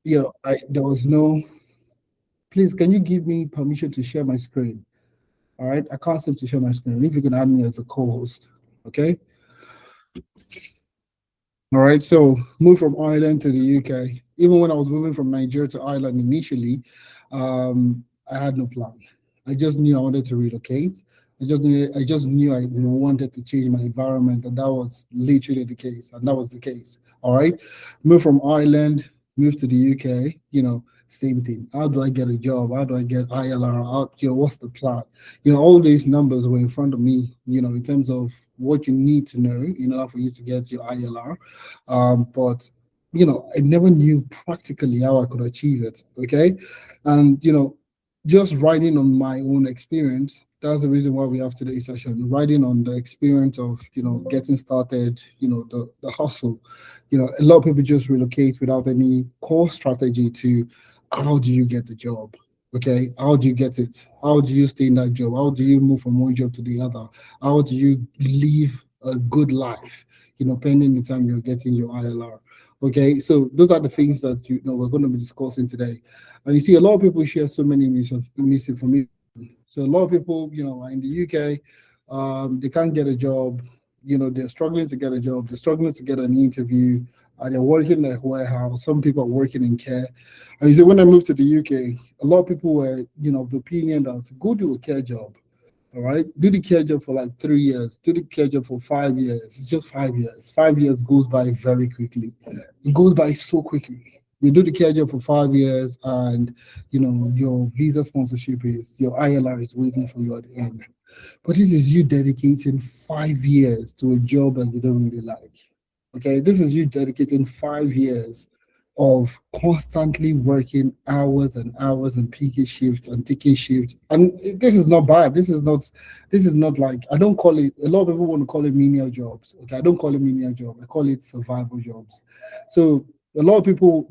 there was no. Please, can you give me permission to share my screen? All right, I can't seem to share my screen. If you can add me as a co-host, okay? All right, so moved from Ireland to the UK. Even when I was moving from Nigeria to Ireland initially, I had no plan. I just knew I wanted to relocate. I just knew I wanted to change my environment, and that was literally the case, and that was the case. All right, moved from Ireland, moved to the UK. Same thing. How do I get a job? How do I get ILR? What's the plan? All these numbers were in front of me. In terms of what you need to know in order for you to get your ILR. But I never knew practically how I could achieve it. Okay. And just writing on my own experience, that's the reason why we have today's session, writing on the experience of getting started, the hustle. A lot of people just relocate without any core strategy to how do you get the job. Okay, how do you get it? How do you stay in that job? How do you move from one job to the other? How do you live a good life, pending the time you're getting your ILR? Okay, so those are the things that we're going to be discussing today. And you see, a lot of people share so many misinformation. So a lot of people, are in the UK, they can't get a job. They're struggling to get a job. They're struggling to get an interview. They're working in a warehouse. Some people are working in care. And you see, when I moved to the UK, a lot of people were, of the opinion that go do a care job. All right. Do the care job for like 3 years. Do the care job for 5 years. It's just 5 years. 5 years goes by very quickly. It goes by so quickly. You do the care job for 5 years, and your visa sponsorship is your ILR is waiting for you at the end. But this is you dedicating 5 years to a job that you don't really like. Okay, this is you dedicating 5 years of constantly working hours and hours and picking shifts and taking shifts. And this is not bad. This is not like, I don't call it, a lot of people want to call it menial jobs. Okay, I don't call it menial job. I call it survival jobs. So a lot of people,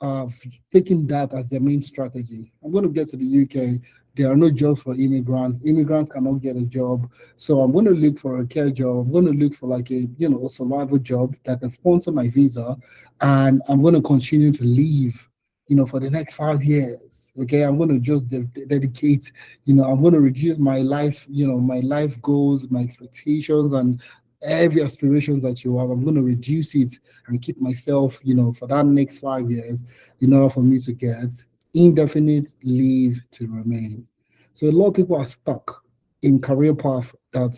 are taking that as their main strategy. I'm going to get to the UK. There are no jobs for immigrants. Immigrants cannot get a job. So I'm going to look for a care job. I'm going to look for like a survival job that can sponsor my visa, and I'm going to continue to live, for the next 5 years. Okay, I'm going to just dedicate. I'm going to reduce my life, my life goals, my expectations, and every aspirations that you have. I'm going to reduce it and keep myself, for that next 5 years, in order for me to get indefinite leave to remain. So a lot of people are stuck in career path that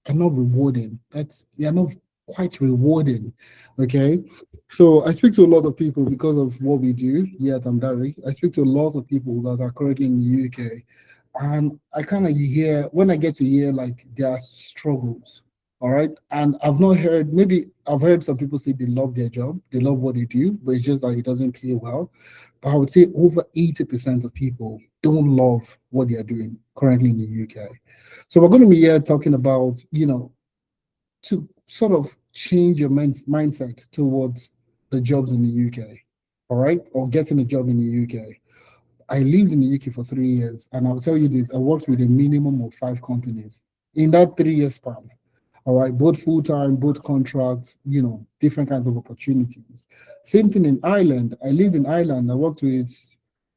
are not rewarding. They are not quite rewarding. Okay. So I speak to a lot of people because of what we do here at Amdari. I speak to a lot of people that are currently in the UK. And I kind of hear, when I get to hear like their struggles, all right. And I've not heard, maybe I've heard some people say they love their job, they love what they do, but it's just that it doesn't pay well. But I would say over 80% of people don't love what they are doing currently in the UK. So we're going to be here talking about, to sort of change your mindset towards the jobs in the UK, all right, or getting a job in the UK. I lived in the UK for 3 years, and I'll tell you this: I worked with a minimum of 5 companies in that 3 year span. All right, both full time, both contracts, different kinds of opportunities. Same thing in Ireland. I lived in Ireland. I worked with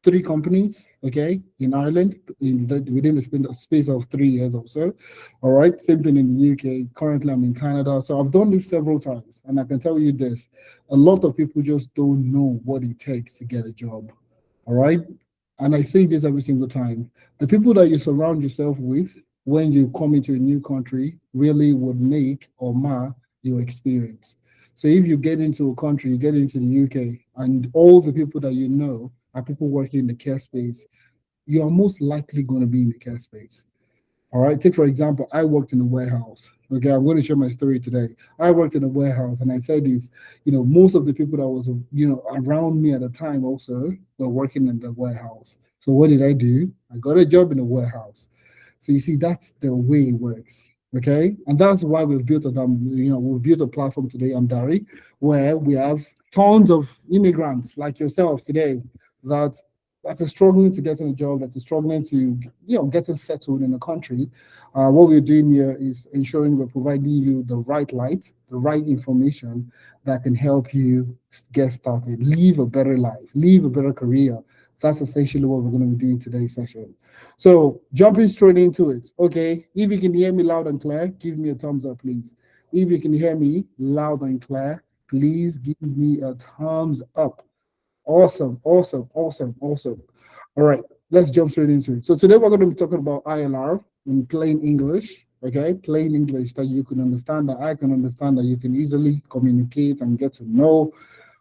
3 companies, okay, in Ireland within the space of 3 years or so. All right, same thing in the UK. Currently, I'm in Canada. So I've done this several times, and I can tell you this: a lot of people just don't know what it takes to get a job. All right. And I say this every single time. The people that you surround yourself with when you come into a new country really would make or mar your experience. So if you get into a country, you get into the UK, and all the people that you know are people working in the care space, you are most likely going to be in the care space. All right. Take, for example, I worked in a warehouse. Okay. I'm going to share my story today. I worked in a warehouse, and I said this, most of the people that was, around me at the time also were working in the warehouse. So what did I do? I got a job in the warehouse. So you see, that's the way it works. Okay. And that's why we've built a platform today, Amdari, where we have tons of immigrants like yourself today that that is struggling to get in a job, that is struggling to, getting settled in the country, what we're doing here is ensuring we're providing you the right light, the right information that can help you get started, live a better life, live a better career. That's essentially what we're going to be doing today's session. So jumping straight into it. Okay, if you can hear me loud and clear, give me a thumbs up, please. If you can hear me loud and clear, please give me a thumbs up. Awesome, awesome, awesome, awesome. All right, let's jump straight into it. So today we're going to be talking about ILR in plain English, okay? Plain English that you can understand, that I can understand, that you can easily communicate and get to know.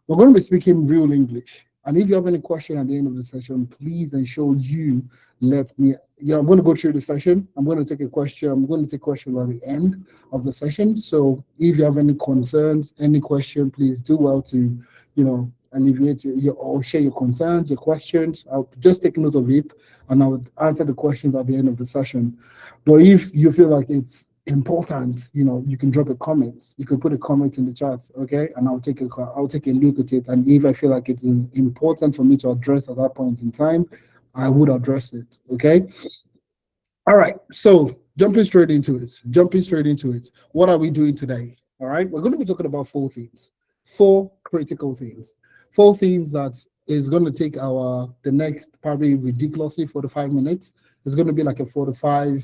We're going to be speaking real English. And if you have any question at the end of the session, please ensure you let me, I'm going to go through the session. I'm going to take a question. I'm going to take questions at the end of the session. So if you have any concerns, any question, please do well to, alleviate or share your concerns, your questions. I'll just take note of it and I'll answer the questions at the end of the session. But if you feel like it's important, you can drop a comment. You can put a comment in the chat, okay? And I'll take a look at it. And if I feel like it's important for me to address at that point in time, I would address it, okay? All right, so jumping straight into it. What are we doing today? All right, we're going to be talking about four critical things, four things that is going to take the next probably ridiculously 45 minutes. It's going to be like a 45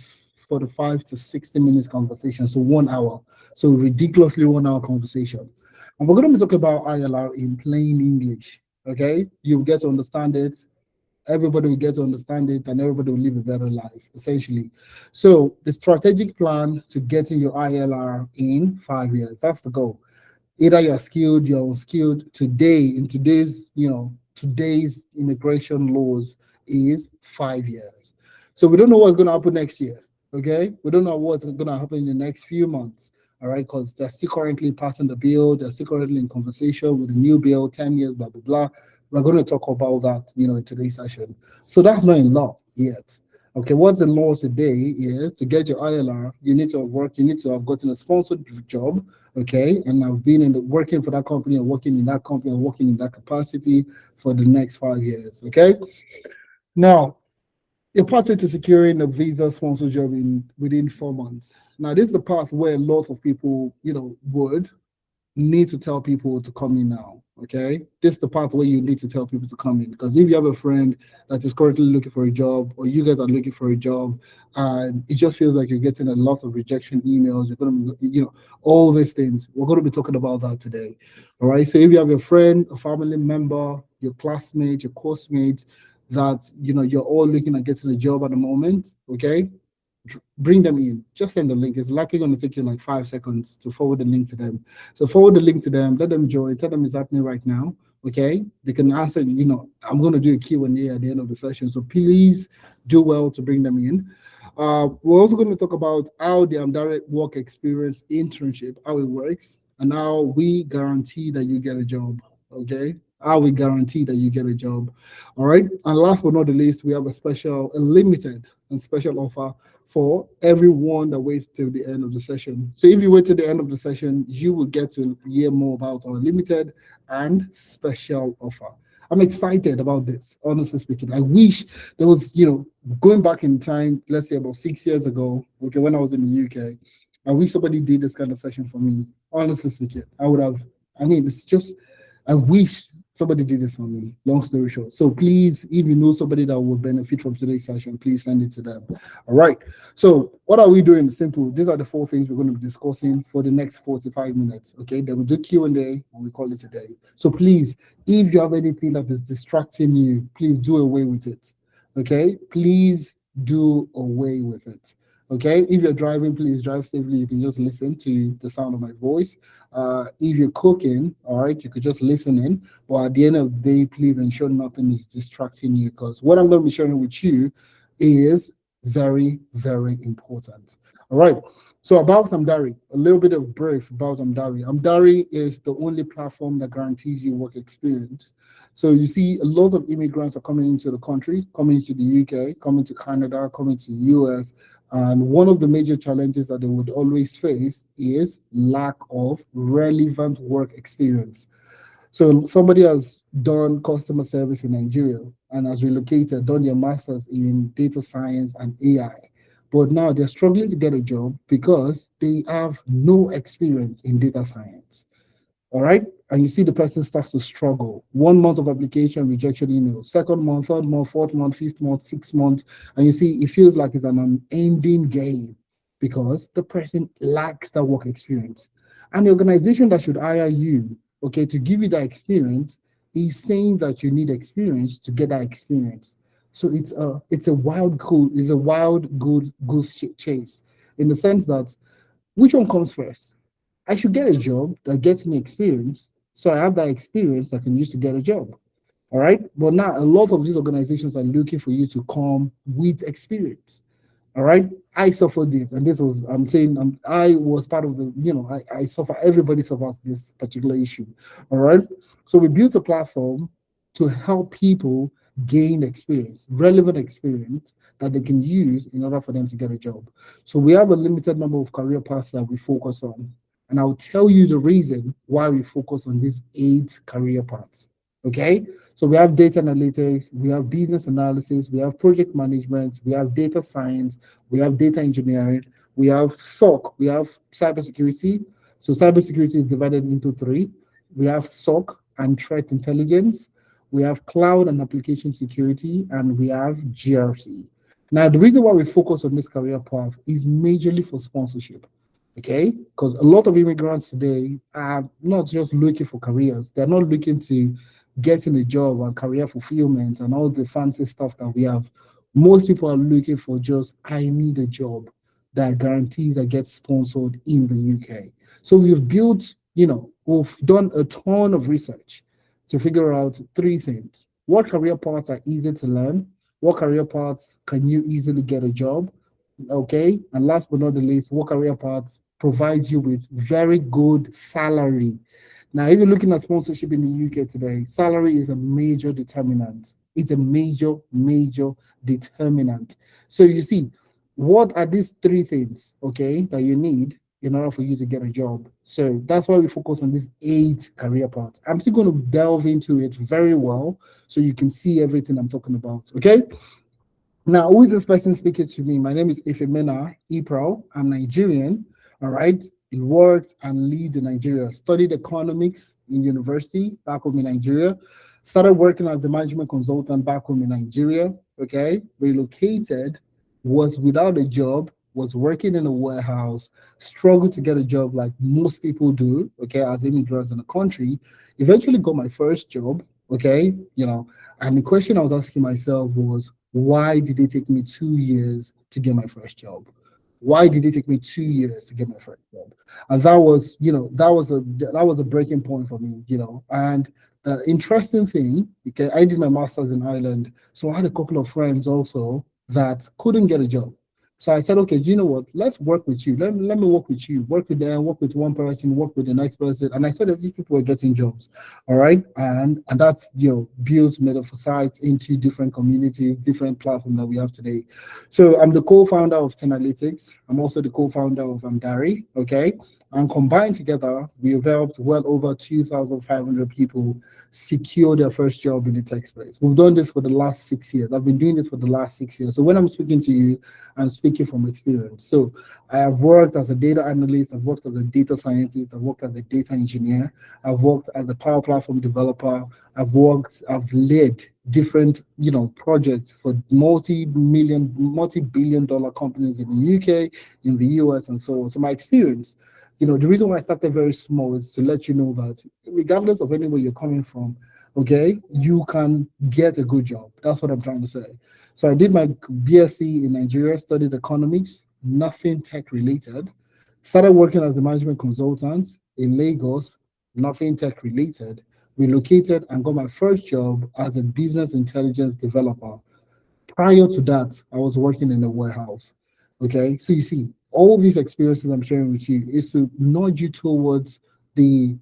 to 60 minutes conversation, so 1 hour. So ridiculously 1 hour conversation. And we're going to be talking about ILR in plain English, okay? You'll get to understand it. Everybody will get to understand it and everybody will live a better life, essentially. So the strategic plan to getting your ILR in 5 years, that's the goal. Either you're skilled, you're unskilled. Today, in today's immigration laws is 5 years. So we don't know what's going to happen next year, okay? We don't know what's going to happen in the next few months, all right? Because they're still currently passing the bill. They're still currently in conversation with a new bill, 10 years, blah, blah, blah. We're going to talk about that, in today's session. So that's not in law yet. Okay, what's the law today is to get your ILR, you need to have worked, you need to have gotten a sponsored job, okay? And I've been working for that company or working in that company or working in that capacity for the next 5 years, okay? Now, you're partly to securing a visa sponsor job within 4 months. Now, this is the path where a lot of people, would need to tell people to come in now, okay? This is the part where you need to tell people to come in, because if you have a friend that is currently looking for a job or you guys are looking for a job and it just feels like you're getting a lot of rejection emails, you're going to, all these things, we're going to be talking about that today, all right? So if you have a friend, a family member, your classmate, your course mate that, you're all looking at getting a job at the moment, okay? Bring them in. Just send the link. It's likely going to take you like 5 seconds to forward the link to them. So forward the link to them. Let them join. Tell them it's happening right now. Okay. They can answer. I'm going to do a Q&A at the end of the session. So please do well to bring them in. We're also going to talk about how the Amdari Work Experience Internship, how it works, and how we guarantee that you get a job. Okay. How we guarantee that you get a job. All right. And last but not the least, we have a limited and special offer for everyone that waits till the end of the session. So if you wait till the end of the session, you will get to hear more about our limited and special offer. I'm excited about this, honestly speaking. I wish there was, going back in time, let's say about 6 years ago, okay, when I was in the UK, I wish somebody did this kind of session for me. Honestly speaking, it's just, I wish somebody did this for me, long story short. So please, if you know somebody that will benefit from today's session, please send it to them. All right. So what are we doing? Simple. These are the 4 things we're going to be discussing for the next 45 minutes. Okay. Then we'll do Q&A and we call it a day. So please, if you have anything that is distracting you, please do away with it. Okay. Please do away with it. Okay, if you're driving, please drive safely. You can just listen to the sound of my voice. If you're cooking, all right, you could just listen in. But at the end of the day, please ensure nothing is distracting you, because what I'm going to be sharing with you is very, very important. All right, so about Amdari, a little bit of brief about Amdari. Amdari is the only platform that guarantees you work experience. So you see a lot of immigrants are coming into the country, coming to the UK, coming to Canada, coming to the US, and one of the major challenges that they would always face is lack of relevant work experience. So somebody has done customer service in Nigeria and has relocated, done their masters in data science and AI, but now they're struggling to get a job because they have no experience in data science. All right. And you see the person starts to struggle. 1 month of application, rejection email, second month, third month, fourth month, fifth month, 6 months. And you see, it feels like it's an unending game because the person lacks that work experience. And the organization that should hire you, okay, to give you that experience is saying that you need experience to get that experience. So it's a wild goose chase in the sense that which one comes first? I should get a job that gets me experience. So I have that experience I can use to get a job. All right. But now a lot of these organizations are looking for you to come with experience. All right. I suffered this. And this was, I'm saying, I was part of the, I suffer, everybody suffers this particular issue. All right. So we built a platform to help people gain experience, relevant experience that they can use in order for them to get a job. So we have a limited number of career paths that we focus on. And I'll tell you the reason why we focus on these 8 career paths. Okay. So we have data analytics, we have business analysis, we have project management, we have data science, we have data engineering, we have SOC, we have cybersecurity. So cybersecurity is divided into 3. We have SOC and threat intelligence, we have cloud and application security, and we have GRC. Now, the reason why we focus on this career path is majorly for sponsorship. Okay, because a lot of immigrants today are not just looking for careers, they're not looking to getting a job and career fulfillment and all the fancy stuff that we have. Most people are looking for just, I need a job that guarantees I get sponsored in the UK. So we've built, we've done a ton of research to figure out 3 things. What career paths are easy to learn? What career paths can you easily get a job? Okay. And last but not the least, what career paths provides you with very good salary? Now, if you're looking at sponsorship in the UK today, salary is a major determinant. It's a major determinant. So you see, what are these 3 things, okay, that you need in order for you to get a job? So that's why we focus on these 8 career paths. I'm still going to delve into it very well so you can see everything I'm talking about, okay? Now, who is this person speaking to me? My name is Ifemena Ipro. I'm Nigerian. All right. He worked and lived in Nigeria, studied economics in university back home in Nigeria, started working as a management consultant back home in Nigeria. Okay. Relocated, was without a job, was working in a warehouse, struggled to get a job like most people do, okay, as immigrants in the country. Eventually got my first job, okay, and the question I was asking myself was, why did it take me 2 years to get my first job? Why did it take me 2 years to get my first job? And that was, that was a breaking point for me, And the interesting thing, okay, I did my master's in Ireland, so I had a couple of friends also that couldn't get a job. So I said, okay, do you know what? Let's work with you. Let me work with you. Work with them, work with one person, work with the next person. And I saw that these people were getting jobs. All right. And that's, built Metaphysites into different communities, different platforms that we have today. So I'm the co-founder of Tenalytics. I'm also the co-founder of Amdari. Okay. And combined together, we've helped well over 2,500 people secure their first job in the tech space. We've done this for the last 6 years. I've been doing this for the last 6 years. So when I'm speaking to you, I'm speaking from experience. So I have worked as a data analyst, I've worked as a data scientist, I've worked as a data engineer, I've worked as a Power Platform developer, I've led different, projects for multi-billion dollar companies in the UK, in the US, and so on. So my experience, the reason why I started very small is to let you know that regardless of anywhere you're coming from, okay, you can get a good job. That's what I'm trying to say. So I did my BSc in Nigeria, studied economics, nothing tech related. Started working as a management consultant in Lagos, nothing tech related. Relocated and got my first job as a business intelligence developer. Prior to that, I was working in a warehouse. Okay, so you see, all these experiences I'm sharing with you is to nudge you towards the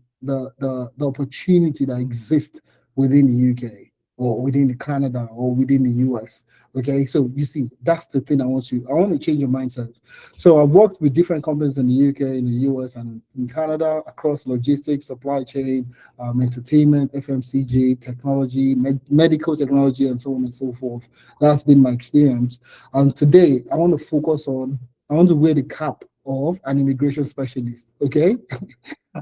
opportunity that exists within the UK. or within the Canada or within the US. Okay, so you see, that's the thing I want to change your mindset. So I've worked with different companies in the UK, in the US, and in Canada across logistics, supply chain, entertainment, FMCG, technology, medical technology, and so on and so forth. That's been my experience. And today I want to focus on, I want to wear the cap of an immigration specialist. Okay,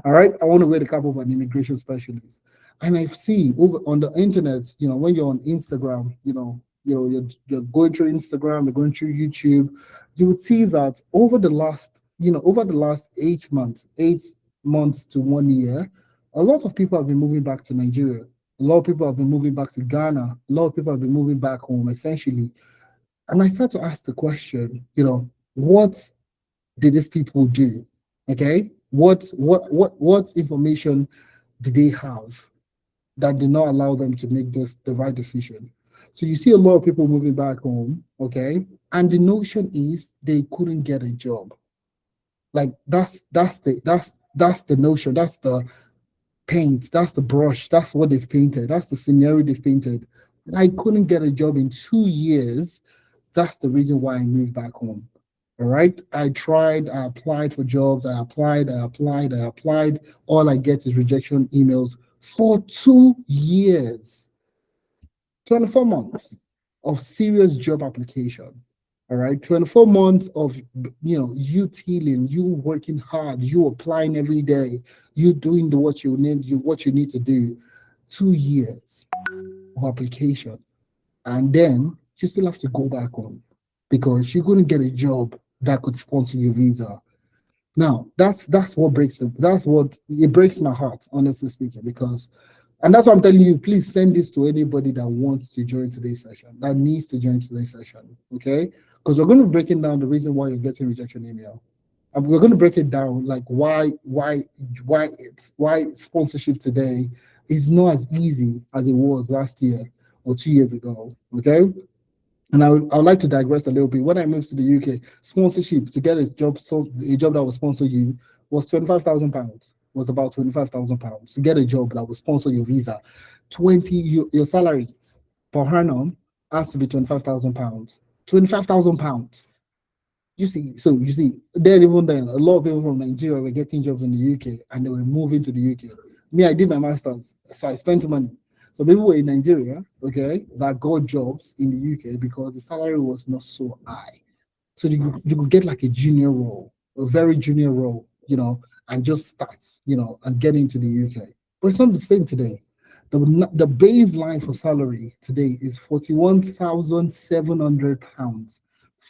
all right, I want to wear the cap of an immigration specialist. And I've seen over on the internet, when you're on Instagram, you're going through Instagram, you're going through YouTube, you would see that over the last 8 months, 8 months to 1 year, a lot of people have been moving back to Nigeria. A lot of people have been moving back to Ghana. A lot of people have been moving back home, essentially. And I start to ask the question, what did these people do? Okay, what information did they have that did not allow them to make the right decision? So you see a lot of people moving back home, okay, and the notion is they couldn't get a job. Like that's the notion, that's the paint, that's the brush, that's what they've painted, that's the scenario they've painted. I couldn't get a job in 2 years. That's the reason why I moved back home. All right. I tried, I applied for jobs, I applied, I applied, I applied. All I get is rejection emails for 2 years, 24 months of serious job application. All right. 24 months of you tilling, you working hard, you applying every day, you doing what you need to do. 2 years of application. And then you still have to go back home because you're going to get a job that could sponsor your visa. Now, that's what it breaks my heart, honestly speaking, because, and that's what I'm telling you, please send this to anybody that wants to join today's session, that needs to join today's session, okay? Because we're going to break it down the reason why you're getting rejection email. And we're going to break it down, like why sponsorship today is not as easy as it was last year or 2 years ago, okay? And I would like to digress a little bit. When I moved to the UK, sponsorship to get a job that will sponsor you was £25,000. Was about £25,000 to get a job that will sponsor your visa. Your salary per annum has to be £25,000. £25,000. You see, then even then, a lot of people from Nigeria were getting jobs in the UK and they were moving to the UK. Me, I did my master's, so I spent money. So people were in Nigeria, okay, that got jobs in the UK because the salary was not so high. So you could get like a junior role, a very junior role, and just start, and get into the UK. But it's not the same today. The baseline for salary today is £41,700.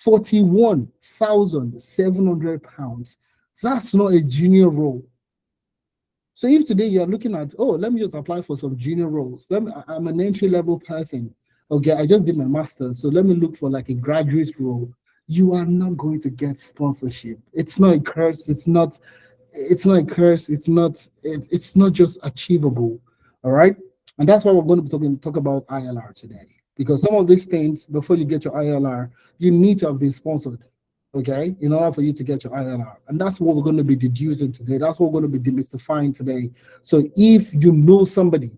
£41,700. That's not a junior role. So if today you're looking at, let me just apply for some junior roles. I'm an entry level person. Okay, I just did my master's, so let me look for like a graduate role. You are not going to get sponsorship. It's not a curse. It's not a curse. It's not just achievable. All right. And that's why we're going to be talk about ILR today. Because some of these things, before you get your ILR, you need to have been sponsored, okay, in order for you to get your ILR. And that's what we're going to be deducing today. That's what we're going to be demystifying today. So if you know somebody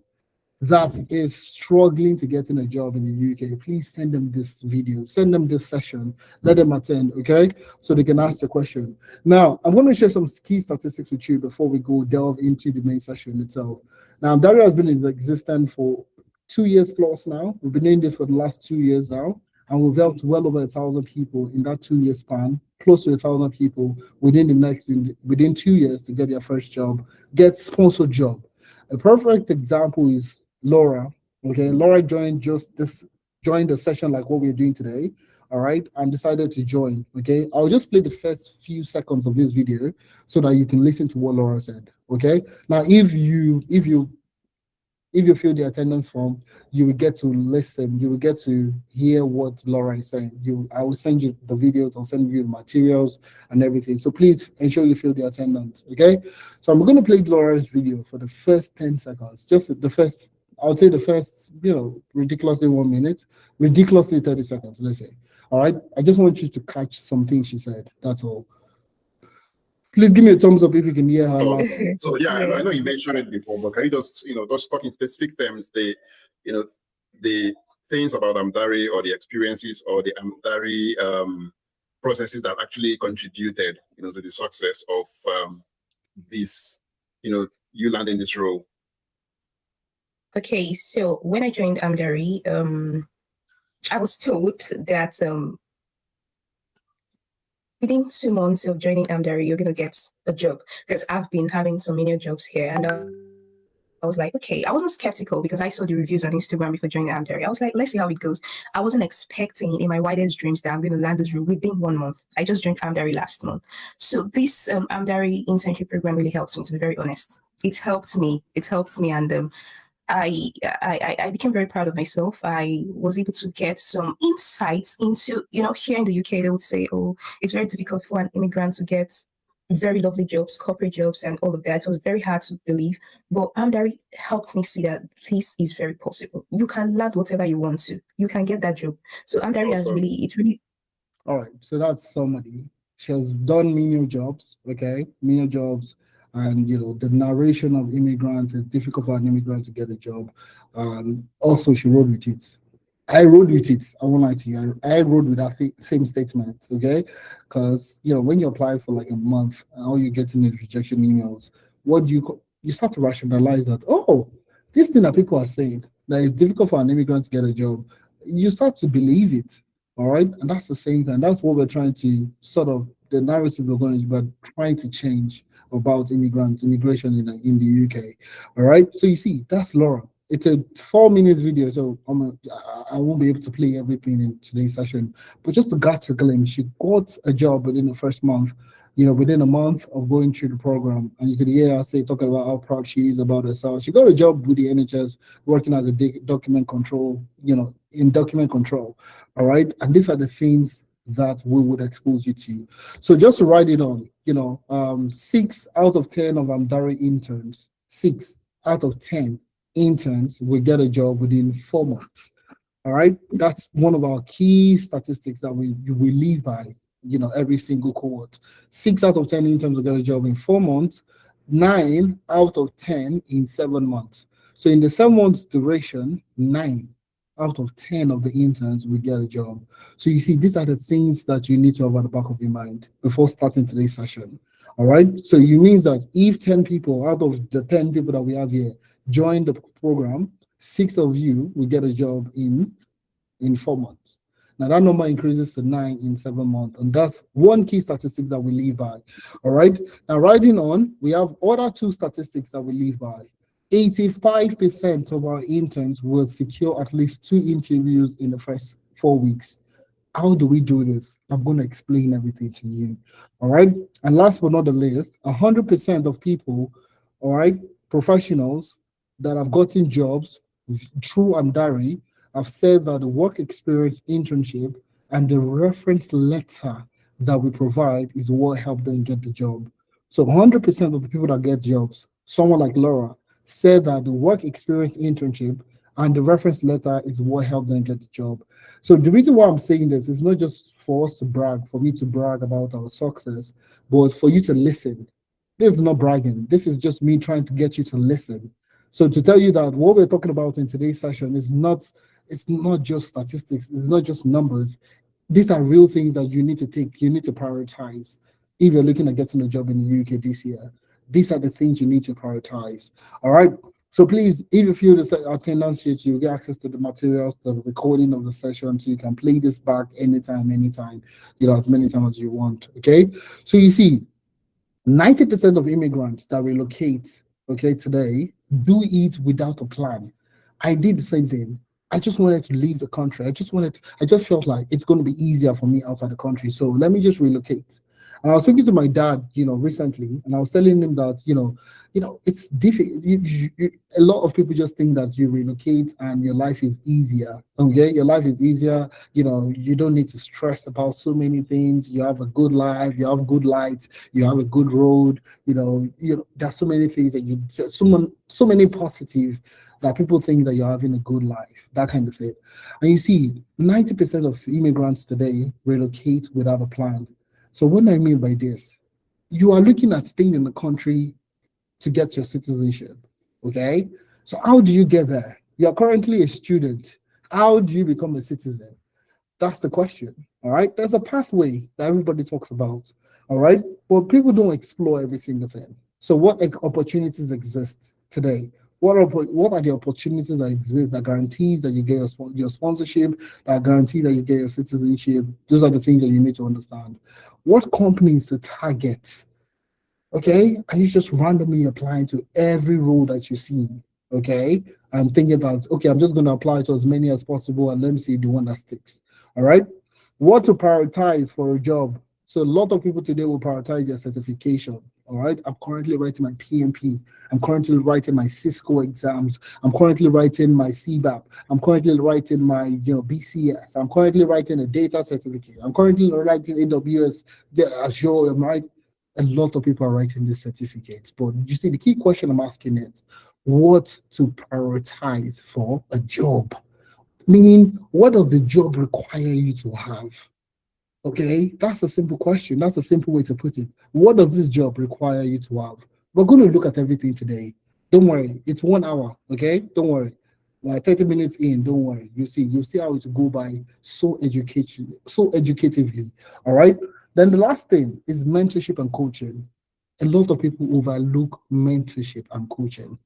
that is struggling to get in a job in the UK, please send them this video, send them this session, let them attend, okay, so they can ask the question. Now, I'm going to share some key statistics with you before we go delve into the main session itself. Now, Amdari has been in existence for 2 years plus now. We've been doing this for the last 2 years now, and we've helped well over 1,000 people in that 2 year span, close to 1,000 people within 2 years to get their first job, get sponsored job. A perfect example is Laura. Okay, Laura joined the session like what we're doing today. All right, and decided to join. Okay, I'll just play the first few seconds of this video so that you can listen to what Laura said. Okay, now if you fill the attendance form, you will get to listen. You will get to hear what Laura is saying. I will send you the videos. I'll send you the materials and everything. So please ensure you fill the attendance. Okay. So I'm going to play Laura's video for the first 10 seconds. Just the first. I would say the first, ridiculously 1 minute, ridiculously 30 seconds. Let's say. All right. I just want you to catch something she said. That's all. Please give me a thumbs up if you can hear her. So yeah, I know you mentioned it before, but can you just talk in specific terms? the things about Amdari or the experiences or the Amdari processes that actually contributed, to the success of this, you landing this role? Okay, so when I joined Amdari, I was told that within 2 months of joining Amdari, you're gonna get a job, because I've been having some menial jobs here, and I was like, okay. I wasn't skeptical because I saw the reviews on Instagram before joining Amdari. I was like, let's see how it goes. I wasn't expecting in my wildest dreams that I'm going to land this role within 1 month. I just joined Amdari last month. So this Amdari internship program really helped me, to be very honest. It helped me, and I became very proud of myself. I was able to get some insights into, here in the UK, they would say, oh, it's very difficult for an immigrant to get very lovely jobs, corporate jobs, and all of that. It was very hard to believe. But Amdari helped me see that this is very possible. You can learn whatever you want to. You can get that job. So Amdari has really. All right. So that's somebody. She has done menial jobs, okay? Menial jobs. And, the narration of immigrants is difficult for an immigrant to get a job. Also, she rode with it. I rode with it. I won't lie to you. I rode with that same statement, okay? Because, when you apply for like a month and all you're getting is rejection emails, what do you start to rationalize that, oh, this thing that people are saying, that it's difficult for an immigrant to get a job, you start to believe it, all right? And that's the same thing. That's what we're trying to sort of, the narrative we're trying to change about immigration in the UK. All right. So you see, that's Laura. It's a 4 minutes video, so I won't be able to play everything in today's session. But just to get a glimpse, she got a job within the first month. Within a month of going through the program, and you could hear her talking about how proud she is about herself. She got a job with the NHS, working as a document control, in document control. All right, and these are the things that we would expose you to. So just to write it on, 6 out of 10 of Amdari interns, 6 out of 10 interns will get a job within 4 months. All right, that's one of our key statistics that we live by. Every single cohort, 6 out of 10 interns will get a job in 4 months, 9 out of 10 in 7 months. So in the 7 months duration, 9 out of 10 of the interns will get a job. So you see, these are the things that you need to have at the back of your mind before starting today's session. All right. So it means that if 10 people out of the 10 people that we have here join the program, 6 of you will get a job in 4 months. Now that number increases to 9 in 7 months, and that's one key statistics that we live by. All right. Now, riding on, we have other 2 statistics that we live by. 85% of our interns will secure at least 2 interviews in the first 4 weeks. How do we do this? I'm going to explain everything to you. All right. And last but not the least, 100% of people, all right, professionals that have gotten jobs through Amdari have said that the work experience internship and the reference letter that we provide is what helped them get the job. So 100% of the people that get jobs, someone like Laura, said that the work experience internship and the reference letter is what helped them get the job. So the reason why I'm saying this is not just for us to brag, for me to brag about our success, but for you to listen. This is not bragging. This is just me trying to get you to listen. So to tell you that what we're talking about in today's session is it's not just statistics, it's not just numbers. These are real things that you need to prioritize if you're looking at getting a job in the UK this year. These are the things you need to prioritize. All right. So please, if you feel this attendance sheet, you get access to the materials, the recording of the session, so you can play this back anytime, as many times as you want. Okay. So you see, 90% of immigrants that relocate, today do it without a plan. I did the same thing. I just wanted to leave the country. I just felt like it's going to be easier for me outside the country. So let me just relocate. And I was speaking to my dad, recently, and I was telling him that, it's difficult. A lot of people just think that you relocate and your life is easier. Okay, your life is easier. You don't need to stress about so many things. You have a good life. You have good lights. You have a good road. There's so many things that so many positive that people think that you're having a good life, that kind of thing. And you see, 90% of immigrants today relocate without a plan. So what I mean by this, you are looking at staying in the country to get your citizenship, okay? So how do you get there? You're currently a student. How do you become a citizen? That's the question. All right. There's a pathway that everybody talks about. All right. But people don't explore every single thing. So, what opportunities exist today? What are the opportunities that exist that guarantees that you get your sponsorship, that guarantees that you get your citizenship? Those are the things that you need to understand. What companies to target? Okay, are you just randomly applying to every role that you see? Okay, and thinking that okay, I'm just going to apply to as many as possible and let me see the one that sticks. All right, what to prioritize for a job? So a lot of people today will prioritize their certification. All right, I'm currently writing my PMP. I'm currently writing my Cisco exams. I'm currently writing my CBAP. I'm currently writing my BCS. I'm currently writing a data certificate. I'm currently writing AWS, the Azure. I'm right. A lot of people are writing these certificates, but you see, the key question I'm asking is what to prioritize for a job? Meaning, what does the job require you to have? Okay, that's a simple question. That's a simple way to put it. What does this job require you to have? We're going to look at everything today. Don't worry, it's 1 hour. Okay, don't worry. Like 30 minutes in, don't worry. You'll see how it will go by so educatively. All right. Then the last thing is mentorship and coaching. A lot of people overlook mentorship and coaching.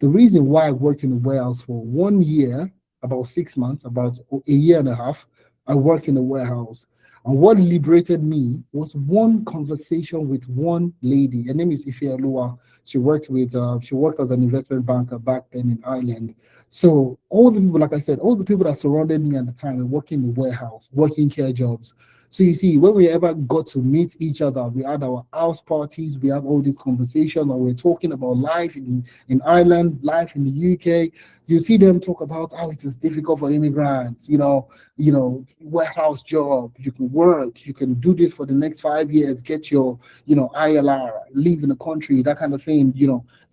The reason why I worked in the warehouse for 1 year, about 6 months, about a year and a half, I worked in the warehouse. And what liberated me was one conversation with one lady. Her name is Ife Alua. She worked as an investment banker back then in Ireland. So all the people, like I said, all the people that surrounded me at the time were working in the warehouse, working care jobs. So you see, when we ever got to meet each other, we had our house parties, we have all these conversations, and we're talking about life in Ireland, life in the UK. You see them talk about how it is difficult for immigrants, warehouse job, you can work, you can do this for the next 5 years, get your, ILR, live in the country, that kind of thing,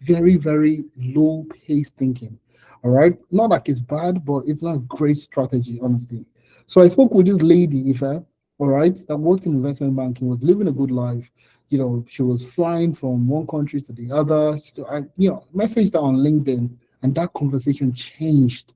very, very low pace thinking. All right. Not like it's bad, but it's not a great strategy, honestly. So I spoke with this lady, Ife, all right, that worked in investment banking, was living a good life. She was flying from one country to the other. I messaged her on LinkedIn, and that conversation changed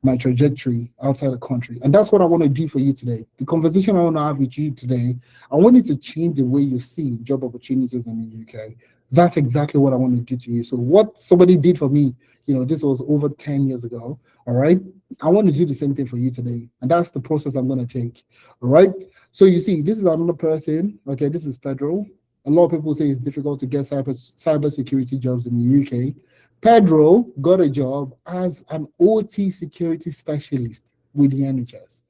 my trajectory outside the country. And that's what I want to do for you today. The conversation I want to have with you today, I want you to change the way you see job opportunities in the UK. That's exactly what I want to do to you. So what somebody did for me, this was over 10 years ago. All right. I want to do the same thing for you today. And that's the process I'm going to take. All right. So you see, this is another person. Okay. This is Pedro. A lot of people say it's difficult to get cyber security jobs in the UK. Pedro got a job as an OT security specialist with the NHS,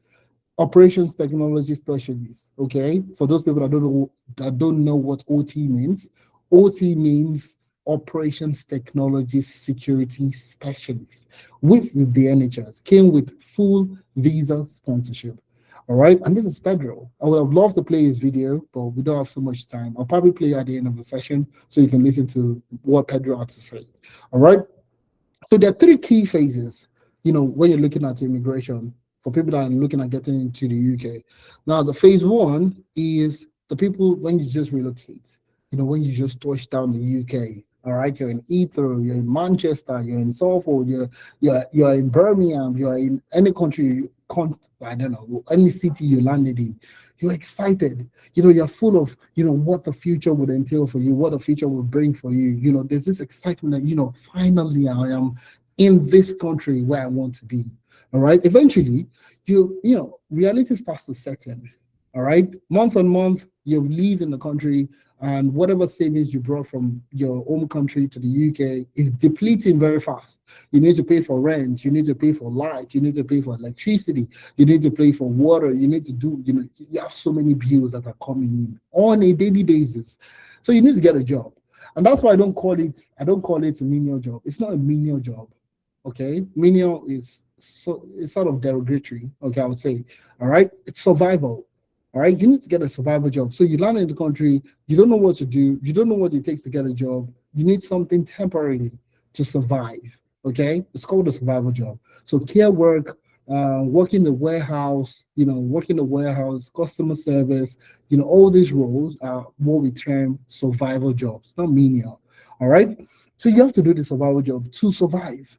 operations technology specialist. Okay, for those people that don't know what OT means, OT means operations technology security specialist with the NHS. Came with full visa sponsorship. All right, and this is Pedro. I would have loved to play his video, but we don't have so much time. I'll probably play at the end of the session so you can listen to what Pedro had to say. All right. So there are 3 key phases, when you're looking at immigration for people that are looking at getting into the UK. Now, the phase 1 is the people when you just relocate, when you just touch down the UK. All right, you're in Heathrow, you're in Manchester, you're in Salford, you're in Birmingham, you're in any country, I don't know, any city you landed in. You're excited, you're full of, what the future would entail for you, what the future will bring for you. There's this excitement that, finally I am in this country where I want to be. All right. Eventually, reality starts to set in. All right. Month on month, you've lived in the country, and whatever savings you brought from your home country to the UK is depleting very fast. You need to pay for rent, you need to pay for light, you need to pay for electricity, you need to pay for water, you need to do, you have so many bills that are coming in on a daily basis. So you need to get a job. And that's why I don't call it a menial job. It's not a menial job. Okay. Menial is it's sort of derogatory. Okay, I would say. All right. It's survival. All right, you need to get a survival job. So you land in the country, you don't know what to do, you don't know what it takes to get a job. You need something temporarily to survive. Okay, it's called a survival job. So care work, working the warehouse, customer service, all these roles are what we term survival jobs, not menial. All right, so you have to do the survival job to survive.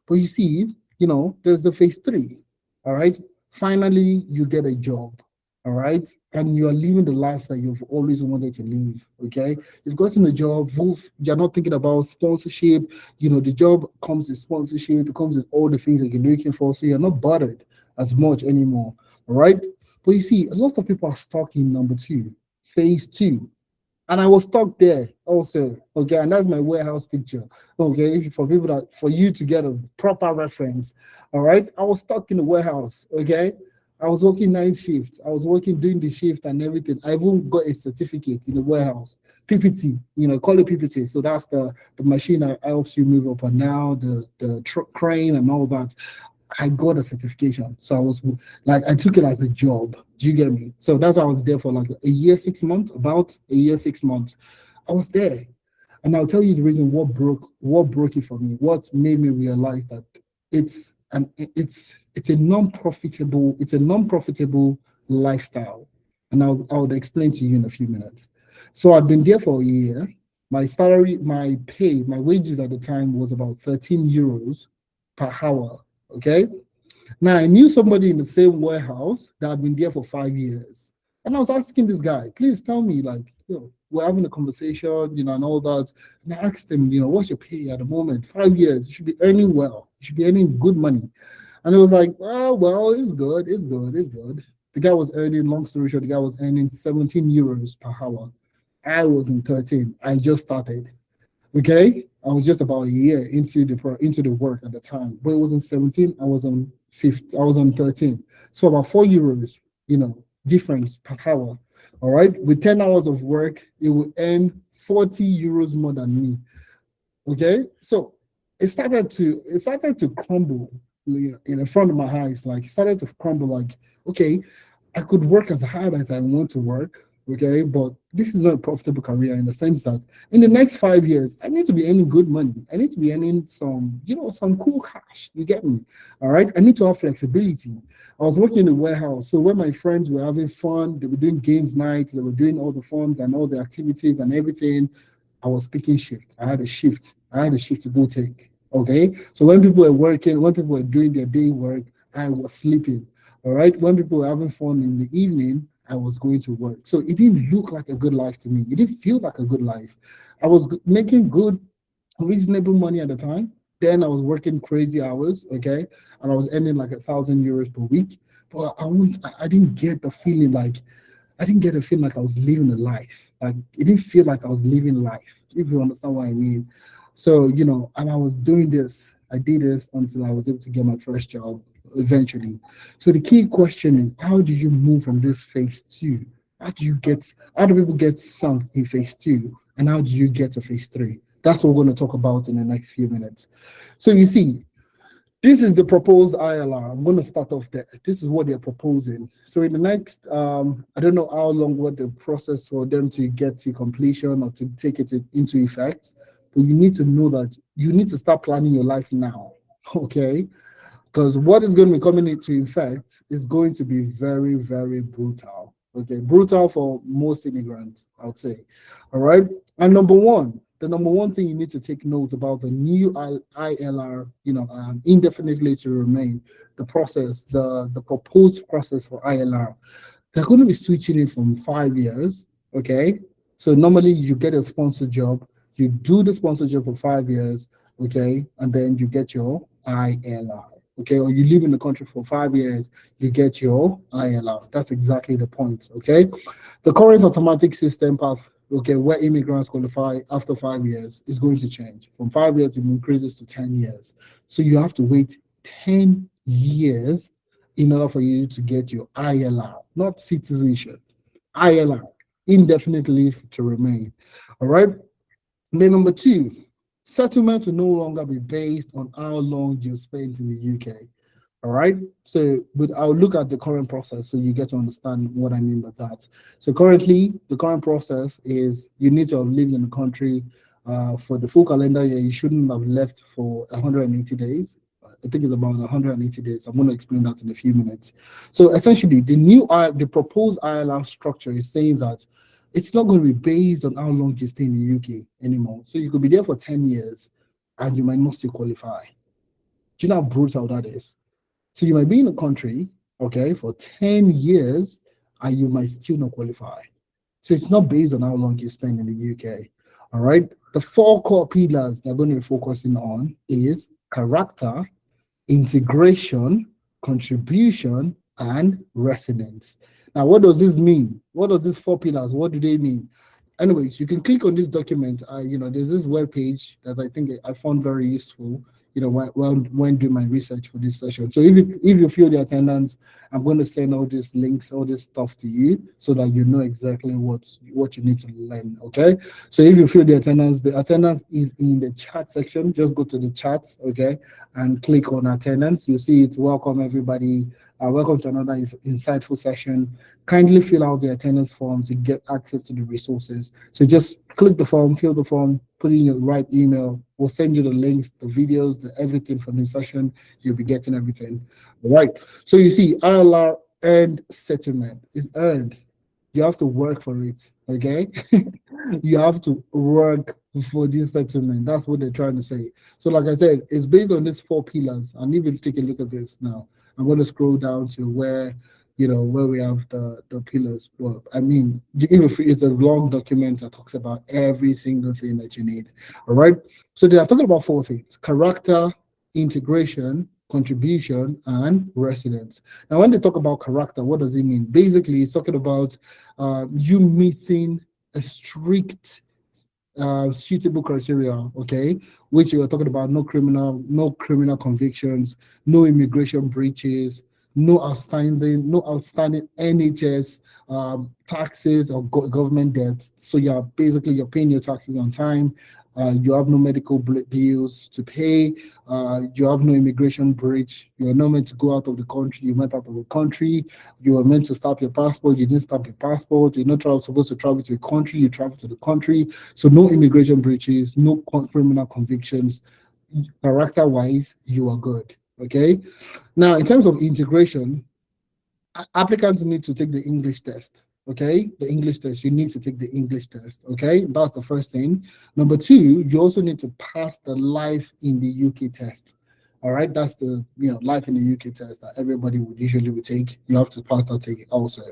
But you see, there's the phase 3. All right. Finally, you get a job. All right. And you're living the life that you've always wanted to live. Okay. You've gotten a job. You're not thinking about sponsorship. The job comes with sponsorship. It comes with all the things that you're looking for. So you're not bothered as much anymore. All right. But you see, a lot of people are stuck in number two, phase two. And I was stuck there also. Okay, and that's my warehouse picture. Okay, for you to get a proper reference. All right, I was stuck in the warehouse. Okay, I was working night shift. I was working doing the shift and everything. I even got a certificate in the warehouse. PPT, call it PPT. So that's the machine that helps you move up and down, the crane and all that. I got a certification. So I was like, I took it as a job. Do you get me? So that's why I was there for like a year, 6 months, about a year, 6 months. I was there. And I'll tell you the reason what broke it for me, what made me realize that it's a non-profitable lifestyle. And I'll explain to you in a few minutes. So I've been there for a year. My salary, my wages at the time was about 13 euros per hour. Okay. Now I knew somebody in the same warehouse that had been there for 5 years. And I was asking this guy, please tell me, like, we're having a conversation, and all that. And I asked him, what's your pay at the moment? 5 years, you should be earning well, you should be earning good money. And it was like, oh, well, it's good. The guy was earning, long story short, the guy was earning 17 euros per hour. I was in 13. I just started. Okay, I was just about a year into the work at the time, but it wasn't 17. I was on 5th. I was on 13. So about 4 euros, difference per hour. All right, with 10 hours of work, it will earn 40 euros more than me. Okay, so it started to crumble in front of my eyes. Like, it started to crumble. Like, okay, I could work as hard as I want to work. Okay, but this is not a profitable career in the sense that in the next 5 years, I need to be earning good money. I need to be earning some cool cash. You get me? All right. I need to have flexibility. I was working in the warehouse. So when my friends were having fun, they were doing games nights, they were doing all the funs and all the activities and everything. I was picking shift. I had a shift to go take. Okay. So when people were working, when people were doing their day work, I was sleeping. All right. When people were having fun in the evening, I was going to work. So it didn't look like a good life to me. It didn't feel like a good life. I was making good, reasonable money at the time. Then I was working crazy hours, okay? And I was earning like 1,000 euros per week. But I didn't get the feeling like I was living a life. Like, it didn't feel like I was living life, if you understand what I mean. So, and I was doing this. I did this until I was able to get my first job eventually. So the key question is, how do you move from this phase two? How do people get sunk in phase two? And how do you get to phase three? That's what we're going to talk about in the next few minutes. So you see, this is the proposed ILR. I'm going to start off there. This is what they're proposing. So in the next, I don't know how long what the process for them to get to completion or to take it into effect, but you need to know that you need to start planning your life now, okay? Because what is going to be coming into effect is going to be very, very brutal. Okay, brutal for most immigrants, I would say. All right. And the number one thing you need to take note about the new ILR, indefinite leave to remain, the proposed process for ILR, they're going to be switching it from 5 years. Okay. So normally you get a sponsor job, you do the sponsor job for 5 years. Okay. And then you get your ILR. Okay, or you live in the country for 5 years, you get your ILR. That's exactly the point. Okay, the current automatic system path, okay, where immigrants qualify after 5 years is going to change. From 5 years, it increases to 10 years. So you have to wait 10 years in order for you to get your ILR, not citizenship. ILR, indefinite leave to remain. All right. Then number two, settlement will no longer be based on how long you spent in the UK. All right. So, but I'll look at the current process so you get to understand what I mean by that. So currently, the current process is you need to have lived in the country for the full calendar year. You shouldn't have left for 180 days. I think it's about 180 days. I'm going to explain that in a few minutes. So essentially, the proposed ILR structure is saying that it's not going to be based on how long you stay in the UK anymore. So you could be there for 10 years and you might not still qualify. Do you know how brutal that is? So you might be in a country, okay, for 10 years, and you might still not qualify. So it's not based on how long you spend in the UK. All right. The 4 core pillars they're going to be focusing on is character, integration, contribution, and residence. Now, what does this mean? What does these 4 pillars, what do they mean? Anyways, you can click on this document. There's this web page that I think I found very useful, when doing my research for this session. So if you feel the attendance, I'm going to send all these links, all this stuff to you so that you know exactly what you need to learn, okay? So if you feel the attendance is in the chat section. Just go to the chat, okay, and click on attendance. You'll see it's welcome everybody. Welcome to another insightful session. Kindly fill out the attendance form to get access to the resources. So just click the form, fill the form, put in your right email. We'll send you the links, the videos, everything from the session. You'll be getting everything. All right. So you see, ILR earned settlement is earned. You have to work for it. Okay. You have to work for this settlement. That's what they're trying to say. So like I said, it's based on these 4 pillars. And even take a look at this now. I'm going to scroll down to where we have the pillars. Well, I mean, even if it's a long document that talks about every single thing that you need. All right. So they are talking about 4 things: character, integration, contribution, and residence. Now, when they talk about character, what does it mean? Basically, it's talking about you meeting a strict suitable criteria, okay, which you are talking about: no criminal convictions, no immigration breaches, no outstanding NHS taxes or government debts. So you're paying your taxes on time. You have no medical bills to pay. You have no immigration breach. You are not meant to go out of the country. You went out of the country. You are meant to stamp your passport. You didn't stamp your passport. You're not supposed to travel to a country. You travel to the country. So no immigration breaches, no criminal convictions. Character-wise, you are good. Okay. Now, in terms of integration, applicants need to take the English test. Okay, the English test. You need to take the English test. Okay, that's the first thing. Number 2, you also need to pass the life in the UK test. All right, that's the life in the UK test that everybody would usually take. You have to pass that take also.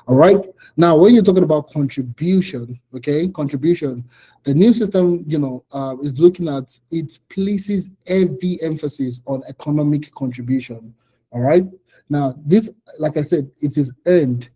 All right. Now, when you're talking about contribution, okay, the new system, is looking at, it places heavy emphasis on economic contribution. All right. Now, this, like I said, it is earned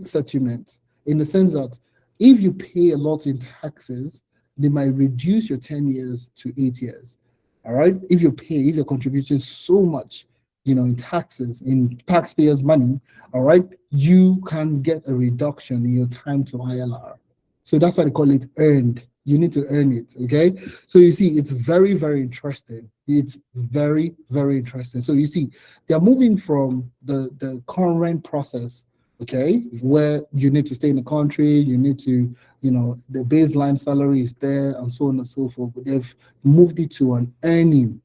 settlement, in the sense that if you pay a lot in taxes, they might reduce your 10 years to 8 years. All right. If you're contributing so much, in taxes, in taxpayers' money, all right, you can get a reduction in your time to ILR. So that's why they call it earned. You need to earn it. Okay. So you see, it's very, very interesting. It's very, very interesting. So you see, they're moving from the current process, okay, where you need to stay in the country, you need to, the baseline salary is there and so on and so forth. But they've moved it to an earning,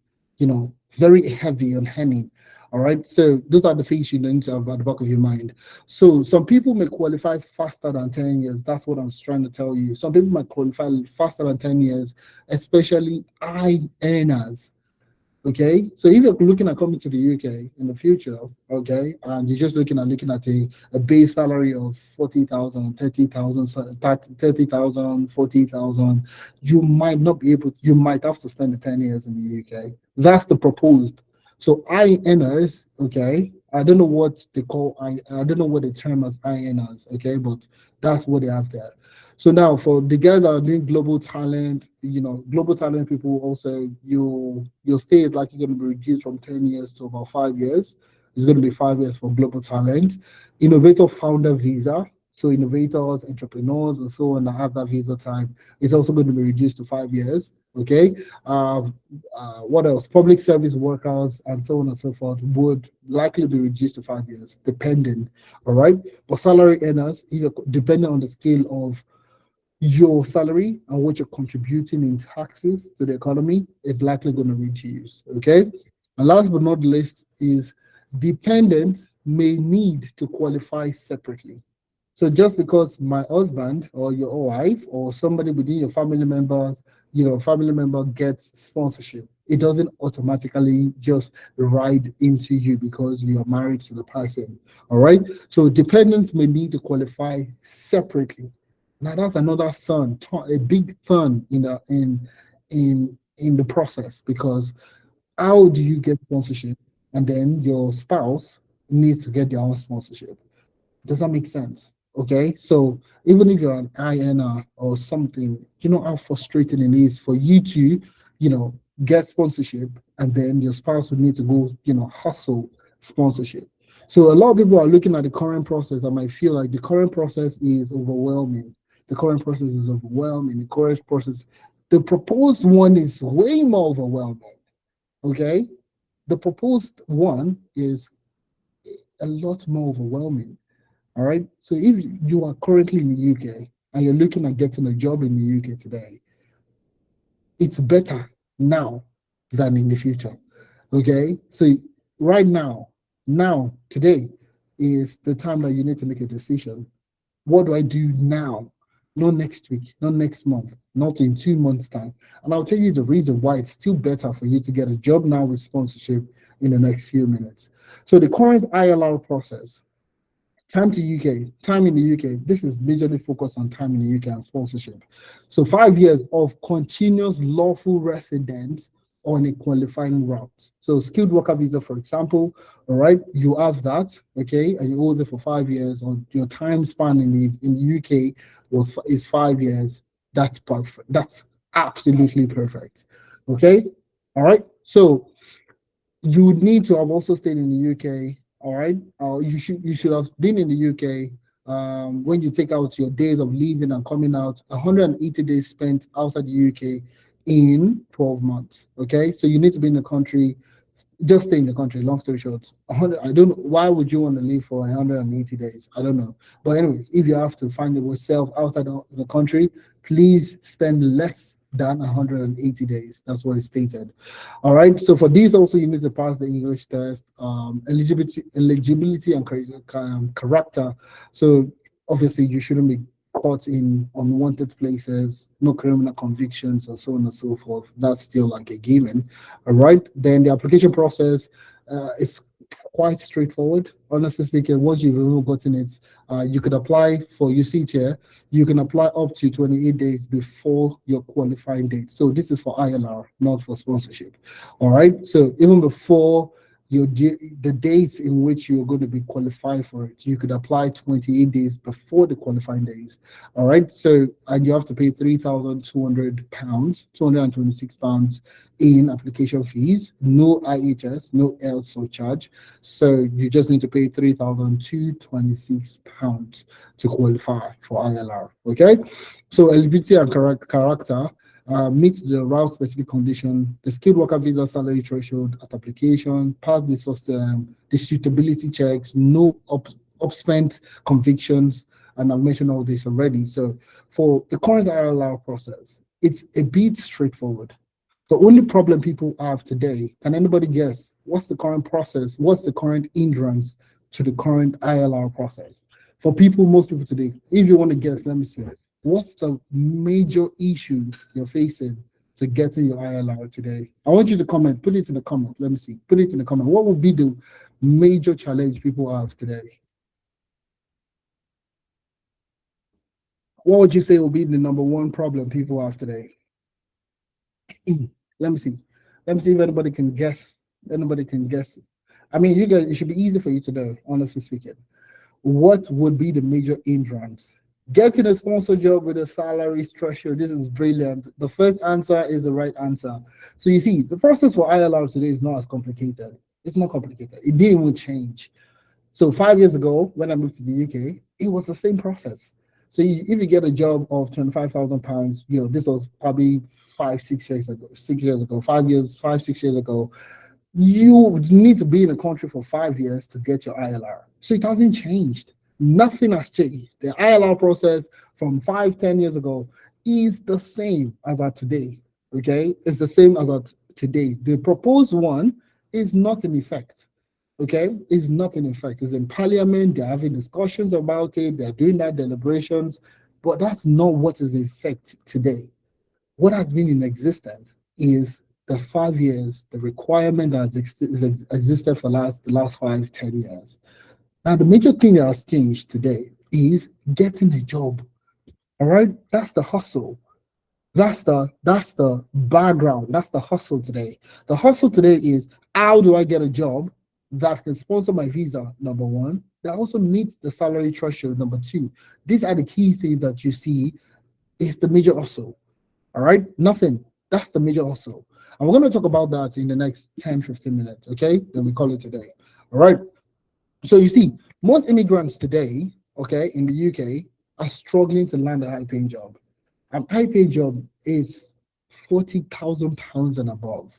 very heavy on earning. All right. So those are the things you need to have at the back of your mind. So some people may qualify faster than 10 years. That's what I'm trying to tell you. Some people might qualify faster than 10 years, especially high earners. Okay, so if you're looking at coming to the UK in the future, okay, and you're just looking at a base salary of 40,000, 30,000, 30,000, 40,000, you might have to spend the 10 years in the UK. That's the proposed. So INers, okay, I don't know what they call, I don't know what they term as INers, okay, but that's what they have there. So now for the guys that are doing global talent, global talent people also, your stay is likely going to be reduced from 10 years to about 5 years. It's going to be 5 years for global talent. Innovator founder visa. So innovators, entrepreneurs, and so on that have that visa time, it's also going to be reduced to 5 years. Okay. What else? Public service workers and so on and so forth would likely be reduced to 5 years, depending. All right. But salary earners, depending on the scale of your salary and what you're contributing in taxes to the economy, is likely going to reduce. Okay. And last but not least is dependents may need to qualify separately. So just because my husband or your wife or somebody within your family member gets sponsorship, It doesn't automatically just ride into you because you are married to the person. All right. So dependents may need to qualify separately. Now that's another a big thorn in the process, because how do you get sponsorship and then your spouse needs to get their own sponsorship? Does that make sense? Okay, so even if you're an INR or something, you know how frustrating it is for you to, get sponsorship, and then your spouse would need to go, hustle sponsorship. So a lot of people are looking at the current process and might feel like the current process is overwhelming. The current process is overwhelming. The current process, the proposed one is way more overwhelming. Okay, the proposed one is a lot more overwhelming. All right. So if you are currently in the UK and you're looking at getting a job in the UK today, it's better now than in the future. Okay. So right now, today is the time that you need to make a decision. What do I do now? Not next week, not next month, not in 2 months' time. And I'll tell you the reason why it's still better for you to get a job now with sponsorship in the next few minutes. So the current ILR process, time in the UK. This is majorly focused on time in the UK and sponsorship. So 5 years of continuous lawful residence on a qualifying route. So skilled worker visa, for example, all right, you have that, okay, and you hold it for 5 years, or your time span in the UK is 5 years. That's perfect. That's absolutely perfect. Okay, all right. So you would need to have also stayed in the UK. All right. You should have been in the UK when you take out your days of leaving and coming out, 180 days spent outside the UK in 12 months. Okay. So you need to be in the country, just stay in the country. Long story short, 100, I don't know, why would you want to leave for 180 days? I don't know. But anyways, if you have to find yourself outside the country, please spend less than 180 days. That's what is stated. All right. So for these also, you need to pass the English test, eligibility and character. So obviously you shouldn't be caught in unwanted places, no criminal convictions, and so on and so forth. That's still like a given. All right. Then the application process is quite straightforward. Honestly speaking, once you've even gotten it, you could apply for, you see it here, you can apply up to 28 days before your qualifying date. So this is for ILR, not for sponsorship. All right. So even before the dates in which you're going to be qualified for it, you could apply 28 days before the qualifying days. All right. So, and you have to pay £3,200, £226 in application fees, no IHS, no health surcharge. So you just need to pay £3,226 to qualify for ILR. Okay. So eligibility and character meets the route specific condition, the skilled worker visa salary threshold at application, pass the suitability checks, no upspent convictions, and I've mentioned all this already. So for the current ILR process, it's a bit straightforward. The only problem people have today, can anybody guess what's the current process? What's the current hindrance to the current ILR process? For most people today, if you want to guess, let me see. What's the major issue you're facing to getting your ILR today? I want you to comment. Put it in the comment. Let me see. Put it in the comment. What would be the major challenge people have today? What would you say will be the number one problem people have today? Let me see. Let me see if anybody can guess. Anybody can guess. I mean, you guys, it should be easy for you to know, honestly speaking. What would be the major hindrance? Getting a sponsor job with a salary threshold. This is brilliant. The first answer is the right answer. So you see, the process for ILR today is not as complicated. It's not complicated. It didn't even change. So 5 years ago, when I moved to the UK, it was the same process. So if you get a job of £25,000, this was probably 6 years ago, 6 years ago, 5 years, 6 years ago. You need to be in the country for 5 years to get your ILR. So it hasn't changed. Nothing has changed. The ILR process from 5-10 years ago is the same as at today. Okay, it's the same as at today. The proposed one is not in effect. Okay, it's not in effect. It's in Parliament. They're having discussions about it. They're doing that deliberations, but that's not what is in effect today. What has been in existence is the 5 years, the requirement that has existed for the last 5-10 years. Now, the major thing that has changed today is getting a job. All right, that's the hustle. That's the background. That's the hustle today. The hustle today is, how do I get a job that can sponsor my visa? Number one, that also meets the salary threshold. Number two, these are the key things that you see is the major hustle. All right, nothing. That's the major hustle. And we're going to talk about that in the next 10-15 minutes. Okay, then we call it today. All right. So you see, most immigrants today, okay, in the UK are struggling to land a high-paying job. An high-paying job is £40,000 and above.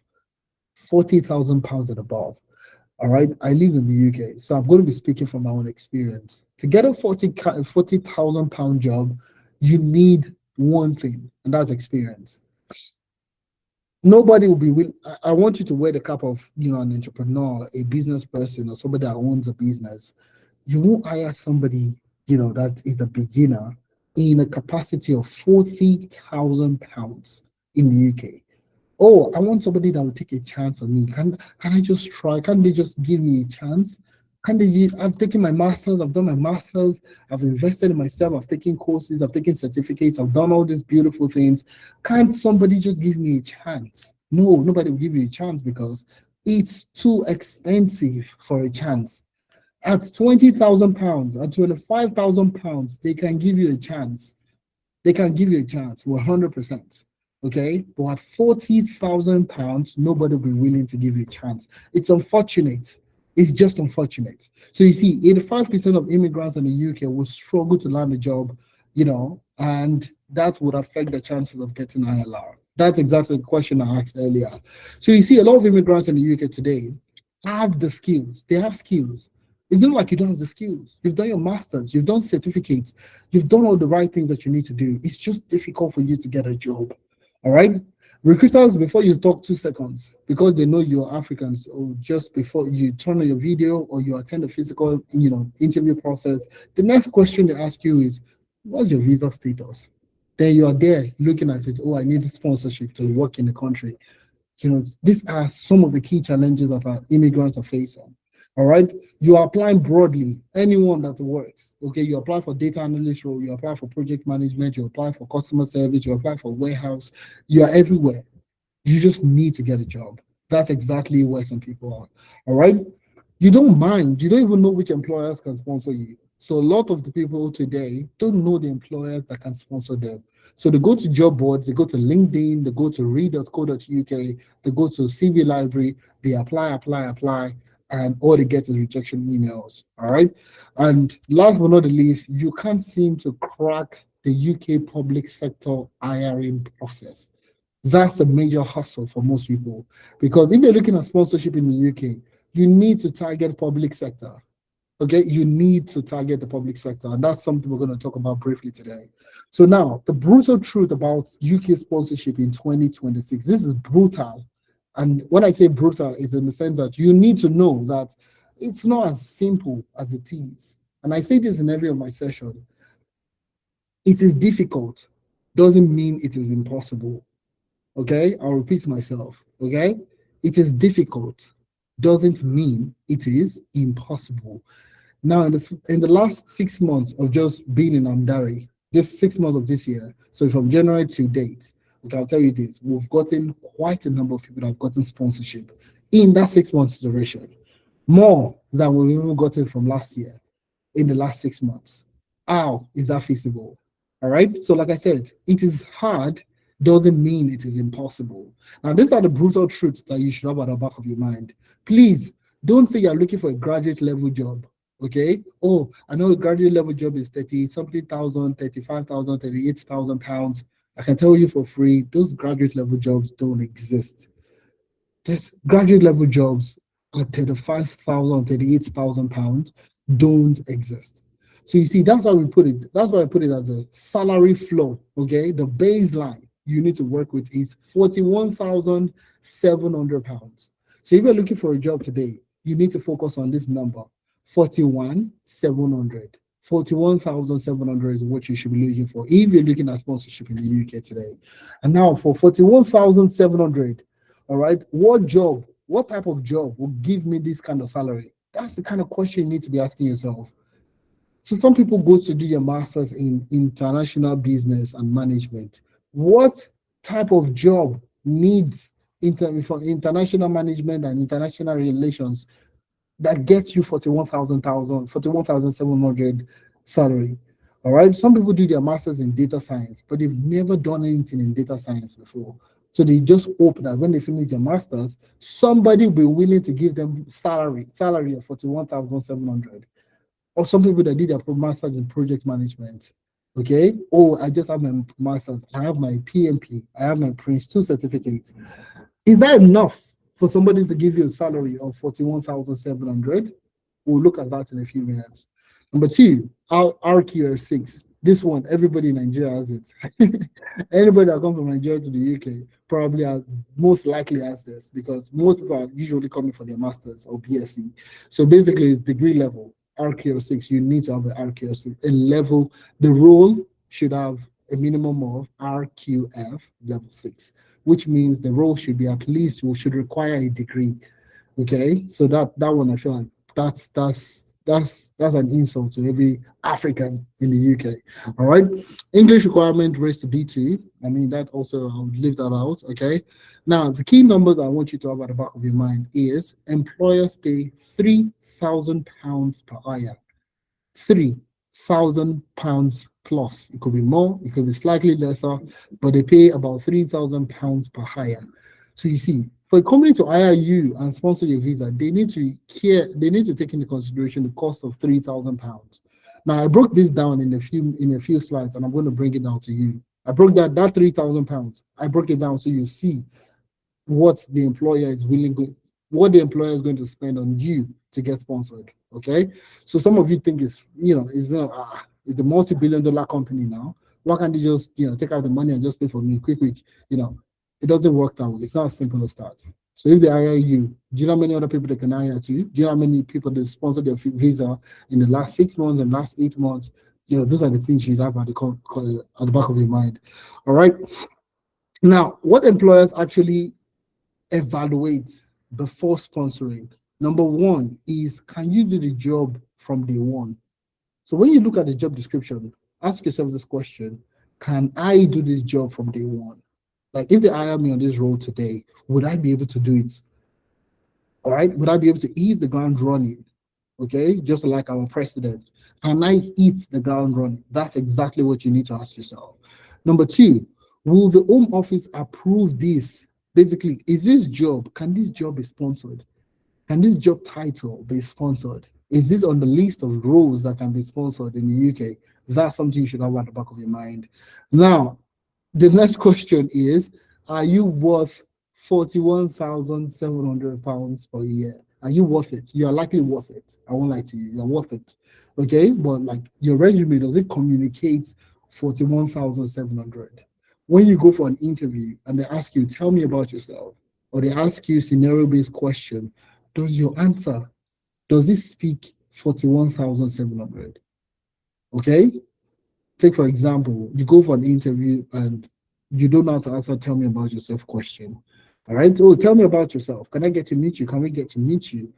£40,000 and above. All right. I live in the UK, so I'm going to be speaking from my own experience. To get a £40,000 job, you need one thing, and that's experience. Nobody will be willing. I want you to wear the cap of, an entrepreneur, a business person, or somebody that owns a business. You won't hire somebody, that is a beginner in a capacity of £40,000 in the UK. Oh, I want somebody that will take a chance on me. Can I just try? Can't they just give me a chance? I've taken my master's, I've done my master's, I've invested in myself, I've taken courses, I've taken certificates, I've done all these beautiful things. Can't somebody just give me a chance? No, nobody will give you a chance because it's too expensive for a chance. At £20,000, at £25,000, they can give you a chance. They can give you a chance 100%. Okay, but at £40,000, nobody will be willing to give you a chance. It's unfortunate. It's just unfortunate. So you see, 85% of immigrants in the UK will struggle to land a job, and that would affect the chances of getting ILR. That's exactly the question I asked earlier. So you see, a lot of immigrants in the UK today have the skills. They have skills. It's not like you don't have the skills. You've done your master's, you've done certificates, you've done all the right things that you need to do. It's just difficult for you to get a job. All right. Recruiters, before you talk 2 seconds, because they know you're Africans, or just before you turn on your video or you attend a physical, interview process, the next question they ask you is, what's your visa status? Then you are there looking at it, oh, I need a sponsorship to work in the country. These are some of the key challenges that our immigrants are facing. All right. You are applying broadly, anyone that works. Okay. You apply for data analyst role, you apply for project management, you apply for customer service, you apply for warehouse. You are everywhere. You just need to get a job. That's exactly where some people are. All right. You don't mind. You don't even know which employers can sponsor you. So a lot of the people today don't know the employers that can sponsor them. So they go to job boards, they go to LinkedIn, they go to read.co.uk, they go to CV Library, they apply, and all they get is rejection emails. All right. And last but not the least, you can't seem to crack the UK public sector hiring process. That's a major hustle for most people, because if you're looking at sponsorship in the UK, you need to target public sector. Okay, you need to target the public sector, and that's something we're going to talk about briefly today. So now, the brutal truth about UK sponsorship in 2026. This is brutal. And when I say brutal, it's in the sense that you need to know that it's not as simple as it is. And I say this in every of my sessions. It is difficult, doesn't mean it is impossible. Okay, I'll repeat myself. Okay, it is difficult, doesn't mean it is impossible. Now, in the last 6 months of just being in Amdari, just 6 months of this year, so from January to date, okay, I'll tell you this, we've gotten quite a number of people that have gotten sponsorship in that 6 months duration, more than we've even gotten from last year in the last 6 months. How is that feasible? All right. So like I said, it is hard, doesn't mean it is impossible. Now, these are the brutal truths that you should have at the back of your mind. Please don't say you're looking for a graduate level job. Okay. Oh, I know a graduate level job is 30-something thousand, 35,000, 38,000 pounds. I can tell you for free, those graduate level jobs don't exist. There's graduate level jobs at 35,000, 38,000 pounds don't exist. So you see, that's why we put it. That's why I put it as a salary floor. Okay, the baseline you need to work with is 41,700 pounds. So if you're looking for a job today, you need to focus on this number, 41,700. 41,700 is what you should be looking for if you're looking at sponsorship in the UK today. And now for 41,700, All right. What type of job will give me this kind of salary? That's the kind of question you need to be asking yourself. So some people go to do your master's in international business and management. What type of job needs for international management and international relations that gets you 41,700 salary? All right. Some people do their masters in data science, but they've never done anything in data science before. So they just hope that when they finish their masters, somebody will be willing to give them salary of 41,700. Or some people that did their masters in project management. Okay. Oh, I just have my masters. I have my PMP. I have my Prince 2 certificate. Is that enough for somebody to give you a salary of 41,700? We'll look at that in a few minutes. Number two, RQF6. This one, everybody in Nigeria has it. Anybody that comes from Nigeria to the UK probably most likely has this, because most people are usually coming for their masters or BSc. So basically, it's degree level. RQF6, you need to have an RQF6, a level. The role should have a minimum of RQF level 6, which means the role should be at least, should require a degree. Okay, so that one, I feel like that's an insult to every African in the UK. All right, English requirement raised to B2. I mean, that also, I would leave that out. Okay, now the key numbers I want you to have at the back of your mind is employers pay £3,000 per hire. £3,000 plus. It could be more, it could be slightly lesser, but they pay about £3,000 per hire. So you see, for a company to hire you and sponsor your visa, they need to take into consideration the cost of £3,000. Now I broke this down in a few slides, and I'm going to bring it down to you. I broke that £3,000. I broke it down so you see what the employer is going to spend on you to get sponsored. Okay, so some of you think it's a multi-billion-dollar company now. Why can't they just take out the money and just pay for me quick? It doesn't work that way. It's not as simple as that. So if they hire you, do you know how many other people they can hire too? Do you know how many people they sponsor their visa in the last 6 months and last 8 months? Those are the things you have at the back of your mind. All right. Now, what employers actually evaluate before sponsoring? Number one is, can you do the job from day one? So when you look at the job description, ask yourself this question: can I do this job from day one? Like, if they hire me on this role today, would I be able to do it? All right, would I be able to hit the ground running? Okay, just like our president. Can I hit the ground running? That's exactly what you need to ask yourself. Number two, will the Home Office approve this? Basically, can this job be sponsored? Can this job title be sponsored? Is this on the list of roles that can be sponsored in the UK? That's something you should have at the back of your mind. Now, the next question is, are you worth £41,700 per year? Are you worth it? You are likely worth it. I won't lie to you. You're worth it. Okay, but like, your resume, does it communicate 41,700? When you go for an interview and they ask you, tell me about yourself, or they ask you scenario-based question, does your answer, does it speak 41,700? Okay? Take, for example, you go for an interview and you don't know how to answer tell me about yourself question. All right? Oh, tell me about yourself. Can I get to meet you? Can we get to meet you?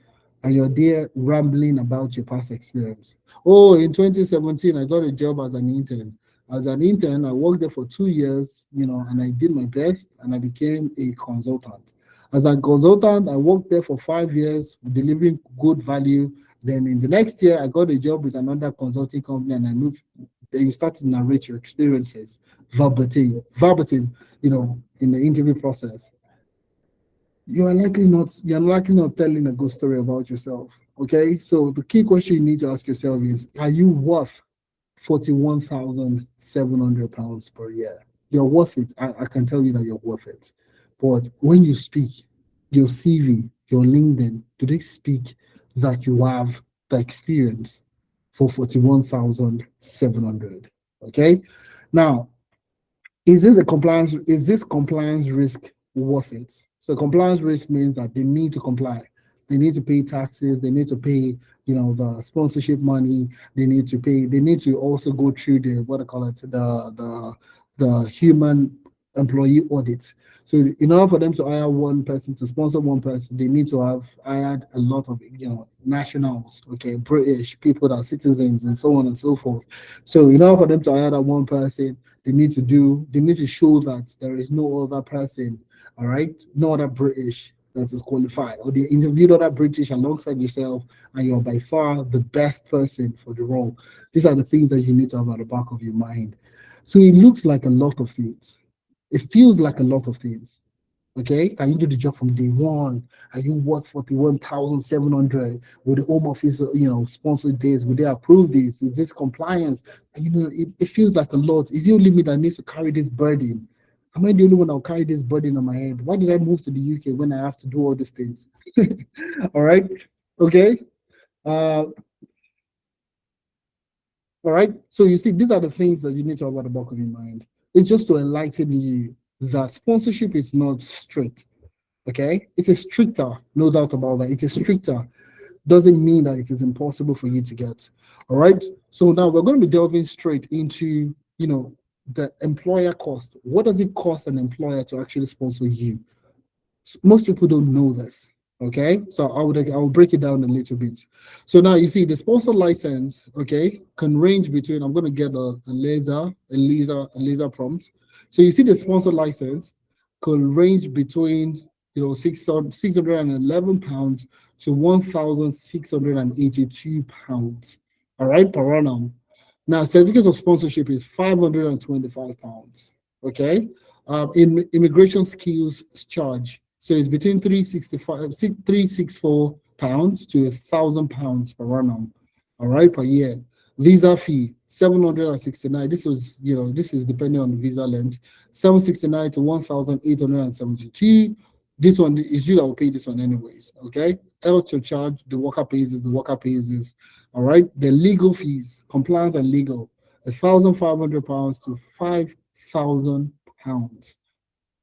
And you're there rambling about your past experience. Oh, in 2017, I got a job as an intern. As an intern, I worked there for 2 years, and I did my best and I became a consultant. As a consultant, I worked there for 5 years, delivering good value. Then in the next year, I got a job with another consulting company and I moved. Then you start to narrate your experiences verbatim, in the interview process. You're likely not telling a good story about yourself. Okay, so the key question you need to ask yourself is, are you worth £41,700 per year? You're worth it. I can tell you that you're worth it. But when you speak, your CV, your LinkedIn, do they speak that you have the experience for 41,700? Okay. Now, is this compliance risk worth it? So compliance risk means that they need to comply. They need to pay taxes. They need to pay, the sponsorship money. They need to also go through the human employee audit. So in order for them to hire one person, to sponsor one person, they need to have hired a lot of, nationals, okay, British people that are citizens and so on and so forth. So in order for them to hire that one person, they need to show that there is no other person, all right, no other British that is qualified, or they interviewed other British alongside yourself, and you're by far the best person for the role. These are the things that you need to have at the back of your mind. So it looks like a lot of things. It feels like a lot of things. Okay, can you do the job from day one? Are you worth 41,700? Will the Home Office, sponsor this? Will they approve this? Is this compliance? And, it feels like a lot. Is it only me that needs to carry this burden? Am I the only one that will carry this burden on my head? Why did I move to the UK when I have to do all these things? All right. Okay. All right. So you see, these are the things that you need to have at the back of your mind. It's just to enlighten you that sponsorship is not straight. Okay. It is stricter, no doubt about that. It is stricter. Doesn't mean that it is impossible for you to get. All right. So now we're going to be delving straight into, the employer cost. What does it cost an employer to actually sponsor you? Most people don't know this. Okay, so I'll break it down a little bit. So now you see the sponsor license, okay, can range between, I'm going to get a laser prompt. So you see the sponsor license could range between 611 pounds to 1,682 pounds. All right, per annum. Now, certificate of sponsorship is 525 pounds. Okay. In immigration skills charge. So it's between 364 pounds to 1,000 pounds per annum. All right, per year. Visa fee 769. This is depending on the visa length. 769 to 1,872. This one is you that will pay this one anyways. Okay. Health surcharge, the worker pays this. All right. The legal fees, compliance and legal, 1,500 pounds to 5,000 pounds.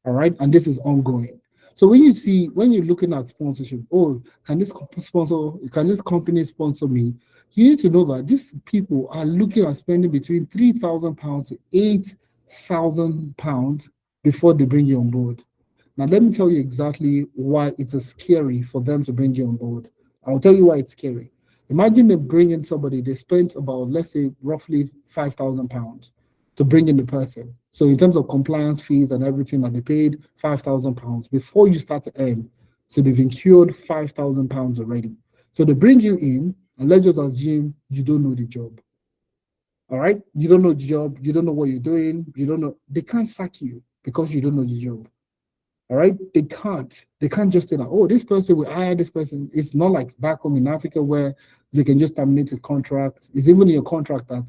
All right. And this is ongoing. So when you're looking at sponsorship, can this company sponsor me? You need to know that these people are looking at spending between 3,000 pounds to 8,000 pounds before they bring you on board. Now, let me tell you exactly why it's scary for them to bring you on board. I'll tell you why it's scary. Imagine they bring in somebody, they spent about, let's say, roughly 5,000 pounds to bring in the person. So in terms of compliance fees and everything that they paid, 5,000 pounds before you start to earn. So they've incurred 5,000 pounds already. So they bring you in, and let's just assume you don't know the job. All right? You don't know the job. You don't know what you're doing. You don't know. They can't sack you because you don't know the job. All right? They can't just say that, this person will hire this person. It's not like back home in Africa where they can just terminate the contract. It's even in your contract that,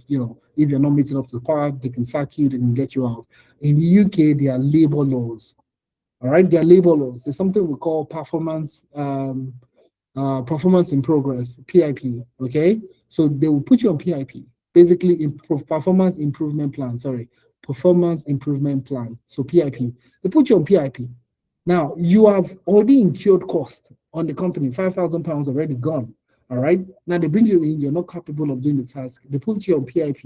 if you're not meeting up to the part, they can sack you, they can get you out. In the UK, there are labor laws. All right? There are labor laws. There's something we call performance in progress, PIP. Okay? So they will put you on PIP. Basically, performance improvement plan. Performance improvement plan. So PIP. They put you on PIP. Now, you have already incurred cost on the company, 5,000 pounds already gone. All right. Now they bring you in, you're not capable of doing the task. They put you on PIP,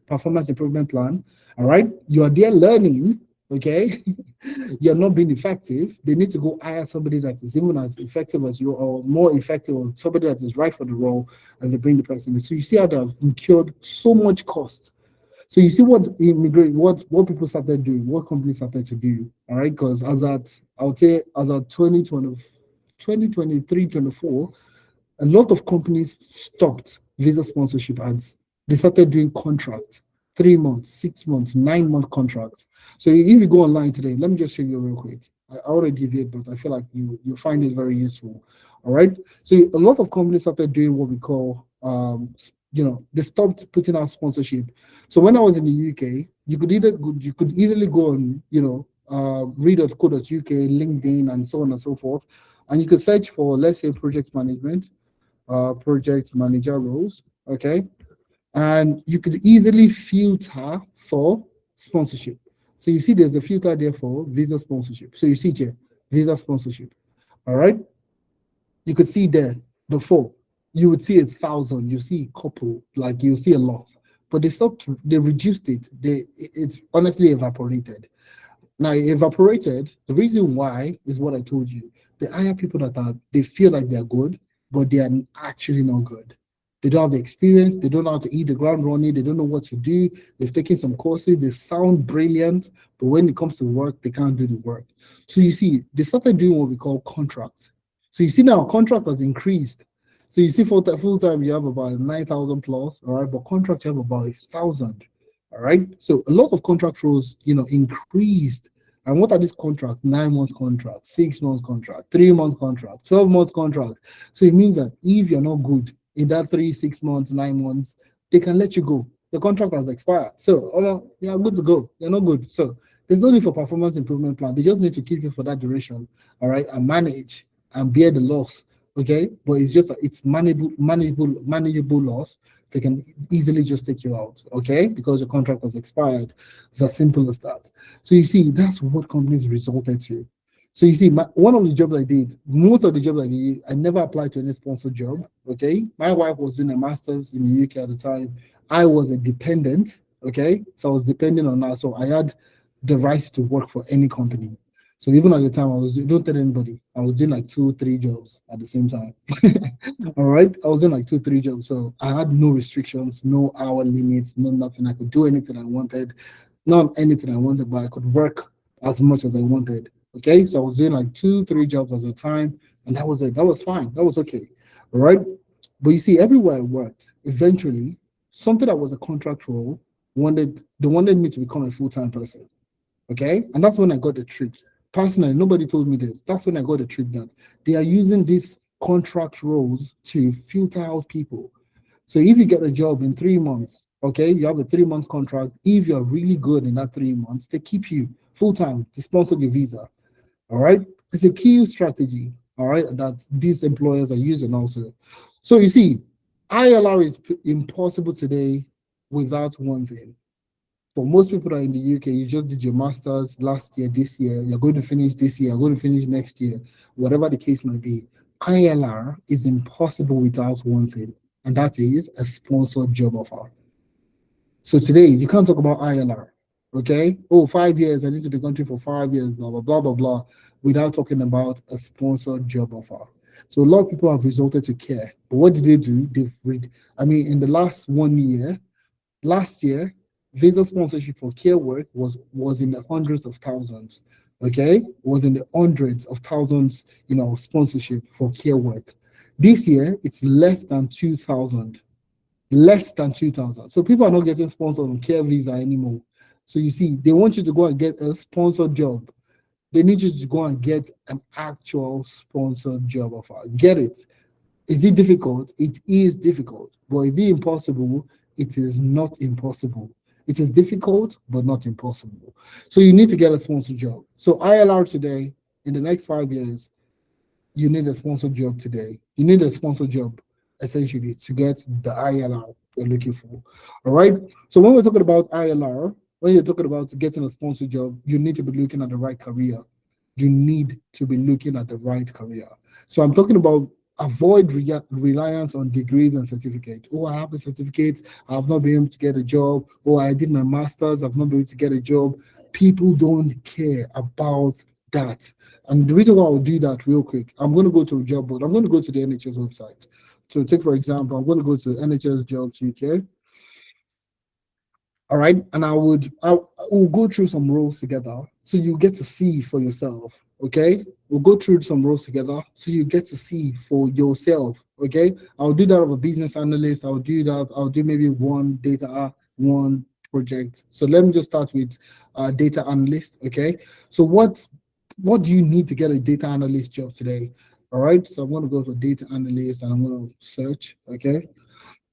performance improvement plan. All right. You are there learning. Okay. You're not being effective. They need to go hire somebody that is even as effective as you or more effective, or somebody that is right for the role, and they bring the person in. So you see how they've incurred so much cost. So you see what people started doing, what companies started to do. All right. Because as at 2023, 24, a lot of companies stopped visa sponsorship ads. They started doing contracts, 3 months, 6 months, 9-month contracts. So if you go online today, let me just show you real quick. I already give it, but I feel like you'll find it very useful. All right. So a lot of companies started doing what we call, they stopped putting out sponsorship. So when I was in the UK, you could easily go on, read.co.uk, LinkedIn, and so on and so forth, and you could search for, let's say, project management. Project manager roles, okay? And you could easily filter for sponsorship. So you see there's a filter there for visa sponsorship. So you see here, visa sponsorship, all right? You could see there before, you would see 1,000, you see a couple, like you see a lot. But they reduced it. It's honestly evaporated. Now it evaporated. The reason why is what I told you. They hire people they feel like they're good, but they are actually not good. They don't have the experience, they don't know how to hit the ground running, they don't know what to do. They've taken some courses, they sound brilliant, but when it comes to work, they can't do the work. So you see, they started doing what we call contract. So you see now contract has increased. So you see full time you have about 9,000 plus, all right, but contract you have about 1,000. All right. So a lot of contract roles, increased. And what are these contracts? 9 months contract, 6 months contract, 3 months contract, 12 months contract. So it means that if you're not good in that 3, 6 months, 9 months, they can let you go. The contract has expired. So you're good to go. You're not good. So there's no need for performance improvement plan. They just need to keep you for that duration. All right. And manage and bear the loss. Okay. But it's manageable loss. They can easily just take you out, okay? Because your contract has expired. It's as simple as that. So you see, that's what companies resulted to. So you see, one of the jobs I did, most of the jobs I did, I never applied to any sponsored job, okay? My wife was doing a master's in the UK at the time. I was a dependent, okay? So I was dependent on her. So I had the right to work for any company. So even at the time, don't tell anybody, I was doing like 2, 3 jobs at the same time. All right. I was doing like 2, 3 jobs. So I had no restrictions, no hour limits, no nothing. I could do anything I wanted, not anything I wanted, but I could work as much as I wanted. Okay. So I was doing like 2, 3 jobs at a time. And that was it. That was fine. That was okay. All right. But you see, everywhere I worked, eventually, something that was a contract role they wanted me to become a full-time person. Okay. And that's when I got the trick. Personally, nobody told me this. That's when I got the trick that they are using these contract roles to filter out people. So if you get a job in 3 months, okay, you have a 3 month contract. If you're really good in that 3 months, they keep you full time to sponsor your visa. All right. It's a key strategy, all right, that these employers are using also. So you see, ILR is impossible today without one thing. For most people that are in the UK, you just did your master's last year, this year, you're going to finish this year, you're going to finish next year, whatever the case might be. ILR is impossible without one thing, and that is a sponsored job offer. So today, you can't talk about ILR, okay? 5 years, I need to be country for 5 years, blah, blah, blah, blah, blah, without talking about a sponsored job offer. So a lot of people have resorted to care. But what did they do? In the last 1 year, last year, visa sponsorship for care work was in the hundreds of thousands. Okay, was in the hundreds of thousands, sponsorship for care work. This year, it's less than 2,000. Less than 2,000. So people are not getting sponsored on care visa anymore. So you see, they want you to go and get a sponsored job. They need you to go and get an actual sponsored job offer. Get it? Is it difficult? It is difficult. But is it impossible? It is not impossible. It is difficult, but not impossible. So you need to get a sponsored job. So ILR today, in the next 5 years, you need a sponsored job today. You need a sponsored job, essentially, to get the ILR you're looking for. All right? So when we're talking about ILR, when you're talking about getting a sponsored job, you need to be looking at the right career. You need to be looking at the right career. So I'm talking about avoid reliance on degrees and certificates. I have a certificate, I have not been able to get a job. I did my master's, I've not been able to get a job. People don't care about that. And the reason why I'll do that real quick, I'm going to go to a job board. I'm going to go to the NHS website. So take, for example, I'm going to go to NHS Jobs UK. All right. And I will go through some roles together so you get to see for yourself. Okay. We'll go through some roles together so you get to see for yourself. Okay. I'll do that of a business analyst. I'll do that. I'll do maybe one data, one project. So let me just start with data analyst. Okay. So what do you need to get a data analyst job today? All right. So I'm going to go for data analyst and I'm going to search. Okay.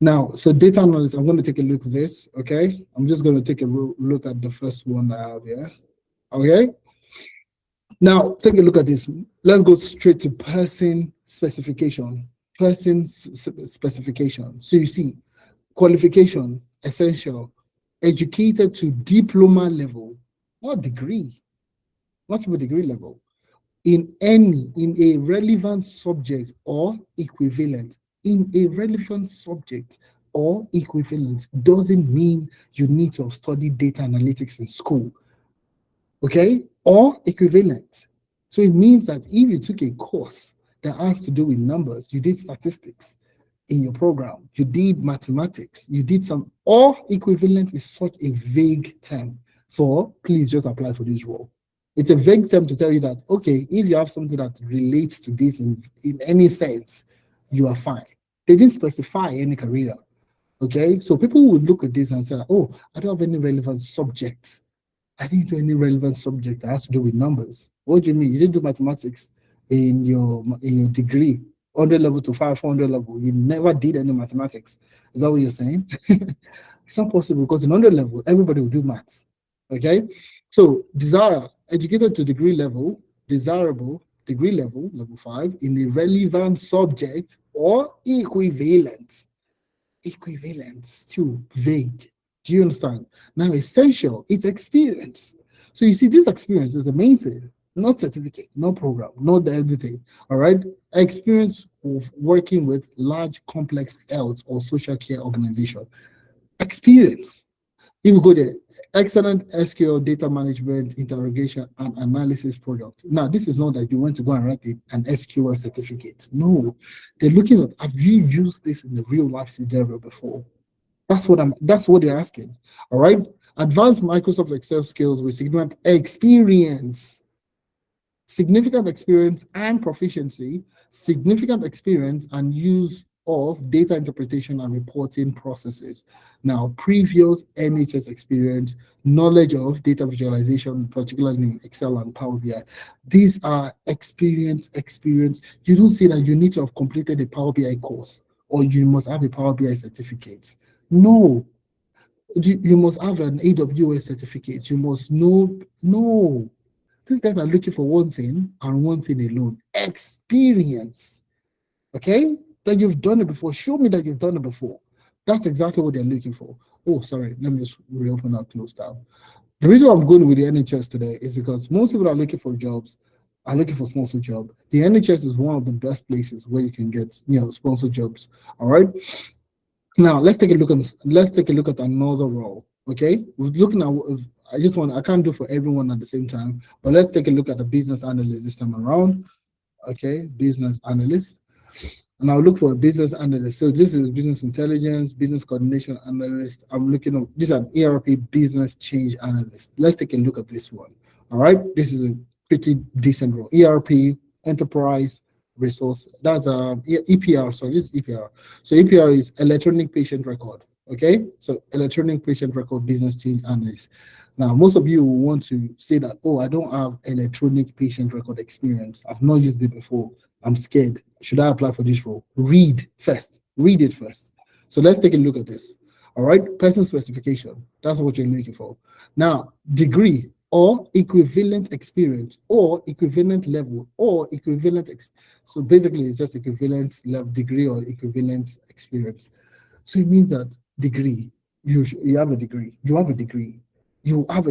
Now, so data analyst, I'm going to take a look at this, okay? I'm just going to take a look at the first one I have here, okay? Now, take a look at this. Let's go straight to person specification. Person specification. So you see, qualification, essential, educated to diploma level, not degree, not to degree level, in a relevant subject or equivalent. In a relevant subject or equivalent doesn't mean you need to study data analytics in school. Okay? or equivalent. So it means that if you took a course that has to do with numbers, you did statistics in your program, you did mathematics, you did some, or equivalent is such a vague term for please just apply for this role. It's a vague term to tell you that, okay, if you have something that relates to this in any sense, you are fine. They didn't specify any career. Okay, so people would look at this and say, oh, I don't have any relevant subject. I didn't do any relevant subject that has to do with numbers. What do you mean? You didn't do mathematics in your degree, 100 level to 500 level. You never did any mathematics. Is that what you're saying? It's not possible because in 100 level, everybody will do maths. Okay, so desire, educated to degree level, desirable, degree level, level 5, in a relevant subject or equivalent. Equivalent, still vague. Do you understand? Now, essential, it's experience. So you see, this experience is the main thing, not certificate, no program, not everything. All right, experience of working with large, complex health or social care organization. Experience. If you go there, excellent SQL data management, interrogation, and analysis product. Now, this is not that you want to go and write an SQL certificate. No, they're looking at, have you used this in the real life scenario before? That's what they're asking. All right. Advanced Microsoft Excel skills with significant experience and proficiency, significant experience and use of data interpretation and reporting processes. Now, previous NHS experience, knowledge of data visualization, particularly in Excel and Power BI. These are experience. You don't say that you need to have completed a Power BI course or you must have a Power BI certificate. No, you must have an AWS certificate. You must know. No, these guys are looking for one thing and one thing alone: experience. Okay, that you've done it before. Show me that you've done it before. That's exactly what they're looking for. Oh, sorry, let me just reopen that close down. The reason I'm going with the NHS today is because most people are looking for jobs, are looking for sponsored job. The NHS is one of the best places where you can get, sponsored jobs. All right. Now let's take a look at another role. Okay, we're looking at. I can't do for everyone at the same time, but let's take a look at the business analyst this time around. Okay, business analyst. And I'll look for a business analyst. So this is business intelligence, business coordination analyst. I'm looking at this is an ERP business change analyst. Let's take a look at this one. All right, this is a pretty decent role. ERP, enterprise resource. That's EPR. So this is EPR. So EPR is electronic patient record. Okay, so electronic patient record business change analyst. Now, most of you will want to say that, oh, I don't have electronic patient record experience. I've not used it before. I'm scared. Should I apply for this role? Read it first. So let's take a look at this. All right, person specification. That's what you're looking for. Now, degree or equivalent experience or equivalent level or equivalent. So basically, it's just equivalent level degree or equivalent experience. So it means that degree, you have a degree. You have a degree. You have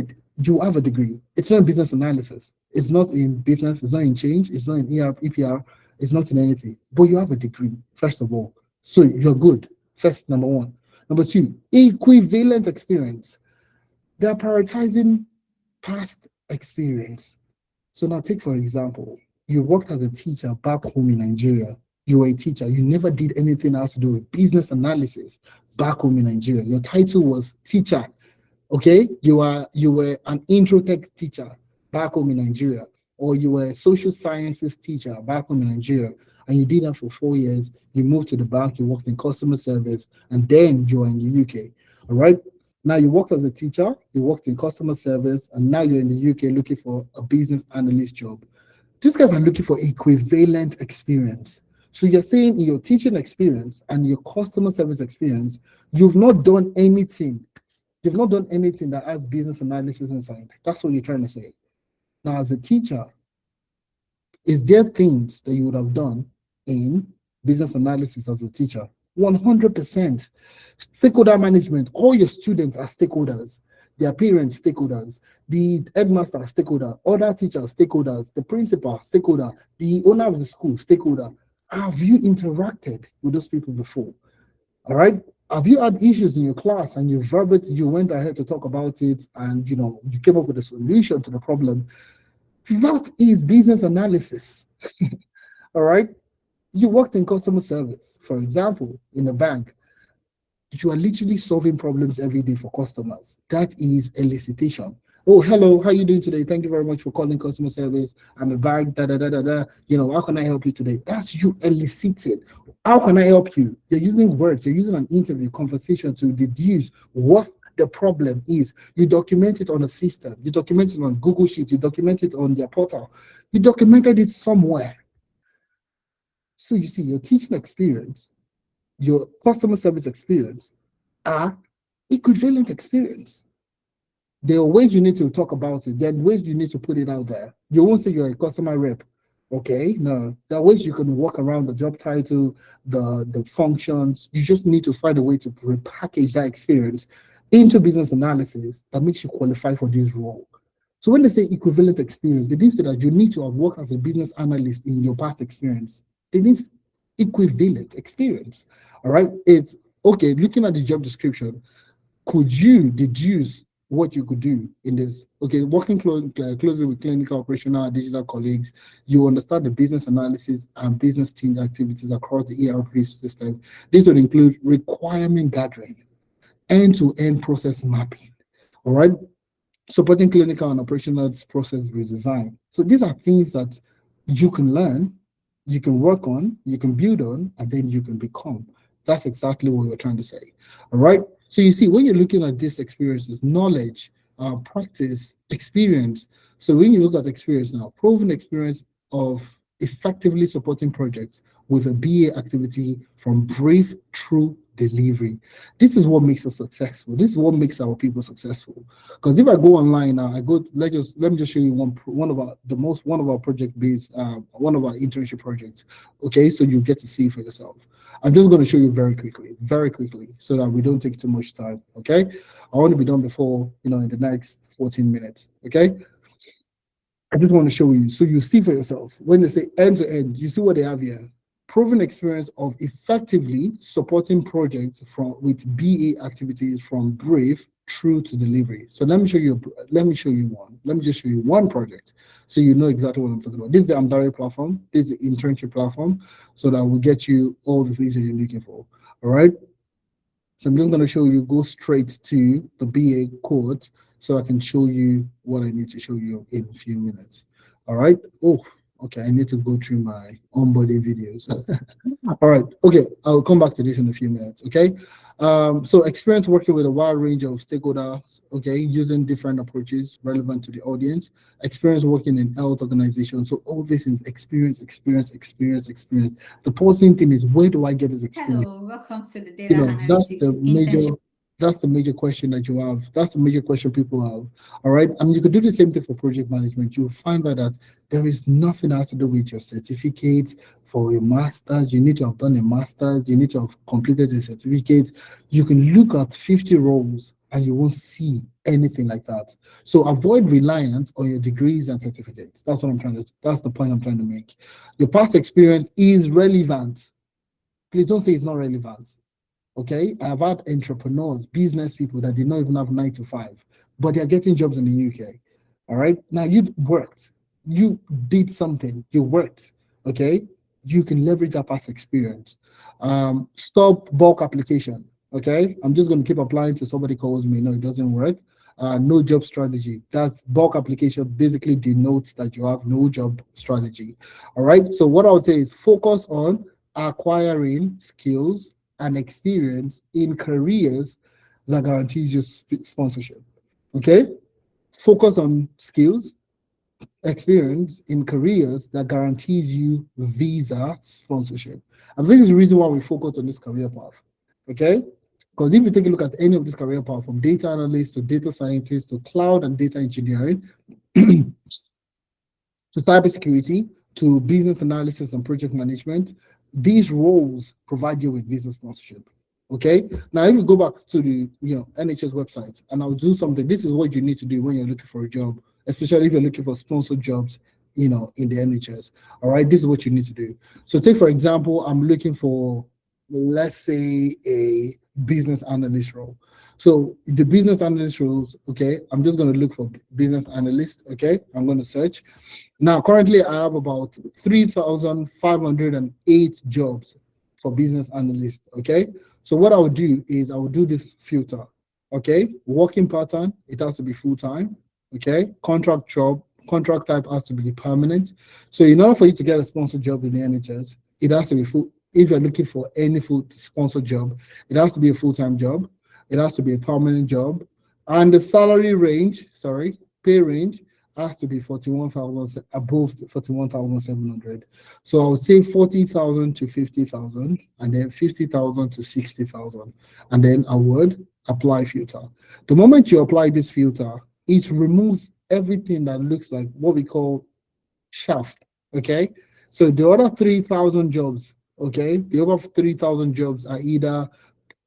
a degree. It's not in business analysis. It's not in business. It's not in change. It's not in EPR. It's not in anything. But you have a degree, first of all. So you're good. First, number one. Number two, equivalent experience. They are prioritizing past experience. So now take, for example, you worked as a teacher back home in Nigeria. You were a teacher. You never did anything else to do with business analysis back home in Nigeria. Your title was teacher. Okay, you were an intro tech teacher back home in Nigeria, or you were a social sciences teacher back home in Nigeria, and you did that for 4 years. You moved to the bank, you worked in customer service, and then you are in the UK. All right. Now you worked as a teacher, you worked in customer service, and now you're in the UK looking for a business analyst job. These guys are looking for equivalent experience. So you're saying in your teaching experience and your customer service experience, you've not done anything. You've not done anything that has business analysis inside. That's what you're trying to say. Now, as a teacher, is there things that you would have done in business analysis as a teacher? 100%. Stakeholder management, all your students are stakeholders. Their parents, stakeholders. The headmaster, stakeholder. Other teachers, stakeholders. The principal, stakeholder. The owner of the school, stakeholder. Have you interacted with those people before? All right. Have you had issues in your class and you went ahead to talk about it and you came up with a solution to the problem? That is business analysis. All right. You worked in customer service, for example, in a bank. You are literally solving problems every day for customers. That is elicitation. Oh, hello, how are you doing today? Thank you very much for calling customer service. I'm a bank, da da da da da. You know, how can I help you today? That's you eliciting. How can I help you? You're using words, you're using an interview conversation to deduce what the problem is. You document it on a system, you document it on Google Sheets, you document it on their portal, you documented it somewhere. So you see, your teaching experience, your customer service experience are equivalent experience. There are ways you need to talk about it. There are ways you need to put it out there. You won't say you're a customer rep. Okay, no. There are ways you can walk around the job title, the functions. You just need to find a way to repackage that experience into business analysis that makes you qualify for this role. So when they say equivalent experience, they didn't say that you need to have worked as a business analyst in your past experience. They need equivalent experience. All right. It's okay. Looking at the job description, could you deduce what you could do in this? Okay, working closely with clinical, operational, and digital colleagues, you understand the business analysis and business team activities across the ERP system. This would include requirement gathering, end-to-end process mapping. All right. Supporting clinical and operational process redesign. So these are things that you can learn, you can work on, you can build on, and then you can become. That's exactly what we're trying to say. All right. So you see, when you're looking at these experiences, knowledge, practice, experience. So when you look at experience now, proven experience of effectively supporting projects with a BA activity from brief through delivery. This is what makes us successful. This is what makes our people successful. Because if I go online now, let me just show you one of our project based one of our internship projects. Okay, so you get to see for yourself. I'm just going to show you very quickly, so that we don't take too much time. Okay, I want to be done before in the next 14 minutes. Okay, I just want to show you so you see for yourself. When they say end to end, you see what they have here. Proven experience of effectively supporting projects with BA activities from brief through to delivery. So let me show you one. Let me just show you one project so you know exactly what I'm talking about. This is the Amdari platform. This is the internship platform, so that will get you all the things that you're looking for. All right. So I'm just going to show you, go straight to the BA code so I can show you what I need to show you in a few minutes. All right. Oh, okay. I need to go through my onboarding videos. All right. Okay. I'll come back to this in a few minutes. Okay. So experience working with a wide range of stakeholders, okay, using different approaches relevant to the audience, experience working in health organizations. So all this is experience. The important thing is, where do I get this experience? Hello, welcome to the Data Analytics That's the major question that you have. That's the major question people have. All right. I mean, you could do the same thing for project management. You'll find that there is nothing that has to do with your certificates. For a master's, you need to have done a master's. You need to have completed a certificate. You can look at 50 roles and you won't see anything like that. So avoid reliance on your degrees and certificates. That's the point I'm trying to make. Your past experience is relevant. Please don't say it's not relevant. Okay, I've had entrepreneurs, business people that did not even have 9 to 5, but they're getting jobs in the UK. All right, now you worked, you did something, you worked. Okay, you can leverage that past experience. Stop bulk application. Okay, I'm just going to keep applying till somebody calls me. No, it doesn't work. No job strategy. That bulk application basically denotes that you have no job strategy. All right, so what I would say is focus on acquiring skills and experience in careers that guarantees you sponsorship. Okay, focus on skills, experience in careers that guarantees you visa sponsorship. And this is the reason why we focus on this career path. Okay, because if you take a look at any of this career path, from data analyst to data scientist to cloud and data engineering to cybersecurity to business analysis and project management, these roles provide you with visa sponsorship. Okay. Now, if you go back to the NHS website, and I'll do something. This is what you need to do when you're looking for a job, especially if you're looking for sponsored jobs, in the NHS. All right. This is what you need to do. So, take for example, I'm looking for let's say a business analyst role. So the business analyst roles, okay, I'm just going to look for business analyst, okay? I'm going to search. Now, currently I have about 3,508 jobs for business analyst, okay? So what I would do is I would do this filter, okay? Working pattern, it has to be full-time, okay? Contract job, contract type has to be permanent. So in order for you to get a sponsored job in the NHS, it has to be full. If you're looking for any full sponsored job, it has to be a full-time job. It has to be a permanent job. And the salary range, pay range has to be 41,000 above 41,700. So I would say 40,000 to 50,000, and then 50,000 to 60,000, and then I would apply filter. The moment you apply this filter, it removes everything that looks like what we call shaft. Okay, so the other 3,000 jobs, okay, the other 3,000 jobs are either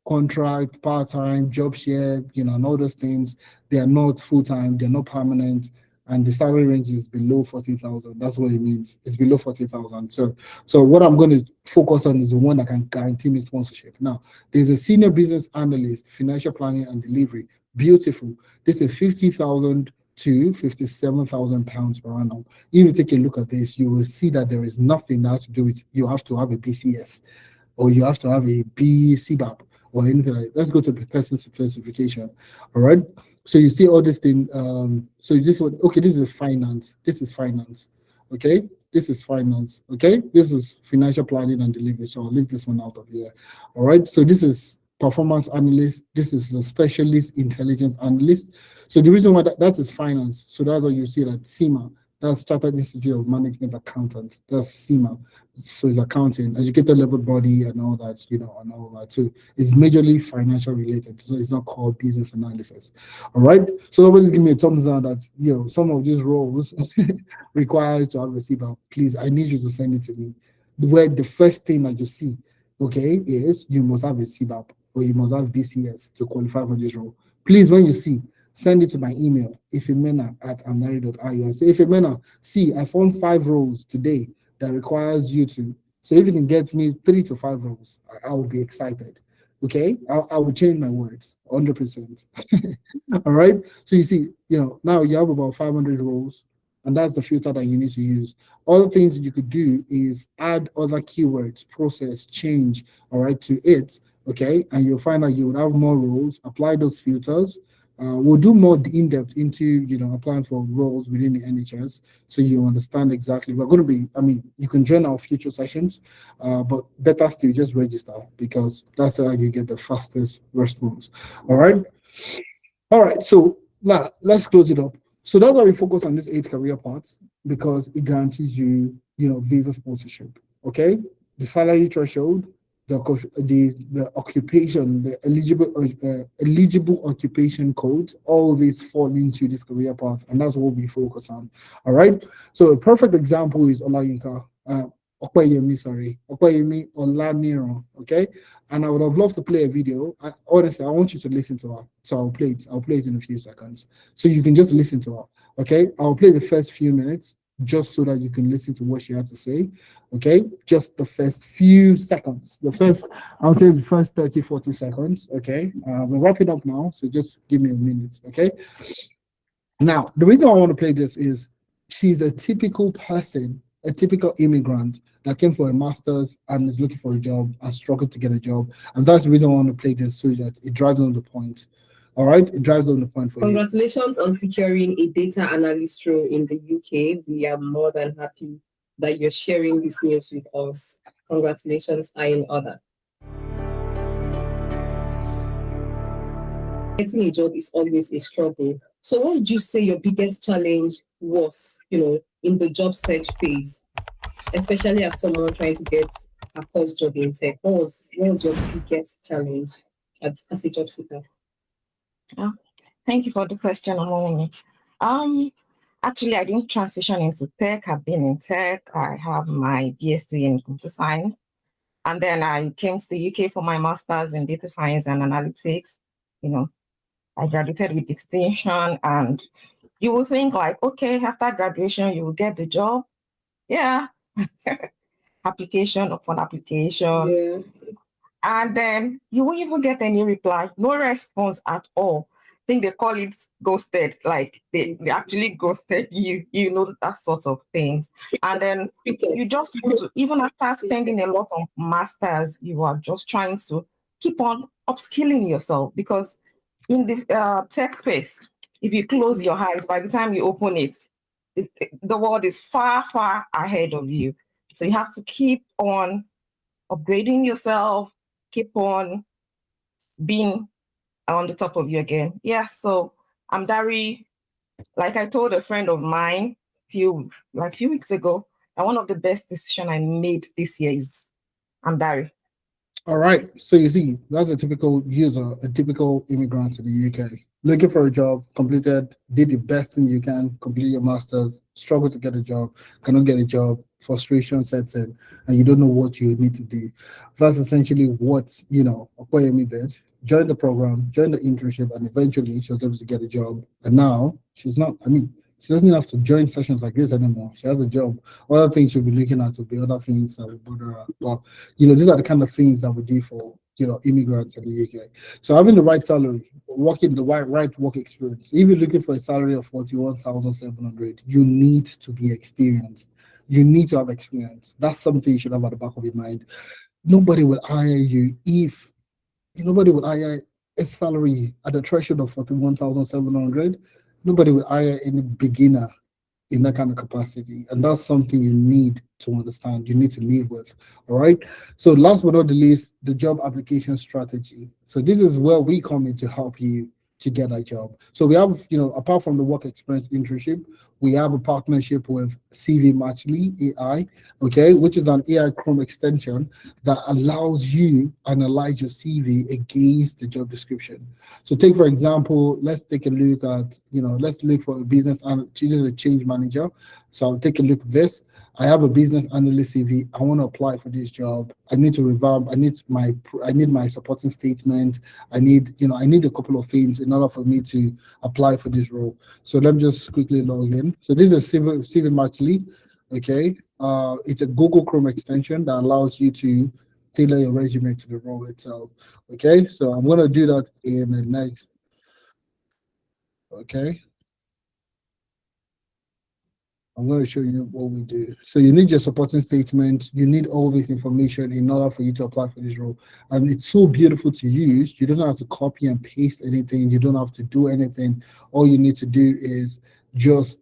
contract, part-time, job share, and all those things. They are not full-time, they're not permanent, and the salary range is below 40,000. That's what it means. It's below 40,000. So what I'm going to focus on is the one that can guarantee me sponsorship. Now, there's a senior business analyst, financial planning and delivery. Beautiful. This is 50,000 to 57,000 pounds per annum. If you take a look at this, you will see that there is nothing that has to do with you have to have a BCS or you have to have a BCBAP or anything like that. Let's go to the person specification. All right. So you see all this thing. So this one, okay, this is finance. This is finance. Okay. This is finance. Okay. This is financial planning and delivery. So I'll leave this one out of here. All right. So this is performance analyst. This is the specialist intelligence analyst. So the reason why that is finance. So that's why you see that CIMA, that's Chartered Institute of Management Accountants. That's CIMA. So it's accounting, educated level body and all that, and all that. So it's majorly financial related. So it's not called business analysis. All right. So nobody's give me a thumbs down that, some of these roles require you to have a CBAP. Please, I need you to send it to me. Where the first thing that you see, okay, is you must have a CBAP or you must have BCS to qualify for this role. Please, when you see, send it to my email, ifemena@amdari.io. And say, Ifemena, see, I found 5 roles today that requires you to. So if you can get me 3 to 5 roles, I will be excited. Okay, I will change my words 100%. All right. So you see, now you have about 500 roles, and that's the filter that you need to use. Other things you could do is add other keywords, process, change, all right, to it. Okay, and you'll find out you would have more roles. Apply those filters. We'll do more in-depth into, applying for roles within the NHS, so you understand exactly. We're going to be, you can join our future sessions, but better still, just register, because that's how you get the fastest response. All right. So now let's close it up. So that's why we focus on these 8 career paths, because it guarantees you, visa sponsorship. Okay. The salary threshold, the occupation, the eligible occupation code, all these fall into this career path, and that's what we focus on. All right. So a perfect example is Olayinka, Okweyemi Olaniro. Okay. And I would have loved to play a video. Honestly, I want you to listen to her. So I'll play it. I'll play it in a few seconds. So you can just listen to her. Okay. I'll play the first few minutes, just so that you can listen to what she had to say. Okay, just the first few seconds. I'll say the first 30, 40 seconds. Okay, we're wrapping up now, so just give me a minute. Okay, now the reason I want to play this is she's a typical person, a typical immigrant that came for a master's and is looking for a job and struggled to get a job. And that's the reason I want to play this, so that it drives on the point. All right, it drives on the point for you. Congratulations on securing a data analyst role in the UK. We are more than happy that you're sharing this news with us. Congratulations are in order. Getting a job is always a struggle. So what would you say your biggest challenge was, in the job search phase, especially as someone trying to get a first job in tech? What was your biggest challenge as a job seeker? Thank you for the question, Amoni. Actually, I didn't transition into tech. I've been in tech. I have my BSc in computer science. And then I came to the UK for my master's in data science and analytics. I graduated with distinction, and you will think like, okay, after graduation, you will get the job. Yeah. Application upon application. Yeah. And then you won't even get any reply, no response at all. I think they call it ghosted, like they actually ghosted you, that sort of things. And then you just want to, even after spending a lot on masters, you are just trying to keep on upskilling yourself, because in the tech space, if you close your eyes, by the time you open it, the world is far, far ahead of you. So you have to keep on upgrading yourself, keep on being on the top of you again. Yeah, so Amdari, like I told a friend of mine few weeks ago, that one of the best decisions I made this year is Amdari. All right. So you see, that's a typical user, a typical immigrant in the UK. Looking for a job, completed, did the best thing you can, complete your master's, struggle to get a job, cannot get a job, frustration sets in, and you don't know what you need to do. That's essentially what, Okoyemi did. Joined the program, joined the internship, and eventually she was able to get a job. And now she's not, she doesn't have to join sessions like this anymore. She has a job. Other things she'll be looking at will be other things that will bother her. But these are the kind of things that we do for immigrants in the UK. So having the right salary, working the right work experience. If you're looking for a salary of 41,700, you need to be experienced. You need to have experience. That's something you should have at the back of your mind. Nobody will hire you if nobody would hire a salary at the threshold of 41,700. Nobody will hire any beginner in that kind of capacity. And that's something you need to understand, you need to live with. All right. So last but not the least, the job application strategy. So this is where we come in to help you to get a job. So we have, apart from the work experience internship, we have a partnership with CV Matchly AI, okay, which is an AI Chrome extension that allows you analyze your CV against the job description. So take, for example, let's take a look at, let's look for a business and this is a change manager. So I'll take a look at this. I have a business analyst CV. I want to apply for this job. I need to revamp. I need my supporting statement. I need a couple of things in order for me to apply for this role. So let me just quickly log in. So this is CV Matchly. Okay. It's a Google Chrome extension that allows you to tailor your resume to the role itself. Okay. So I'm going to do that in the next. Okay. I'm going to show you what we do. So you need your supporting statement. You need all this information in order for you to apply for this role. And it's so beautiful to use. You don't have to copy and paste anything. You don't have to do anything. All you need to do is just,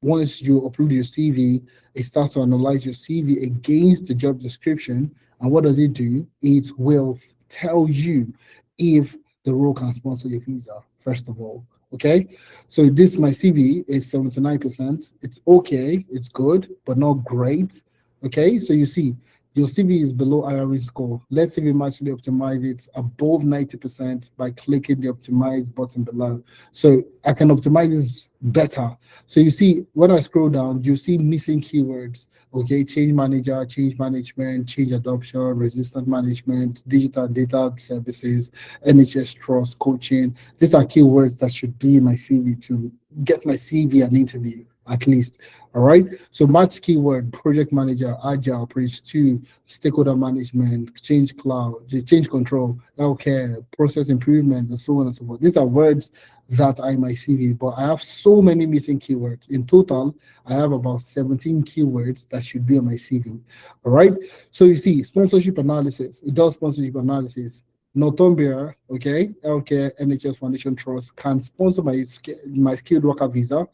once you upload your CV, it starts to analyze your CV against the job description. And what does it do? It will tell you if the role can sponsor your visa, first of all. Okay, so my CV is 79%. It's okay, it's good, but not great. Okay, so you see, your CV is below IRE score. Let's CV Matchly optimize it above 90% by clicking the optimize button below. So I can optimize this better. So you see, when I scroll down, you see missing keywords. Okay, change manager, change management, change adoption, resistance management, digital data services, NHS trust, coaching. These are keywords that should be in my CV to get my CV an interview, at least. All right. So match keyword, project manager, agile, Prince 2, stakeholder management, change cloud, change control, healthcare, process improvement, and so on and so forth. These are words that are in my CV, but I have so many missing keywords. In total, I have about 17 keywords that should be on my CV. All right. So you see, sponsorship analysis. It does sponsorship analysis. Northumbria, okay, healthcare, NHS Foundation Trust can sponsor my skilled worker visa,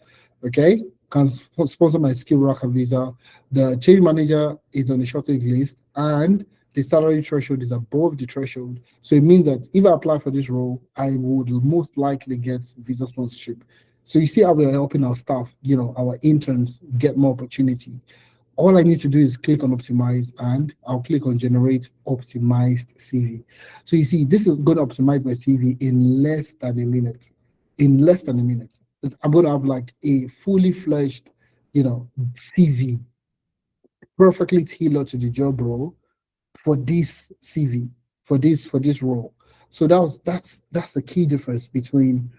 okay, can sponsor my skilled worker visa. The change manager is on the shortage list, and the salary threshold is above the threshold. So it means that if I apply for this role, I would most likely get visa sponsorship. So you see how we are helping our staff, our interns get more opportunity. All I need to do is click on optimize, and I'll click on generate optimized CV. So you see, this is going to optimize my CV in less than a minute. In less than a minute, I'm going to have like a fully fledged, CV, perfectly tailored to the job role for this CV, for this role. So that's the key difference between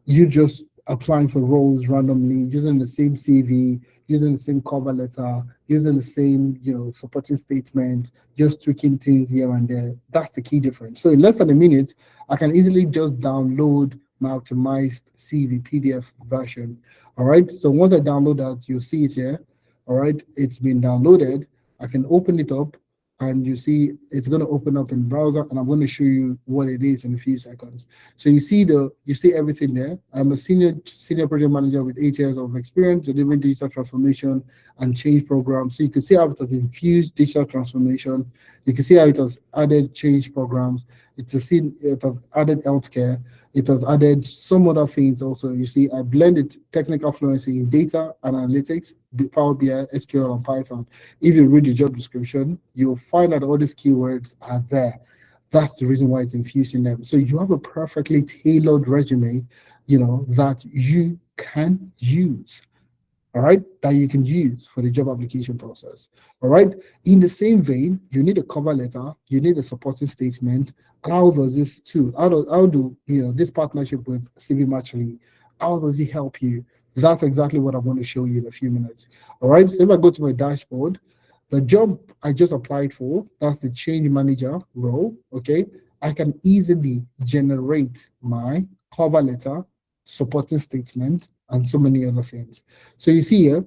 you just applying for roles randomly using the same CV, using the same cover letter, using the same, supporting statement, just tweaking things here and there. That's the key difference. So in less than a minute, I can easily just download my optimized CV PDF version. All right. So once I download that, you'll see it here. All right. It's been downloaded. I can open it up, and you see it's going to open up in browser, and I'm going to show you what it is in a few seconds. So you see everything there. I'm a senior project manager with 8 years of experience delivering digital transformation and change programs. So you can see how it has infused digital transformation. You can see how it has added change programs. It has added healthcare. It has added some other things also. You see, I blended technical fluency in data and analytics, Power BI, SQL, and Python. If you read the job description, you'll find that all these keywords are there. That's the reason why it's infusing them. So you have a perfectly tailored resume, that you can use. All right, that you can use for the job application process. All right, in the same vein, you need a cover letter, you need a supporting statement. How does this too? How do this partnership with CV Matchly, how does it help you? That's exactly what I'm going to show you in a few minutes. All right, so if I go to my dashboard, the job I just applied for, that's the change manager role. Okay, I can easily generate my cover letter, supporting statement, and so many other things. So you see here,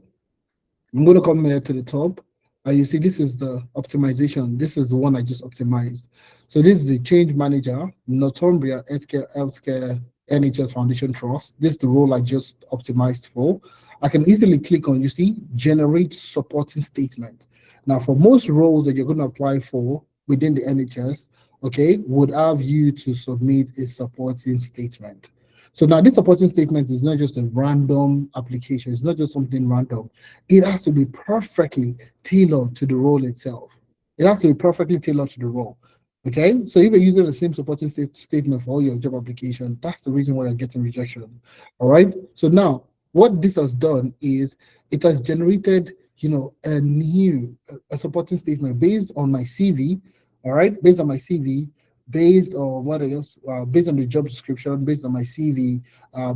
I'm going to come here to the top, and you see this is the optimization. This is the one I just optimized. So this is the change manager, Northumbria Healthcare NHS Foundation Trust. This is the role I just optimized for. I can easily click on, you see, generate supporting statement. Now, for most roles that you're going to apply for within the NHS, okay, would have you to submit a supporting statement. So now this supporting statement is not just a random application. It's not just something random. It has to be perfectly tailored to the role itself. It has to be perfectly tailored to the role. Okay, so if you're using the same supporting statement for all your job application, that's the reason why you're getting rejection. All right. So now what this has done is it has generated, a supporting statement based on my CV. All right, based on my CV, based on what else? Based on the job description, based on my CV,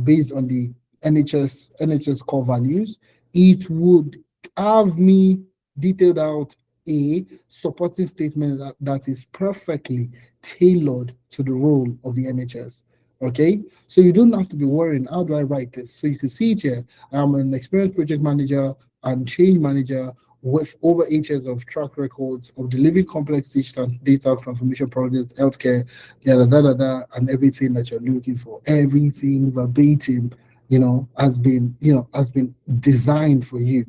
based on the NHS core values, it would have me detailed out a supporting statement that is perfectly tailored to the role of the NHS. Okay, so you don't have to be worrying, how do I write this? So you can see it here. I'm an experienced project manager and change manager with over 8 years of track records of delivering complex digital transformation projects, healthcare, and everything that you're looking for. Everything verbatim, has been designed for you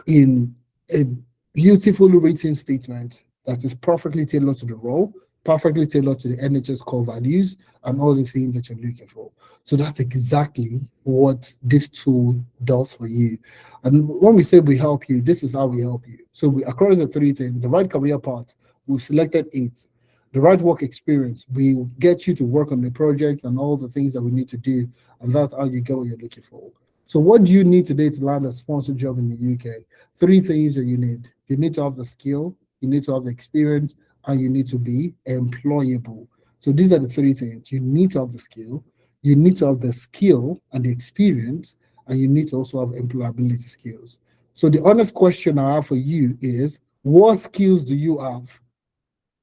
in a beautiful written statement that is perfectly tailored to the role, perfectly tailored to the NHS core values and all the things that you're looking for. So that's exactly what this tool does for you. And when we say we help you, this is how we help you. So we, across the 3 things, the right career path, we've selected 8. The right work experience, we will get you to work on the project and all the things that we need to do. And that's how you get what you're looking for. So what do you need today to land a sponsored job in the UK? 3 things that you need. You need to have the skill, you need to have the experience, and you need to be employable. So these are the 3 things. You need to have the skill, you need to have the skill and the experience, and you need to also have employability skills. So the honest question I have for you is, what skills do you have?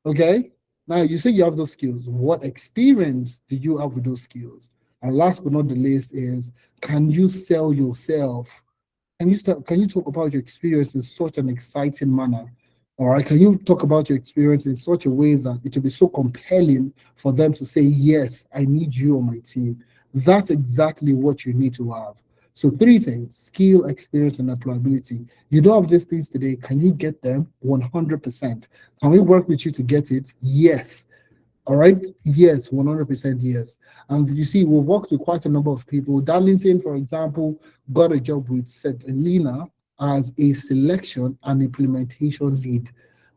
Okay? Now you say you have those skills. What experience do you have with those skills? And last but not the least is, can you sell yourself? Can you talk about your experience in such an exciting manner? All right, can you talk about your experience in such a way that it will be so compelling for them to say, yes, I need you on my team? That's exactly what you need to have. So 3 things: skill, experience, and employability. You don't have these things today. Can you get them? 100%. Can we work with you to get it? Yes. All right. Yes, 100% yes. And you see, we've worked with quite a number of people. Darlington, for example, got a job with St. Helena as a selection and implementation lead.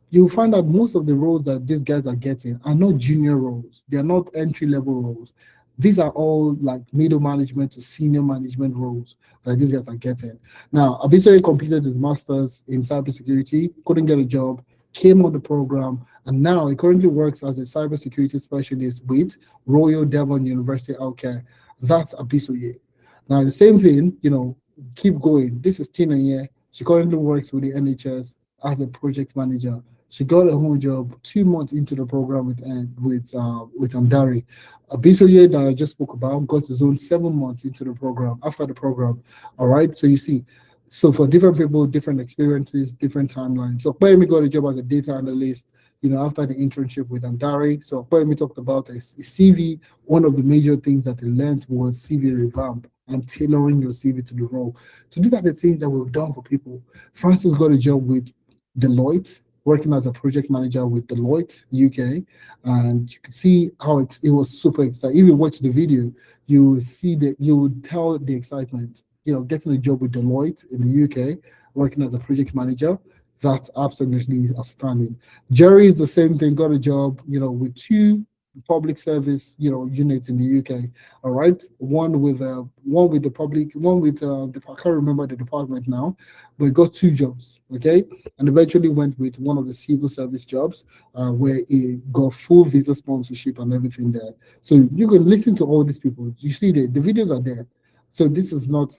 You'll find that most of the roles that these guys are getting are not junior roles. They're not entry-level roles. These are all like middle management to senior management roles that these guys are getting. Now, Abisari completed his master's in cybersecurity, couldn't get a job, came on the program, and now he currently works as a cybersecurity specialist with Royal Devon University Healthcare. That's Abisoye. Now, the same thing, keep going. This is Tina here. She currently works with the NHS as a project manager. She got a home job 2 months into the program with Amdari. Bisoye that I just spoke about got his own 7 months into the program after the program. All right. So you see, so for different people, different experiences, different timelines. So Kwame got a job as a data analyst, after the internship with Amdari. So Kwame talked about his CV. One of the major things that he learned was CV revamp and tailoring your CV to the role. So these are the things that we've done for people. Francis got a job with Deloitte, working as a project manager with Deloitte UK, and you can see how it was super exciting. If you watch the video, you will see that you would tell the excitement. Getting a job with Deloitte in the UK, working as a project manager, that's absolutely outstanding. Jerry is the same thing, got a job, with two public service, units in the UK. All right, one with the public, one with I can't remember the department now, but he got two jobs. Okay, and eventually went with one of the civil service jobs, where he got full visa sponsorship and everything there. So you can listen to all these people. You see the videos are there. So this is not,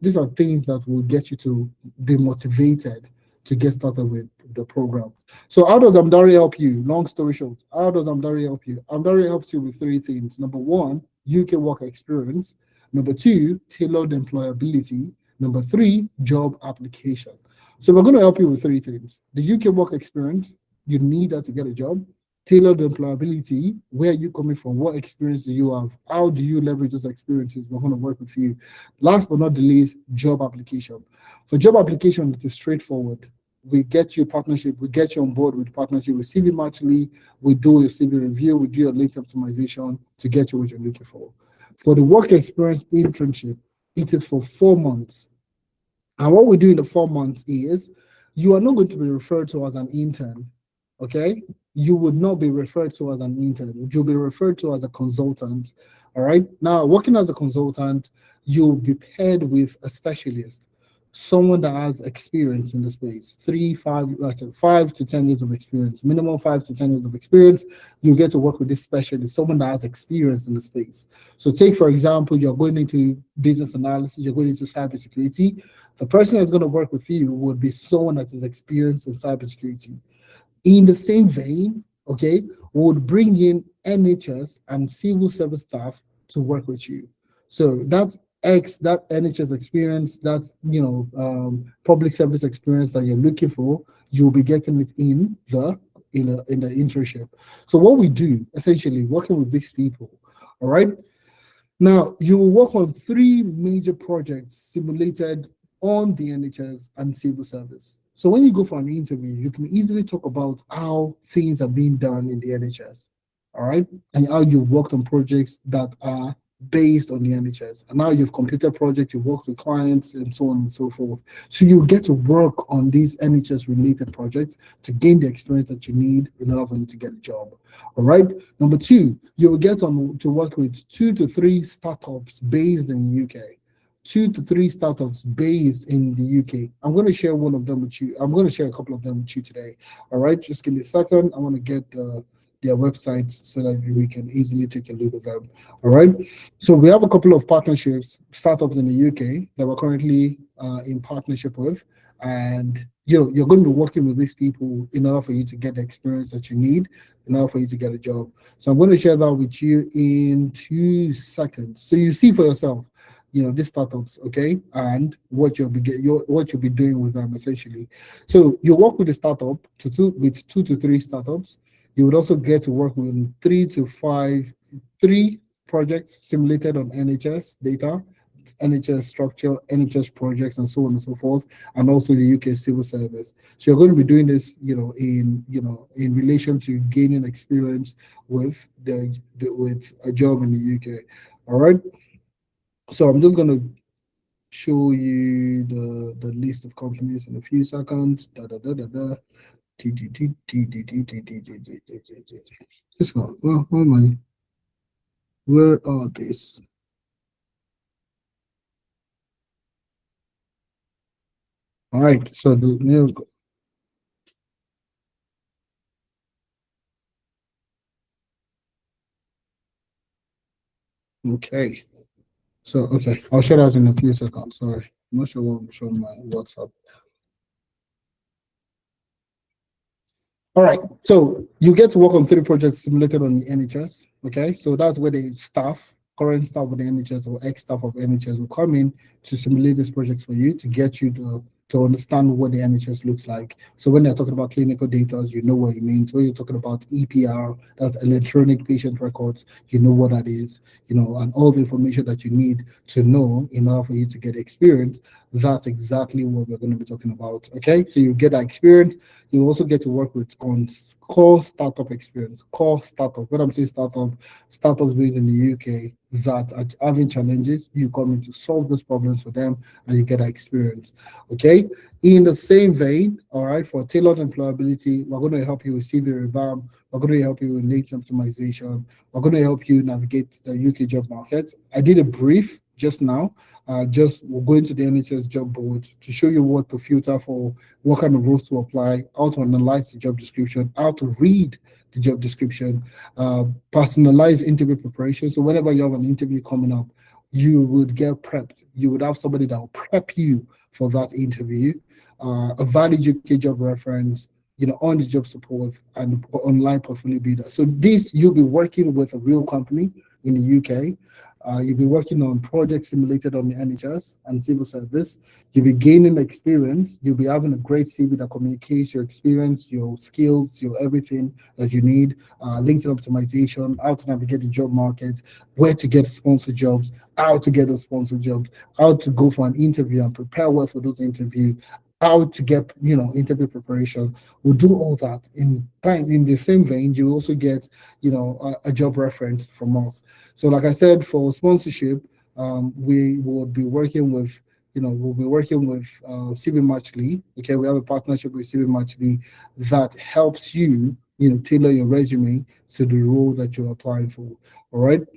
these are things that will get you to be motivated to get started with the program. So how does Amdari help you? Long story short, how does Amdari help you? Amdari helps you with three things. Number one, UK work experience. Number two, tailored employability. Number three, job application. So we're going to help you with three things. The UK work experience, you need that to get a job. Tailored employability, where are you coming from? What experience do you have? How do you leverage those experiences? We're going to work with you. Last but not the least, job application. For job application, it is straightforward. We get you partnership, we get you on board with partnership with CV Matchly, we do your CV review, we do your links optimization to get you what you're looking for. For the work experience internship, it is for 4 months. And what we do in the 4 months is you are not going to be referred to as an intern, okay? You would not be referred to as an intern. You'll be referred to as a consultant, all right? Now, working as a consultant, you'll be paired with a specialist, someone that has experience in the space, 5 to 10 years of experience, minimum 5 to 10 years of experience. You get to work with this specialist, someone that has experience in the space. So take, for example, you're going into business analysis, you're going into cybersecurity. The person that's going to work with you would be someone that is experienced in cybersecurity. In the same vein, okay, we would bring in NHS and civil service staff to work with you. So that NHS experience, that's public service experience that you're looking for, you'll be getting it in the internship. So what we do, essentially, working with these people, all right. Now you will work on 3 major projects simulated on the NHS and civil service. So when you go for an interview, you can easily talk about how things are being done in the NHS, all right, and how you've worked on projects that are based on the NHS, and now you've completed projects, you've worked with clients, and so on and so forth. So you get to work on these NHS related projects to gain the experience that you need in order for you to get a job. All right. Number 2, you will get on to work with 2 to 3 startups based in the UK. 2 to 3 startups based in the UK. I'm going to share one of them with you. I'm going to share a couple of them with you today. All right. Just give me a second. I want to get their websites so that we can easily take a look at them. All right. So we have a couple of partnerships, startups in the UK that we're currently in partnership with. And you're going to be working with these people in order for you to get the experience that you need, in order for you to get a job. So I'm going to share that with you in 2 seconds. So you see for yourself, these startups, okay, and what you'll be doing with them essentially. So you work with the startup with 2 to 3 startups. You would also get to work with 3 projects simulated on NHS data, NHS structure, NHS projects, and so on and so forth, and also the UK civil service. So you're going to be doing this, in relation to gaining experience with with a job in the UK. All right. So I'm just going to show you the list of companies in a few seconds. This one. Where am I? Where are these? All right. So the names. Okay. So okay, I'll share that in a few seconds. Sorry, I'm not sure what I'm showing my WhatsApp. All right, so you get to work on 3 projects simulated on the NHS. Okay, so that's where the current staff of the NHS or ex-staff of NHS will come in to simulate these projects for you to get you to understand what the NHS looks like. So when they're talking about clinical data, you know what it means. When you're talking about EPR, that's electronic patient records, you know what that is, and all the information that you need to know in order for you to get experience. That's exactly what we're going to be talking about. Okay, so you get that experience. You also get to work on core startup experience. Core startup. When I'm saying startups based in the UK that are having challenges, you come in to solve those problems for them, and you get that experience. Okay. In the same vein, all right, for tailored employability, we're going to help you with CV revamp. We're going to help you with latent optimization. We're going to help you navigate the UK job market. I did a brief just now. We're going to the NHS job board to show you what to filter for, what kind of roles to apply, how to analyze the job description, how to read the job description, personalized interview preparation. So whenever you have an interview coming up, you would get prepped. You would have somebody that will prep you for that interview, a valid UK job reference, on the job support and online portfolio builder. So you'll be working with a real company in the UK. You'll be working on projects simulated on the NHS and civil service. You'll be gaining experience. You'll be having a great CV that communicates your experience, your skills, your everything that you need. LinkedIn optimization, how to navigate the job market, where to get sponsored jobs, how to get those sponsored jobs, how to go for an interview and prepare well for those interviews, how to get interview preparation. We'll do all that in the same vein. You also get a job reference from us. So like I said, for sponsorship, we will be working with CV Matchly. Okay, we have a partnership with CV Matchly that helps you tailor your resume to the role that you're applying for. All right.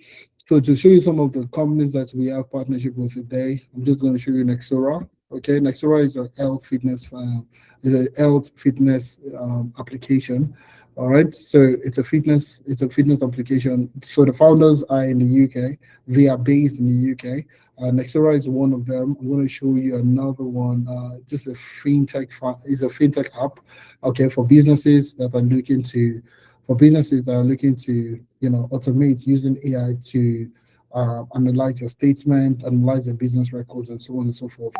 So to show you some of the companies that we have partnership with today, I'm just going to show you Nexora. Okay, Nexora is a health fitness application. All right, so it's a fitness application. So the founders are in the UK. They are based in the UK. Nexora is one of them. I'm going to show you another one. Just a fintech app. Okay, for businesses that are looking to automate using AI to analyze your statement, analyze your business records, and so on and so forth.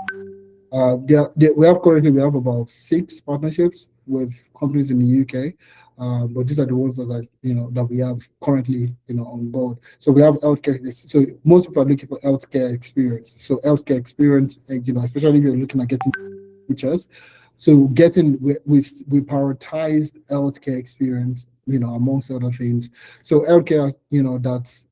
We have about 6 partnerships with companies in the UK, but these are the ones that we have currently on board. So we have healthcare. So most people are looking for healthcare experience. So healthcare experience, especially if you're looking at getting teachers. So we prioritized healthcare experience, amongst other things. So healthcare,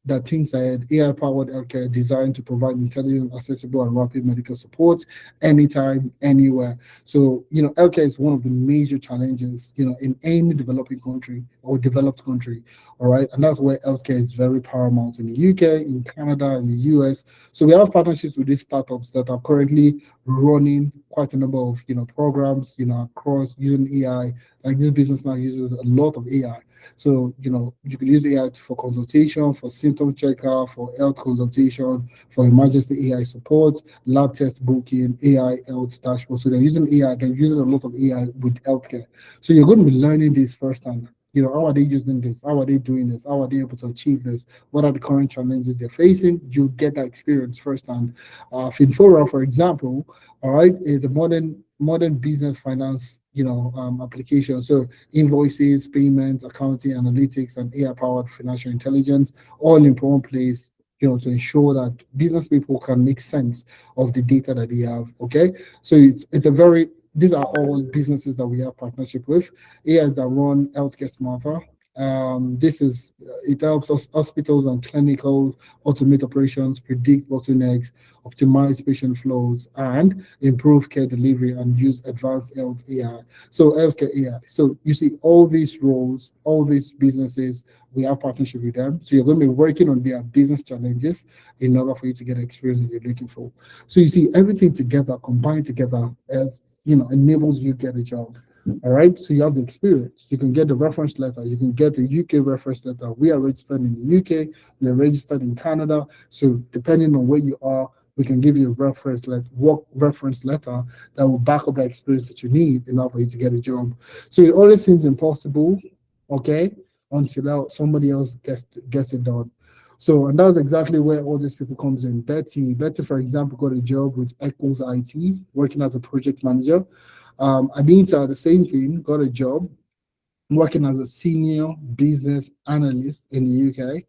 that things ahead, AI-powered healthcare designed to provide intelligent, accessible, and rapid medical support anytime, anywhere. So, healthcare is one of the major challenges, in any developing country or developed country. All right. And that's where healthcare is very paramount in the UK, in Canada, in the US. So we have partnerships with these startups that are currently running quite a number of, programs, across using AI. Like this business now uses a lot of AI. So, you could use AI for consultation, for symptom checker, for health consultation, for emergency AI support, lab test booking, AI health dashboard. So they're using AI, they're using a lot of AI with healthcare. So you're going to be learning this firsthand. How are they using this? How are they doing this? How are they able to achieve this? What are the current challenges they're facing? You get that experience firsthand. Finfora, for example, all right, is a modern business finance application. So invoices, payments, accounting, analytics, and AI-powered financial intelligence all in one place, to ensure that business people can make sense of the data that they have. Okay, so these are all businesses that we have partnership with. AI that run healthcare smarter. It helps us hospitals and clinical automate operations, predict bottlenecks, optimize patient flows, and improve care delivery and use advanced health AI. So healthcare AI. So you see all these roles, all these businesses, we have partnership with them. So you're going to be working on their business challenges in order for you to get the experience that you're looking for. So you see everything together, combined together as enables you to get a job. All right. So you have the experience. You can get the reference letter. You can get the UK reference letter. We are registered in the UK. We are registered in Canada. So depending on where you are, we can give you a work reference letter that will back up the experience that you need in order for you to get a job. So it always seems impossible, okay, until somebody else gets it done. So, and that's exactly where all these people comes in. Betty, for example, got a job with Echoes IT, working as a project manager. Anita, the same thing, got a job working as a senior business analyst in the UK.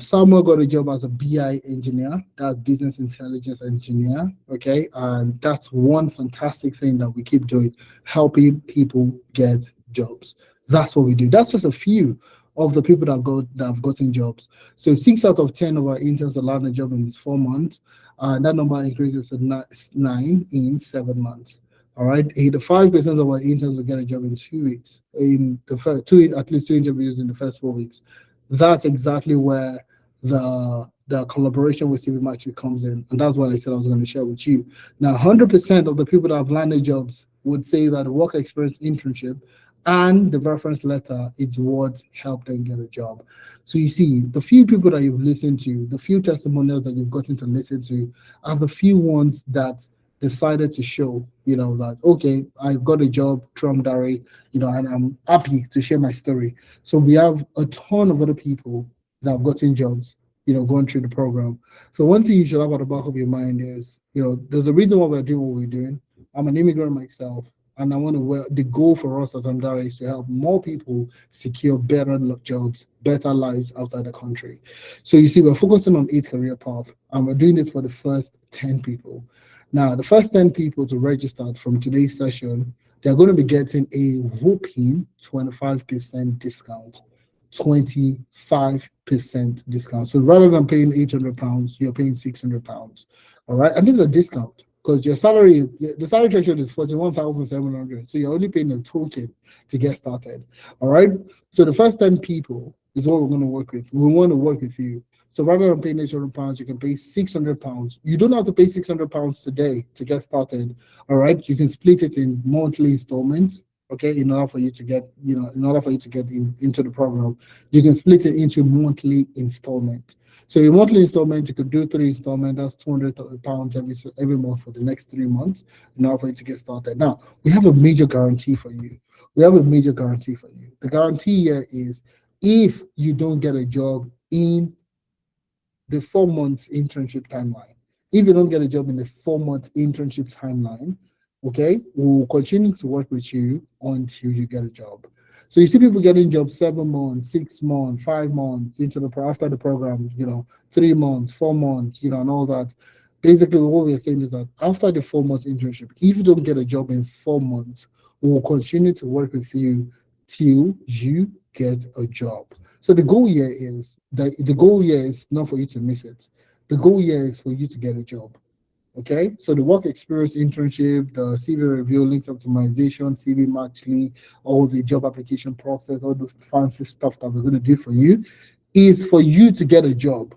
Samuel got a job as a BI engineer, that's business intelligence engineer. Okay, and that's one fantastic thing that we keep doing, helping people get jobs. That's what we do. That's just a few of the people that have gotten jobs. So 6 out of 10 of our interns that land a job in 4 months. That number increases to 9 in 7 months. All right, 85% of our interns will get a job in 2 weeks. In the first at least 2 interviews in the first 4 weeks. That's exactly where the collaboration with CV Match comes in, and that's what I said I was going to share with you. Now, 100% of the people that have landed jobs would say that the work experience internship and the reference letter is what helped them get a job. So you see, the few people that you've listened to, the few testimonials that you've gotten to listen to, are the few ones that decided to show, that, okay, I got a job through Amdari, and I'm happy to share my story. So we have a ton of other people that have gotten jobs, going through the program. So one thing you should have at the back of your mind is, there's a reason why we're doing what we're doing. I'm an immigrant myself, and the goal for us at Amdari is to help more people secure better jobs, better lives outside the country. So you see, we're focusing on 8 career paths, and we're doing this for the first 10 people. Now, the first 10 people to register from today's session, they're going to be getting a whopping 25% discount. 25% discount. So rather than paying £800, you're paying £600. All right, and this is a discount because your salary, the salary threshold is 41,700. So you're only paying a token to get started. All right. So the first 10 people is what we're going to work with. We want to work with you. So rather than paying £800, you can pay £600. You don't have to pay £600 today to get started. All right. You can split it in monthly installments. Okay, in order for you to get, into the program, you can split it into monthly installments. So your monthly installment, you could do 3 installments. That's £200 every month for the next 3 months in order for you to get started. Now, we have a major guarantee for you. The guarantee here is if you don't get a job in the 4 months internship timeline, okay, we'll continue to work with you until you get a job. So you see people getting jobs 7 months, 6 months, 5 months after the program, 3 months, 4 months, and all that. Basically, what we're saying is that after the 4 months internship, if you don't get a job in 4 months, we'll continue to work with you till you get a job. So the goal here is not for you to miss it. The goal here is for you to get a job. Okay, so the work experience internship, the CV review, links optimization, CV matching, all the job application process, all those fancy stuff that we're going to do for you is for you to get a job.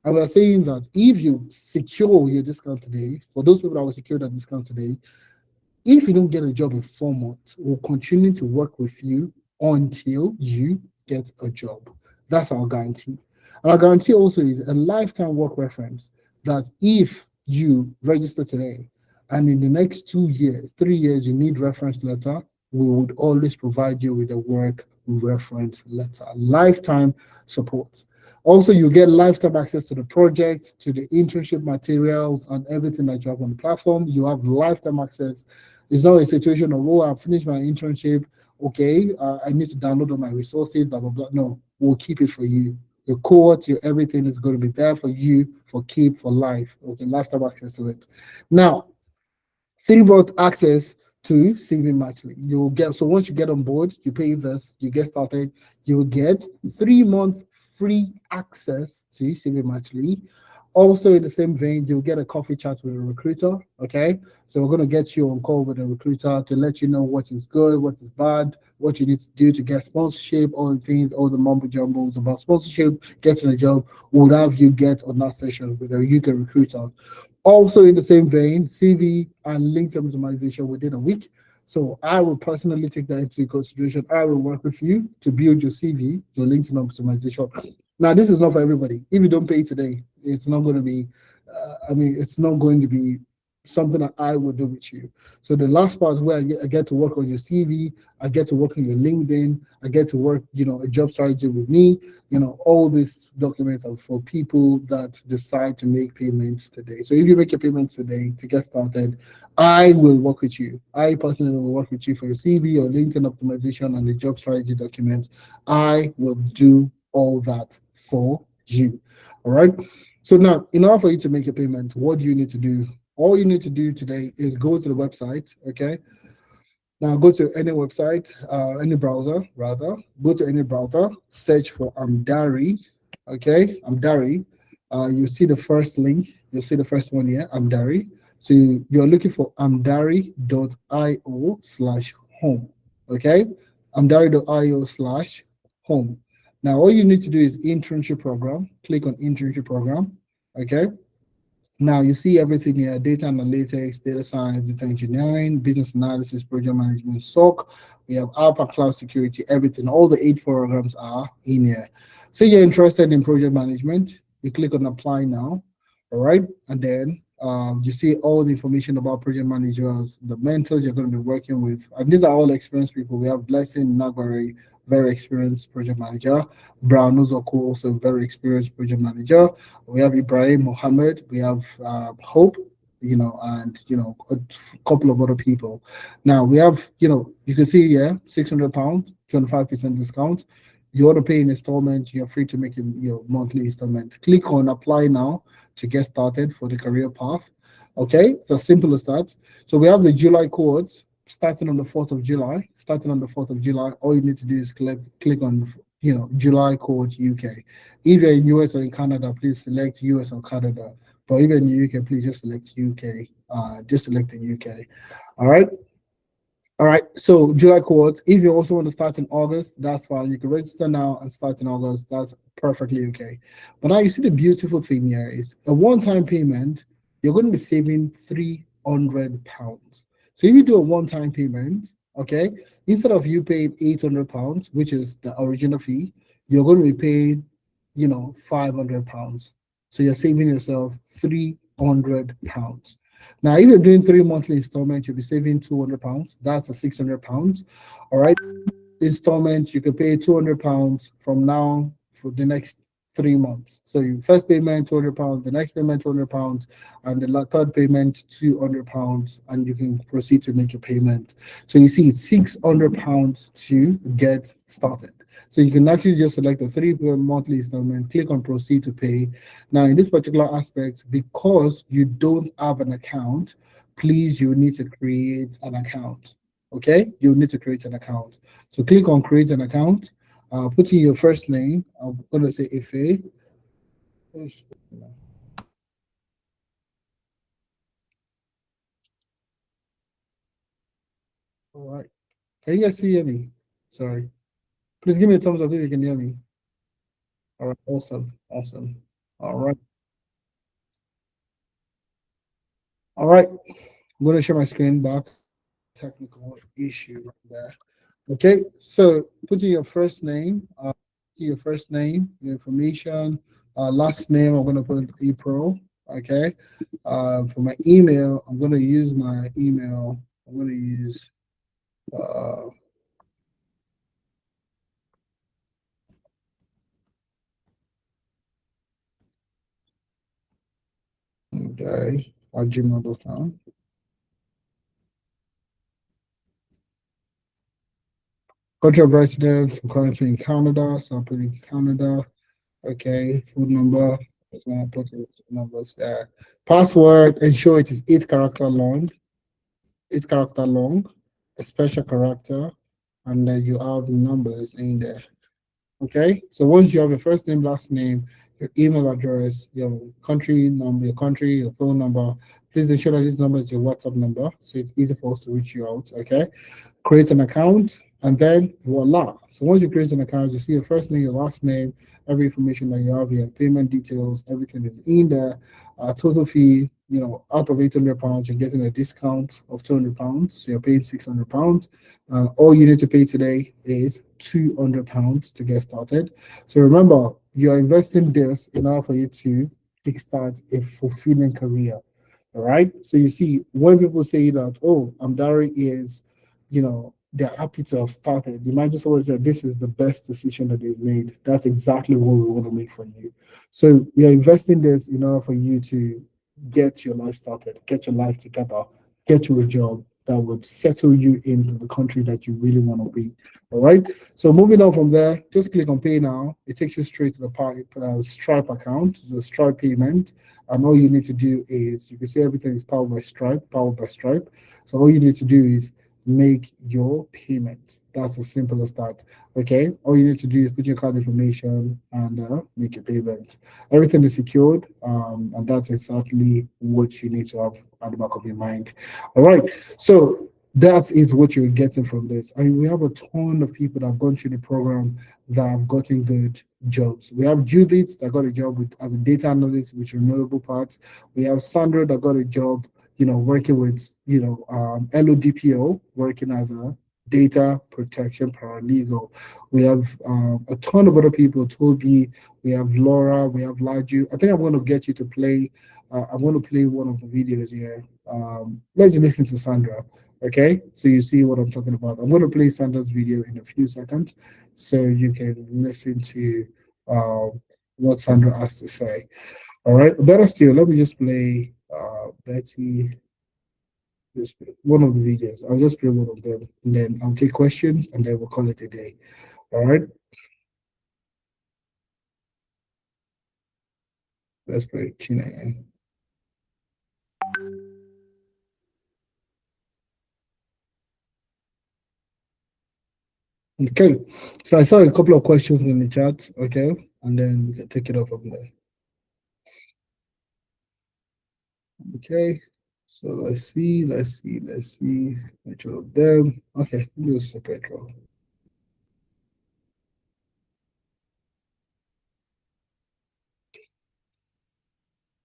And we're saying that if you secure your discount today, for those people that will secure that discount today, if you don't get a job in 4 months, we'll continue to work with you until you get a job. That's our guarantee. And our guarantee also is a lifetime work reference that if you register today and in the next 2 years, 3 years, you need reference letter, we would always provide you with a work reference letter, lifetime support. Also, you get lifetime access to the project, to the internship materials and everything that you have on the platform. You have lifetime access. It's not a situation of, oh, I've finished my internship. Okay, I need to download all my resources, blah, blah, blah. No, we'll keep it for you. Your cohort, your everything is going to be there for you, for keep, for life. Okay, lifetime access to it. Now, 3-month access to CV matching. You'll get, so once you get on board, you pay this, you get started, you will get 3 months free access to CV matching. Also, in the same vein, you'll get a coffee chat with a recruiter. Okay, so we're going to get you on call with a recruiter to let you know what is good, what is bad, what you need to do to get sponsorship, all the things, all the mumbo jumbles about sponsorship, getting a job. We'll have you get on that session with a UK recruiter. Also, in the same vein, CV and LinkedIn optimization within a week. So I will personally take that into consideration. I will work with you to build your CV, your LinkedIn optimization. Now, this is not for everybody. If you don't pay today, it's not going to be I mean, it's not going to be something that I would do with you. So the last part is where I get to work on your CV, I get to work on your LinkedIn, I get to work, a job strategy with me. All these documents are for people that decide to make payments today. So if you make your payments today to get started, I will work with you. I personally will work with you for your CV or LinkedIn optimization and the job strategy document. I will do all that for you. All right. So now, in order for you to make a payment, what do you need to do? All you need to do today is go to the website, okay? Now go to any website, any browser, rather. Go to any browser, search for Amdari, okay? Amdari. You see the first link. You'll see the first one here, Amdari. So you're looking for amdari.io/home, okay? Amdari.io/home. Now, all you need to do is internship program. Click on internship program, okay? Now you see everything here: data analytics, data science, data engineering, business analysis, project management, SOC. We have Alpha Cloud Security, everything. All the 8 programs are in here. So you're interested in project management, you click on apply now, all right? And then you see all the information about project managers, the mentors you're going to be working with. And these are all experienced people. We have Blessing Nagari, very experienced project manager. Brown Uzoku, also very experienced project manager. We have Ibrahim Mohammed. We have Hope, and a couple of other people. Now we have, you can see here, £600, 25% discount. You want to pay in installment, you're free to make your monthly installment. Click on apply now to get started for the career path. Okay, it's as simple as that. So we have the July cohorts starting on the 4th of July. Starting on the 4th of July, all you need to do is click on July cohort UK. If you're in US or in Canada, please select US or Canada. But if you're in the UK, please just select UK. Just select the UK. All right. All right, so July cohort. If you also want to start in August, that's fine. You can register now and start in August. That's perfectly okay. But now you see the beautiful thing here is a one-time payment. You're going to be saving £300. So if you do a one-time payment, okay, instead of you paying £800, which is the original fee, you're going to be paying, £500. So you're saving yourself £300. Now, if you're doing 3 monthly installments, you'll be saving £200. That's a £600. All right. Installment, you can pay £200 from now for the next 3 months. So your first payment, £200, the next payment, £200, and the third payment, £200, and you can proceed to make your payment. So you see, it's £600 to get started. So you can actually just select the 3 monthly installment, click on proceed to pay. Now, in this particular aspect, because you don't have an account, please, you need to create an account. Okay, you need to create an account. So click on create an account, put in your first name. I'm going to say Ife. All right. Can you guys see me? Sorry. Please give me a thumbs up if you can hear me. All right, awesome, awesome. All right. All right, I'm going to share my screen back. Technical issue right there. Okay, so put in your first name, your information, last name, I'm going to put April. Okay, for my email, I'm going to use my email. I'm going to use okay, at gmail.com. Country of residence, I'm currently in Canada, so I'm putting Canada. Okay, phone number, that's when I put the numbers there. Password, ensure it is 8-character long, a special character, and then you have the numbers in there. Okay, so once you have your first name, last name, your email address, your country number, your phone number, please ensure that this number is your WhatsApp number, so it's easy for us to reach you out. Okay, create an account, and then voila. So once you create an account, you see your first name, your last name, every information that you have here, payment details, everything is in there. Total fee, out of £800, you're getting a discount of £200, so you're paying £600. All you need to pay today is £200 to get started. So remember, you're investing this in order for you to, kickstart a fulfilling career. All right. So you see, when people say that, oh, Amdari is, they're happy to have started, you might just always say this is the best decision that they've made. That's exactly what we want to make for you. So we are investing this in order for you to get your life started, get your life together, get you a job that would settle you into the country that you really want to be. All right. So moving on from there, just click on pay now. It takes you straight to the Stripe account, the Stripe payment. And all you need to do is, you can see everything is powered by Stripe, So all you need to do is make your payment. That's as simple as that. Okay. All you need to do is put your card information and make your payment. Everything is secured, and that's exactly what you need to have at the back of your mind. All right. So that is what you're getting from this. I mean, we have a ton of people that have gone through the program that have gotten good jobs. We have Judith that got a job as a data analyst with renewable parts. We have Sandra that got a job, working with, LODPO, working as a data protection paralegal. We have a ton of other people, Toby, we have Laura, we have Laju. I think I'm going to get you to play, I'm going to play one of the videos here. Let's listen to Sandra. Okay, so you see what I'm talking about. I'm going to play Sandra's video in a few seconds so you can listen to what Sandra has to say. All right, better still, let me just play Betty, just one of the videos. I'll just play one of them and then I'll take questions and then we'll call it a day. All right, let's play China. Okay, so I saw a couple of questions in the chat, okay, and then we can take it up from there. Okay, so let's see, which one of them. Okay, do a separate row.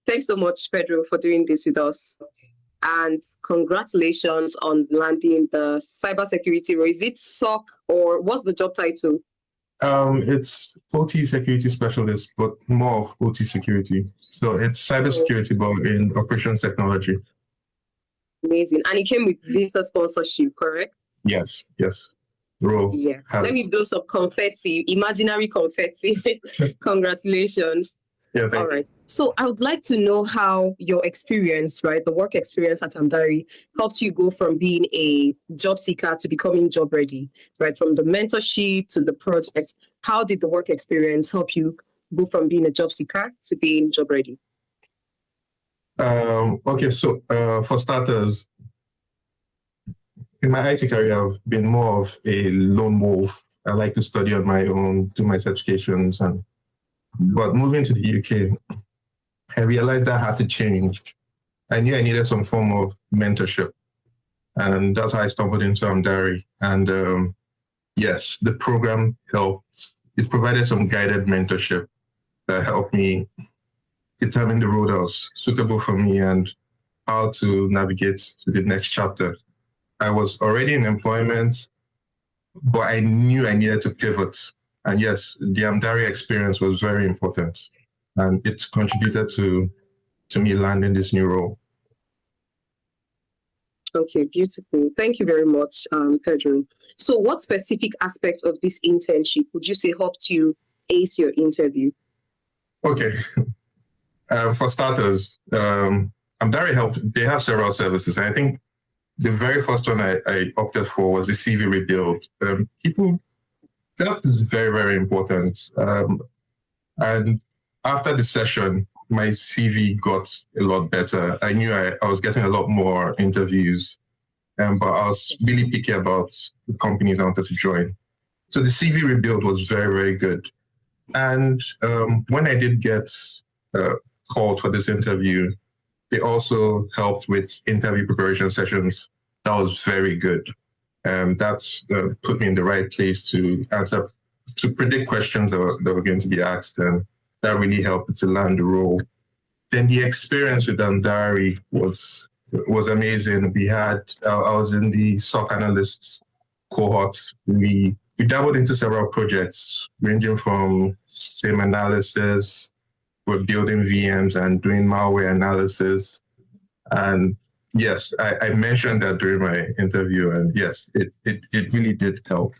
Thanks so much, Pedro, for doing this with us. And congratulations on landing the cybersecurity role. Is it SOC or what's the job title? It's OT security specialist, but more of OT security. So it's cybersecurity, but in operations technology. Amazing. And it came with visa sponsorship, correct? Yes. Role. Yeah. Let me blow some confetti, imaginary confetti. Congratulations. Yeah, thank All right. So I would like to know how your experience, right, the work experience at Amdari helped you go from being a job seeker to becoming job ready, right? From the mentorship to the project. How did the work experience help you go from being a job seeker to being job ready? Okay, so for starters, in my IT career, I've been more of a lone wolf. I like to study on my own, do my certifications, but moving to the UK, I realized that I had to change. I knew I needed some form of mentorship, and that's how I stumbled into Amdari. And yes, the program helped. It provided some guided mentorship that helped me determine the road that was suitable for me and how to navigate to the next chapter. I was already in employment, but I knew I needed to pivot. And yes, the Amdari experience was very important, and it contributed to me landing this new role. Okay, beautiful. Thank you very much, Pedro. So what specific aspect of this internship would you say helped you ace your interview? Okay. For starters, Amdari helped. They have several services. And I think the very first one I opted for was the CV rebuild. That is very, very important. And after the session, my CV got a lot better. I knew I was getting a lot more interviews, but I was really picky about the companies I wanted to join. So the CV rebuild was very, very good. And when I did get called for this interview, they also helped with interview preparation sessions. That was very good. That's put me in the right place to answer, to predict questions that were going to be asked, and that really helped to land the role. Then the experience with Amdari was amazing. I was in the SOC analysts cohort. We dabbled into several projects, ranging from SIM analysis, we're building VMs and doing malware analysis. And yes, I mentioned that during my interview, and yes, it really did help.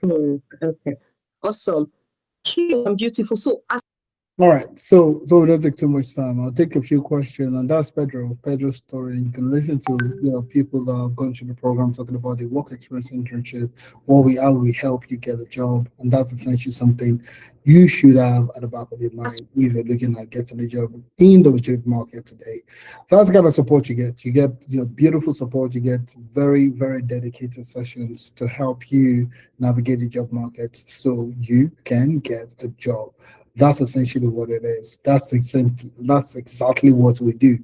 Okay. Awesome. Cute and beautiful. So as All right, so we don't take too much time. I'll take a few questions, and that's Pedro's story. You can listen to people that have gone through the program talking about the work experience internship, how we help you get a job, and that's essentially something you should have at the back of your mind if you're looking at getting a job in the job market today. That's the kind of support you get. You get beautiful support. You get very very dedicated sessions to help you navigate the job market so you can get a job. That's essentially what it is. That's exactly what we do.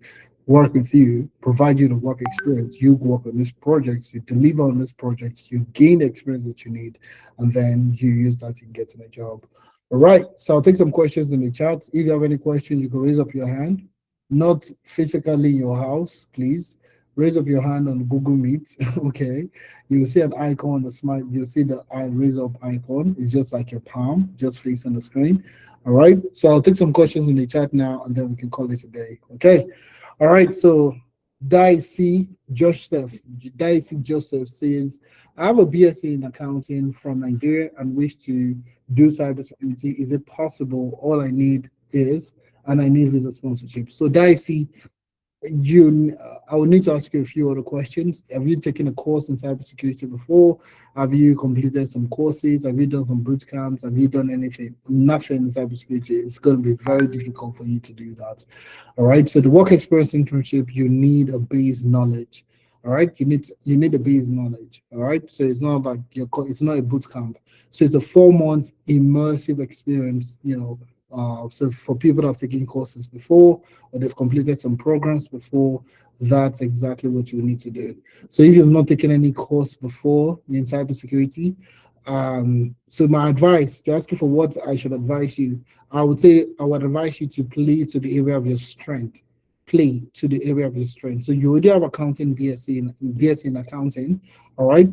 Work with you, provide you the work experience. You work on these projects, you deliver on these projects, you gain the experience that you need, and then you use that in getting a job. All right. So I'll take some questions in the chat. If you have any questions, you can raise up your hand. Not physically in your house, please. Raise up your hand on Google Meet. Okay. You'll see an icon on the smile. You'll see the raise up icon. It's just like your palm, just facing the screen. All right, so I'll take some questions in the chat now, and then we can call it a day. Okay. All right. So Dicey Joseph says, I have a BSc in accounting from Nigeria and wish to do cybersecurity. Is it possible? All I need and I need visa sponsorship. So Dicey, I will need to ask you a few other questions. Have you taken a course in cybersecurity before? Have you completed some courses? Have you done some boot camps? Have you done anything? Nothing in cybersecurity. It's going to be very difficult for you to do that. All right. So the work experience internship, you need a base knowledge. All right. You need a base knowledge. All right. So it's not like it's not a boot camp. So it's a 4 month immersive experience, so for people that have taken courses before or they've completed some programs before, that's exactly what you need to do. So if you've not taken any course before in cybersecurity, so my advice, to ask you for what I should advise you, I would advise you to play to the area of your strength. Play to the area of your strength. So you already have accounting BSc in accounting, all right?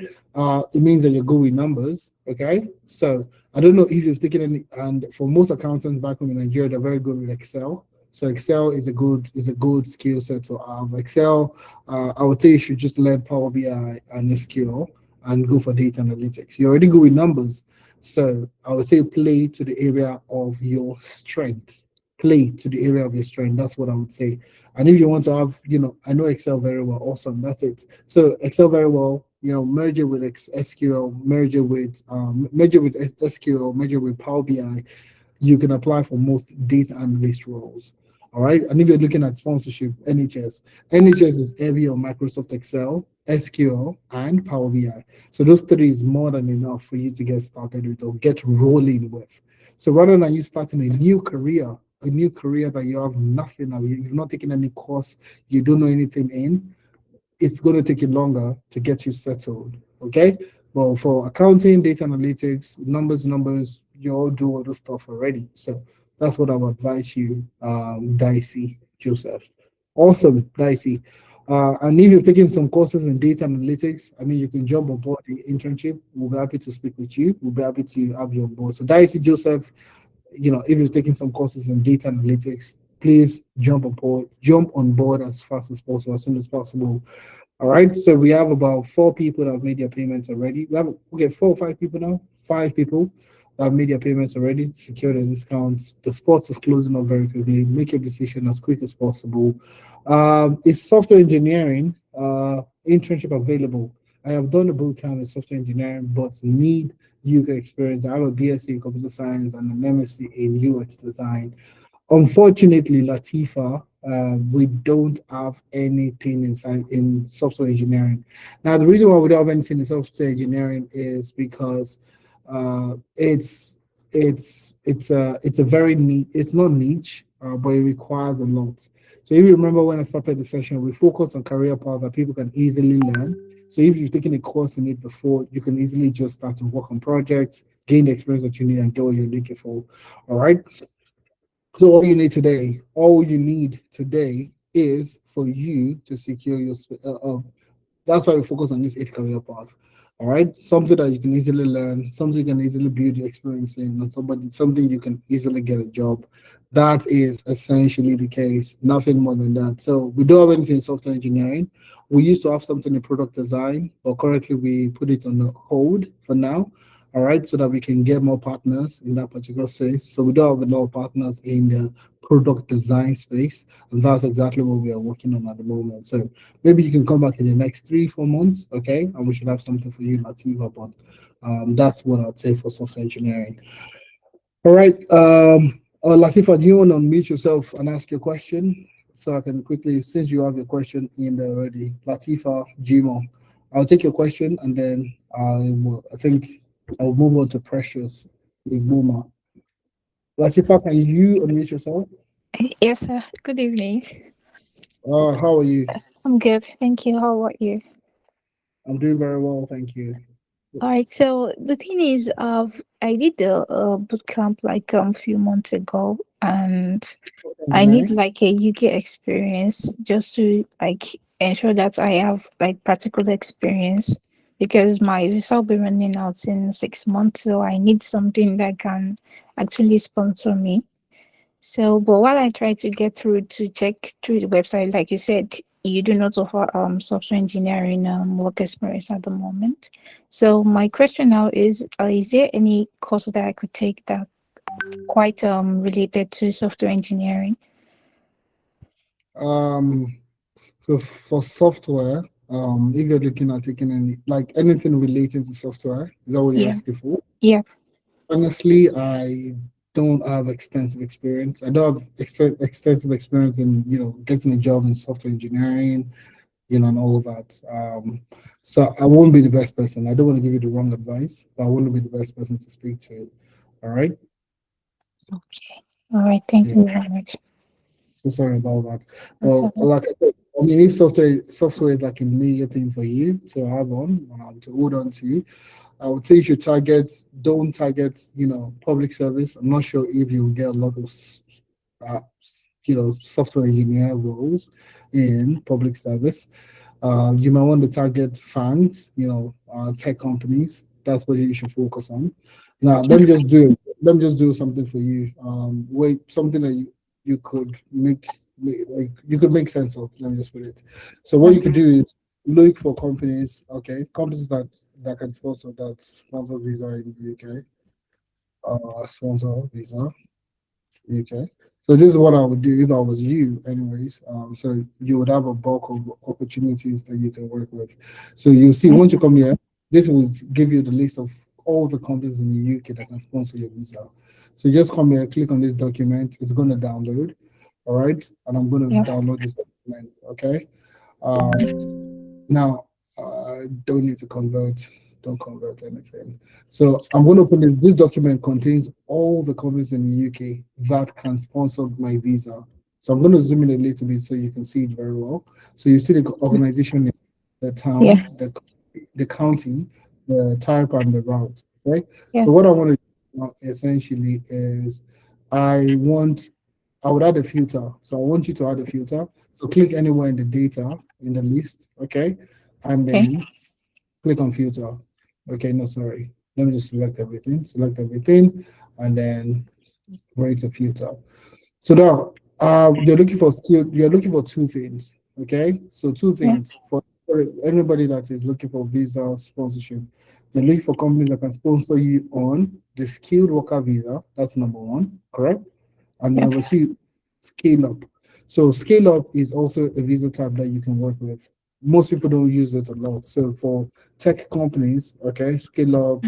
It means that you're good with numbers, okay? So I don't know if you've taken any, and for most accountants back home in Nigeria, they're very good with Excel. So Excel is a good skill set to have. Excel, I would say you should just learn Power BI and SQL and go for data analytics. You're already good with numbers. So I would say play to the area of your strength. Play to the area of your strength. That's what I would say. And if you want to have, I know Excel very well. Awesome. That's it. So Excel very well, merge it with SQL, merge it with SQL, merge it with Power BI. You can apply for most data analyst roles. All right. And if you're looking at sponsorship, NHS is heavy on Microsoft Excel, SQL, and Power BI. So those three is more than enough for you to get started with or get rolling with. So rather than you starting a new career that you have nothing, you've not taken any course, you don't know anything in, it's going to take you longer to get you settled. Okay. Well, for accounting, data analytics, numbers, you all do all this stuff already. So that's what I would advise you, Dicey Joseph. Awesome, Dicey. And if you've taken some courses in data analytics, you can jump on board the internship. We'll be happy to speak with you. We'll be happy to have you on board. So Dicey Joseph, if you've taken some courses in data analytics, please jump on board as fast as possible, as soon as possible. All right. So we have about 4 people that have made their payments already. We have 4 or 5 people now. 5 people that have made their payments already to secure the discounts. The spots is closing up very quickly. Make your decision as quick as possible. Is software engineering internship available? I have done a boot camp in software engineering, but need UK experience. I have a BSc in computer science and an MSc in UX design. Unfortunately, Latifa, we don't have anything in software engineering. Now, the reason why we don't have anything in software engineering is because it's a very niche. It's not niche, but it requires a lot. So if you remember when I started the session, we focused on career paths that people can easily learn. So if you've taken a course in it before, you can easily just start to work on projects, gain the experience that you need, and get what you're looking for. All right. So all you need today is for you to secure your. That's why we focus on this 8 career path. All right, something that you can easily learn, something you can easily build your experience in, and something you can easily get a job. That is essentially the case, nothing more than that. So we don't have anything in software engineering. We used to have something in product design, but currently we put it on hold for now. All right, so that we can get more partners in that particular space. So we don't have a lot of partners in the product design space, and that's exactly what we are working on at the moment. So maybe you can come back in the next 3-4 months, okay? And we should have something for you, Latifa. But that's what I'd say for software engineering. All right. Latifa, do you want to unmute yourself and ask your question? So I can quickly, since you have your question in there already, Latifa, Gmo, I'll take your question and then I think I'll move on to Precious with Boomer. Latifa, can you unmute yourself? Yes, sir. Good evening. How are you? I'm good. Thank you. How about you? I'm doing very well, thank you. All right. So the thing is, I did the boot camp like few months ago, and I need like a UK experience just to like ensure that I have like practical experience because my visa will be running out in 6 months. So I need something that can actually sponsor me. So, but while I try to get through to check through the website, like you said, you do not offer software engineering work experience at the moment. So my question now is there any course that I could take that quite related to software engineering? So for software, if you're looking at taking any like anything relating to software, is that what you're Yeah. asking for? Yeah. Honestly, I don't have extensive experience. I don't have extensive experience in getting a job in software engineering, and all of that. So I won't be the best person. I don't want to give you the wrong advice, but I want to be the best person to speak to. All right. Okay. All right. Thank you very much. So sorry about that. That's Well, okay. like I mean, if software is like a major thing for you to have on, to hold on to, I would say you should don't target, public service. I'm not sure if you'll get a lot of, software engineer roles in public service. You might want to target funds, tech companies. That's what you should focus on. Now, let me just do something for you. Wait, something that you could like you could make sense of. Let me just put it. So what you could do is look for companies, okay, companies that can sponsor visa in the UK. Sponsor visa, UK. So this is what I would do if I was you, anyways. So you would have a bulk of opportunities that you can work with. So you see, once you come here, this will give you the list of all the companies in the UK that can sponsor your visa. So just come here, click on this document. It's going to download, all right? And I'm going to download this document, okay? Now, don't need to convert. Don't convert anything. So I'm going to open it. This document contains all the companies in the UK that can sponsor my visa. So I'm going to zoom in a little bit so you can see it very well. So you see the organization, the town, the county, the type, and the route. Okay. Yeah. So what I want to do now essentially is I would add a filter. So I want you to add a filter. So click anywhere in the data in the list. Okay. And then click on filter. Okay, no, sorry. Let me just select everything, and then rate a filter. So now you're looking for two things. Okay, so two things for anybody that is looking for visa sponsorship. You're looking for companies that can sponsor you on the skilled worker visa. That's number one, correct? And number two, scale up. So scale up is also a visa type that you can work with. Most people don't use it a lot. So for tech companies, okay, scale up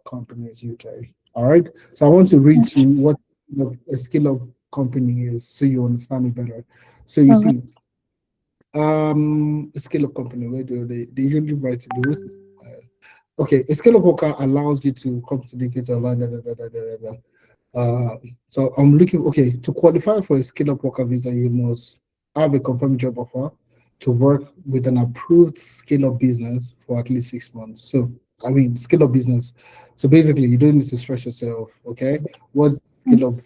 companies UK. All right. So I want to read to what a scale up company is so you understand it better. So you see, a scale up company, where do they usually write the root? Okay, a scale up worker allows you to come to the line. So I'm looking, okay, to qualify for a scale up worker visa, you must have a confirmed job offer to work with an approved scale up business for at least 6 months. So, I mean, scale up business. So basically, you don't need to stress yourself, okay? What scale up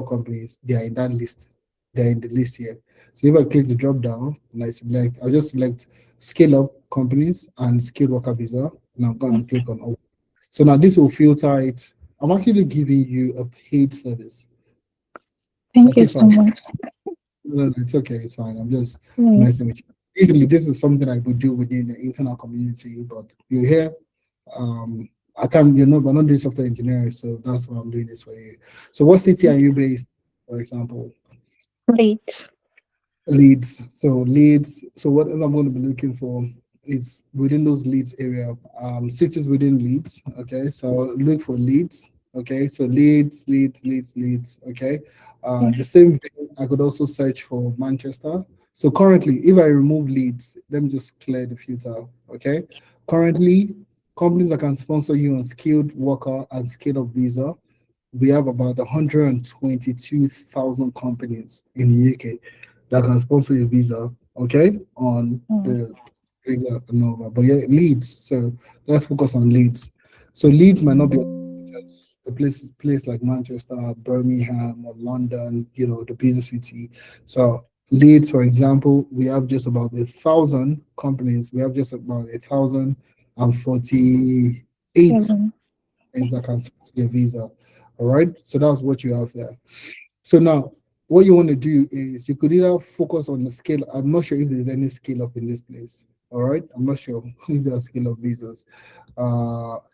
companies? They are in that list. They're in the list here. So if I click the drop down and I'll just select scale up companies and skilled worker visa, and I'm going to click on open. So now this will filter it I'm actually giving you a paid service. Thank you That's it, so fine. much. No, it's okay. It's fine. I'm just Mm. messing with you. Usually, this is something I would do within the internal community, but you're here. I can't, we're not doing software engineering, so that's why I'm doing this for you. So, what city are you based, for example? Great. Leads. So Leads. So what I'm going to be looking for is within those Leads area, cities within Leads. Okay. So look for Leads. Okay. So Leads. Okay. The same thing. I could also search for Manchester. So currently, if I remove Leads, let me just clear the filter. Okay. Currently, companies that can sponsor you on skilled worker and skilled up visa, we have about 122,000 companies in the UK that can sponsor your visa, okay, on the visa and all that. But yeah, Leeds. So let's focus on Leeds. So Leeds might not be just a place like Manchester, Birmingham, or London, the busy city. So Leeds, for example, we have just about 1,000 companies. We have just about 1,048 Seven. things that can sponsor your visa. All right. So that's what you have there. So now, what you want to do is you could either focus on the scale. I'm not sure if there's any scale up in this place. All right. I'm not sure if there are scale up visas,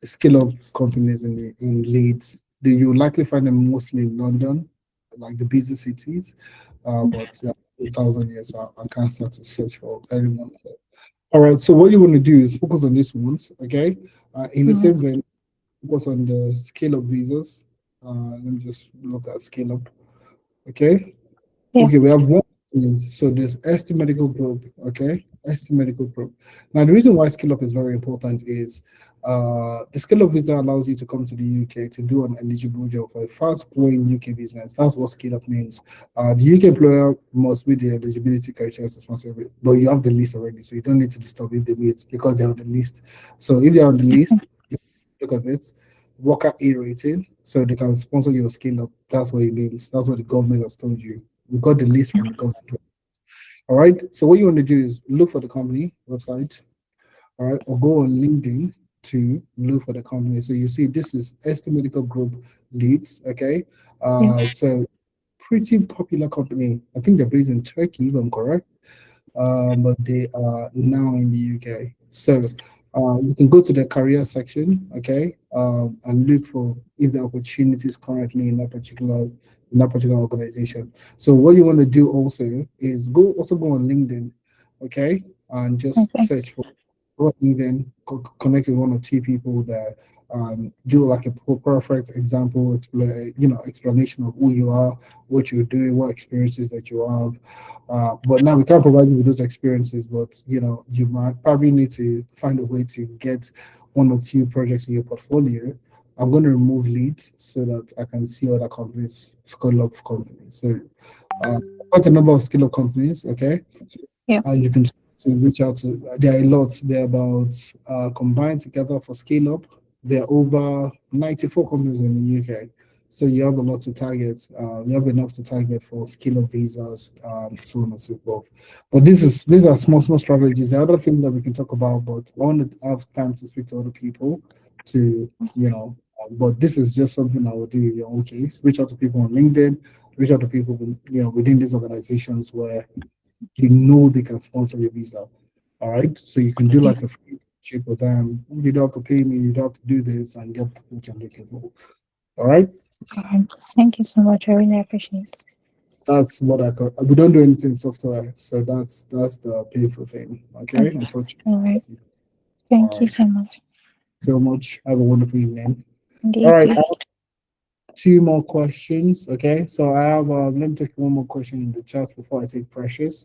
scale up companies in Leeds. Do you likely find them mostly in London, like the busy cities? But 2,000 years, I can't start to search for anyone. All right. So what you want to do is focus on these ones. Okay. In the same vein, focus on the scale up visas. Let me just look at scale up. Okay. Yeah. Okay, we have one. So there's ST Medical Group. Okay. ST Medical Group. Now, the reason why Scale Up is very important is the Scale Up visa allows you to come to the UK to do an eligible job for a fast growing UK business. That's what Scale Up means. The UK employer must meet the eligibility criteria to sponsor it, but you have the list already, so you don't need to disturb if they meet because they're on the list. So if they're on the list, look at it, worker A rating, so they can sponsor your Scale Up. That's what it means. That's what the government has told you. We got the list from the government. All right. So what you want to do is look for the company website, all right, or go on LinkedIn to look for the company. So you see this is ST Medical Group Leads. Okay. So pretty popular company. I think they're based in Turkey, if I'm correct. But they are now in the UK. So you can go to the career section, okay, and look for if the opportunities currently in that particular organization. So what you want to do also is go on LinkedIn, okay, and just Okay. search for LinkedIn, connect with one or two people that do like a perfect example, explanation of who you are, what you're doing, what experiences that you have. But now we can't provide you with those experiences, but you might probably need to find a way to get one or two projects in your portfolio. I'm going to remove leads so that I can see other companies, scale up companies. So quite a number of scale up companies, okay? Yeah. And you can reach out to, there are a lot. They're about combined together for scale up. There are over 94 companies in the UK. So you have a lot to target. You have enough to target for scale up visas, so on and so forth. But these are small strategies. There are other things that we can talk about, but I want to have time to speak to other people to, but this is just something I will do in your own case. Reach out to people on LinkedIn, reach out to people, within these organizations where they can sponsor your visa. All right. So you can do like a free trip with them. You don't have to pay me, you don't have to do this and get what you're looking for. All right. Thank you so much. I really appreciate it. That's what I call. We don't do anything software, so that's the painful thing. Okay. Okay. Unfortunately. All right. All Thank you right. so much. So much. Have a wonderful evening. Indeed. All right. I have two more questions. Okay. So I have let me take one more question in the chat before I take Precious.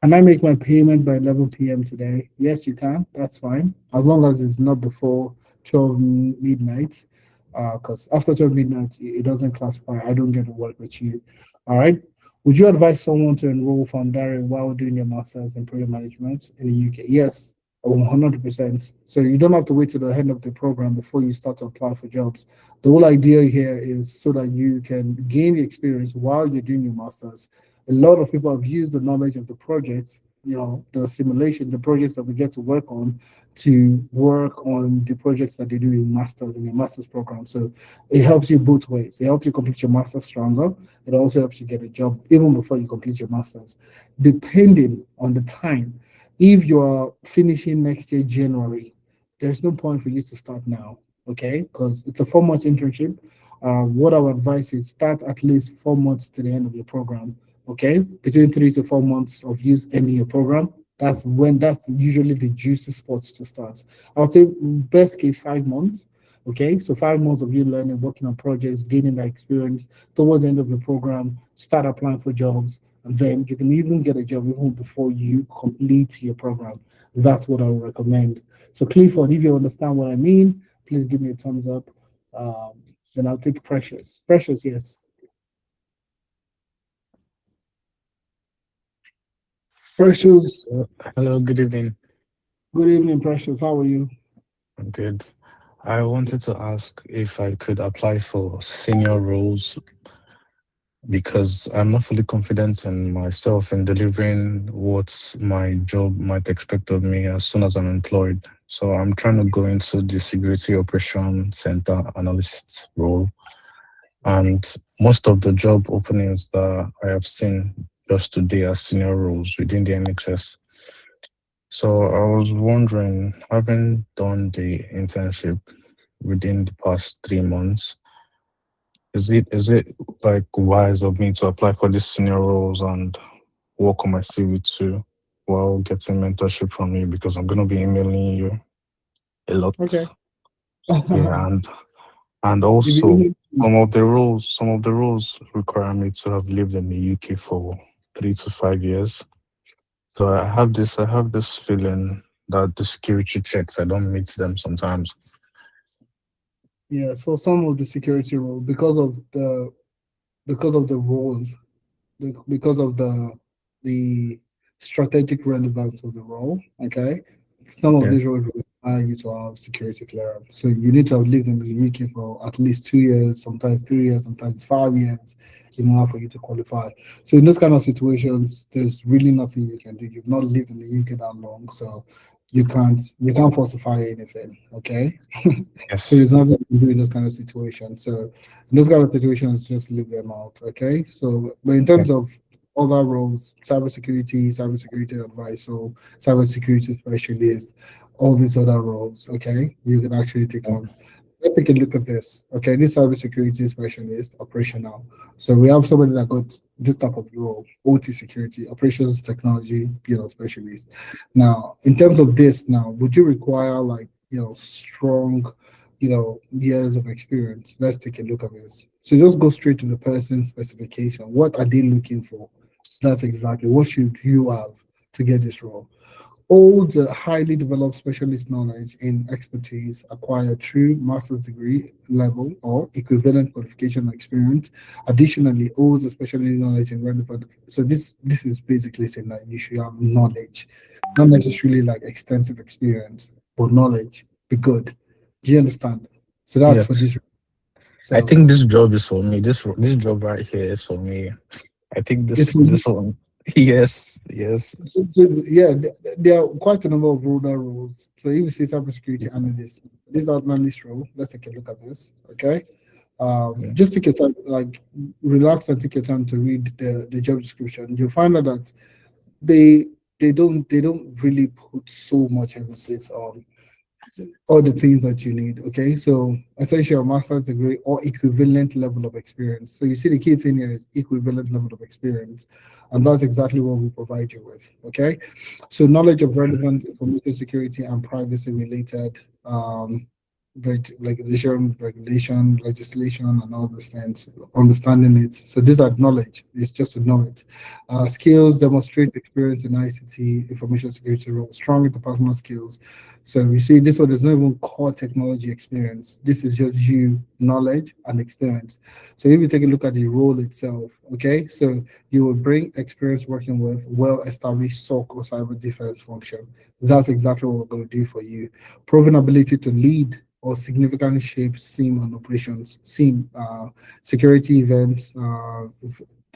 Can I make my payment by 11 p.m. today? Yes, you can. That's fine. As long as it's not before 12 midnight. Because after 12 midnight, it doesn't classify. I don't get to work with you. All right. Would you advise someone to enroll for Amdari while doing your master's in project management in the UK? Yes, 100%. So you don't have to wait till the end of the program before you start to apply for jobs. The whole idea here is so that you can gain the experience while you're doing your master's. A lot of people have used the knowledge of the project, the simulation, the projects that we get to work on to work on the projects that they do in your master's program. So it helps you both ways. It helps you complete your master's stronger. It also helps you get a job even before you complete your master's. Depending on the time, if you're finishing next year, January, there's no point for you to start now, okay? Because it's a 4 month internship. What I would advise is start at least 4 months to the end of your program, okay? Between 3 to 4 months of use ending your program, that's usually the juicy spots to start. I'll say best case 5 months. Okay, so 5 months of you learning, working on projects, gaining that experience. Towards the end of the program, start applying for jobs, and then you can even get a job even before you complete your program. That's what I would recommend. So Clifford, if you understand what I mean, please give me a thumbs up. Then I'll take Precious. Precious, yes. Precious. Hello, good evening. Good evening, Precious. How are you? I'm good. I wanted to ask if I could apply for senior roles because I'm not fully confident in myself in delivering what my job might expect of me as soon as I'm employed. So I'm trying to go into the security operation center analyst role. And most of the job openings that I have seen just today are senior roles within the NHS. So I was wondering, having done the internship within the past 3 months, is it like wise of me to apply for these senior roles and work on my CV too while getting mentorship from you, because I'm gonna be emailing you a lot. Okay. Yeah, and If also you- some of the roles require me to have lived in the UK for 3 to 5 years. So I have this feeling that the security checks, I don't meet them sometimes. Yes, for some of the security role, because of the role, because of the strategic relevance of the role, okay? Some of Okay. these roles require you to have security clearance. So you need to have lived in the UK for at least 2 years, sometimes 3 years, sometimes 5 years, in order for you to qualify. So in those kind of situations, there's really nothing you can do. You've not lived in the UK that long, so you can't falsify anything, okay? Yes. So there's nothing you can do in those kind of situations. So in those kind of situations, just leave them out, okay? So, but in terms of other roles, cybersecurity advisor, cybersecurity specialist, all these other roles, okay, you can actually take on. Let's take a look at this. Okay, this cybersecurity specialist, operational. So we have somebody that got this type of role, OT security, operations technology, specialist. Now, in terms of this, now, would you require like strong, years of experience? Let's take a look at this. So just go straight to the person's specification. What are they looking for? That's exactly what should you have to get this role. All the highly developed specialist knowledge and expertise acquired through master's degree level or equivalent qualification or experience. Additionally, all the specialist knowledge and relevant. So this is basically saying that you should have knowledge, not necessarily like extensive experience, but knowledge. Be good. Do you understand? So that's for Yes. this. I So think this job is for me. This job right here is for me. I think it's this one. Yes, yes. yeah, there are quite a number of rural roles. So if you see cybersecurity analyst, this analyst role, let's take a look at this. Okay. Just take your time, like relax and take your time to read the job description. You'll find out that they they don't really put so much emphasis on all the things that you need. Okay, so essentially a master's degree or equivalent level of experience. So you see the key thing here is equivalent level of experience, and that's exactly what we provide you with. Okay, so knowledge of relevant information security and privacy related regulation, legislation, and all these things, understanding it. So these are knowledge. It's just to know it. Skills demonstrate experience in ICT, information security role, strong interpersonal skills. So you see, this one, there's not even core technology experience. This is just you knowledge and experience. So if you take a look at the role itself, okay, so you will bring experience working with well-established SOC or cyber defense function. That's exactly what we're going to do for you. Proven ability to lead or significantly shape SIEM and operations, SIEM, security events,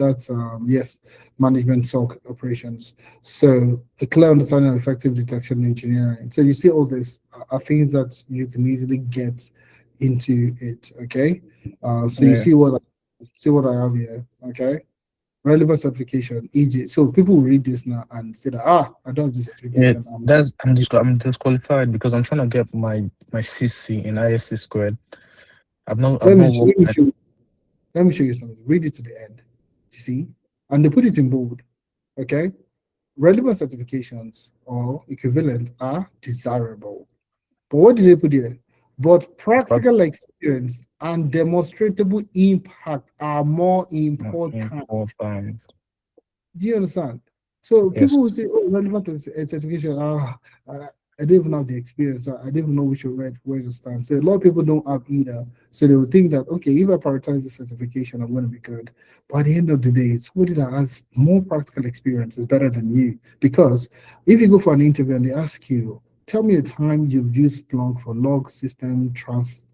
That's yes, management SOC operations. So a clear understanding of effective detection engineering. So you see all this are things that you can easily get into it. Okay. So you Yeah. see what I have here. Okay. Relevant certification, e.g. So people will read this now and say that I don't have this Yeah, certification. I'm disqualified because I'm trying to get my CC in ISC squared. I've not Let me worked. let me show you something. Read it to the end. You see? And they put it in bold. Okay. Relevant certifications or equivalent are desirable. But what did they put here? But practical experience and demonstrable impact are more important. Important. Do you understand? So Yes. people will say, "Oh, relevant certification. I don't even have the experience. I don't even know where to stand." So a lot of people don't have either. So they will think that, okay, if I prioritize the certification, I'm going to be good. But at the end of the day, somebody that has more practical experience is better than you. Because if you go for an interview and they ask you, tell me a time you've used Splunk for log system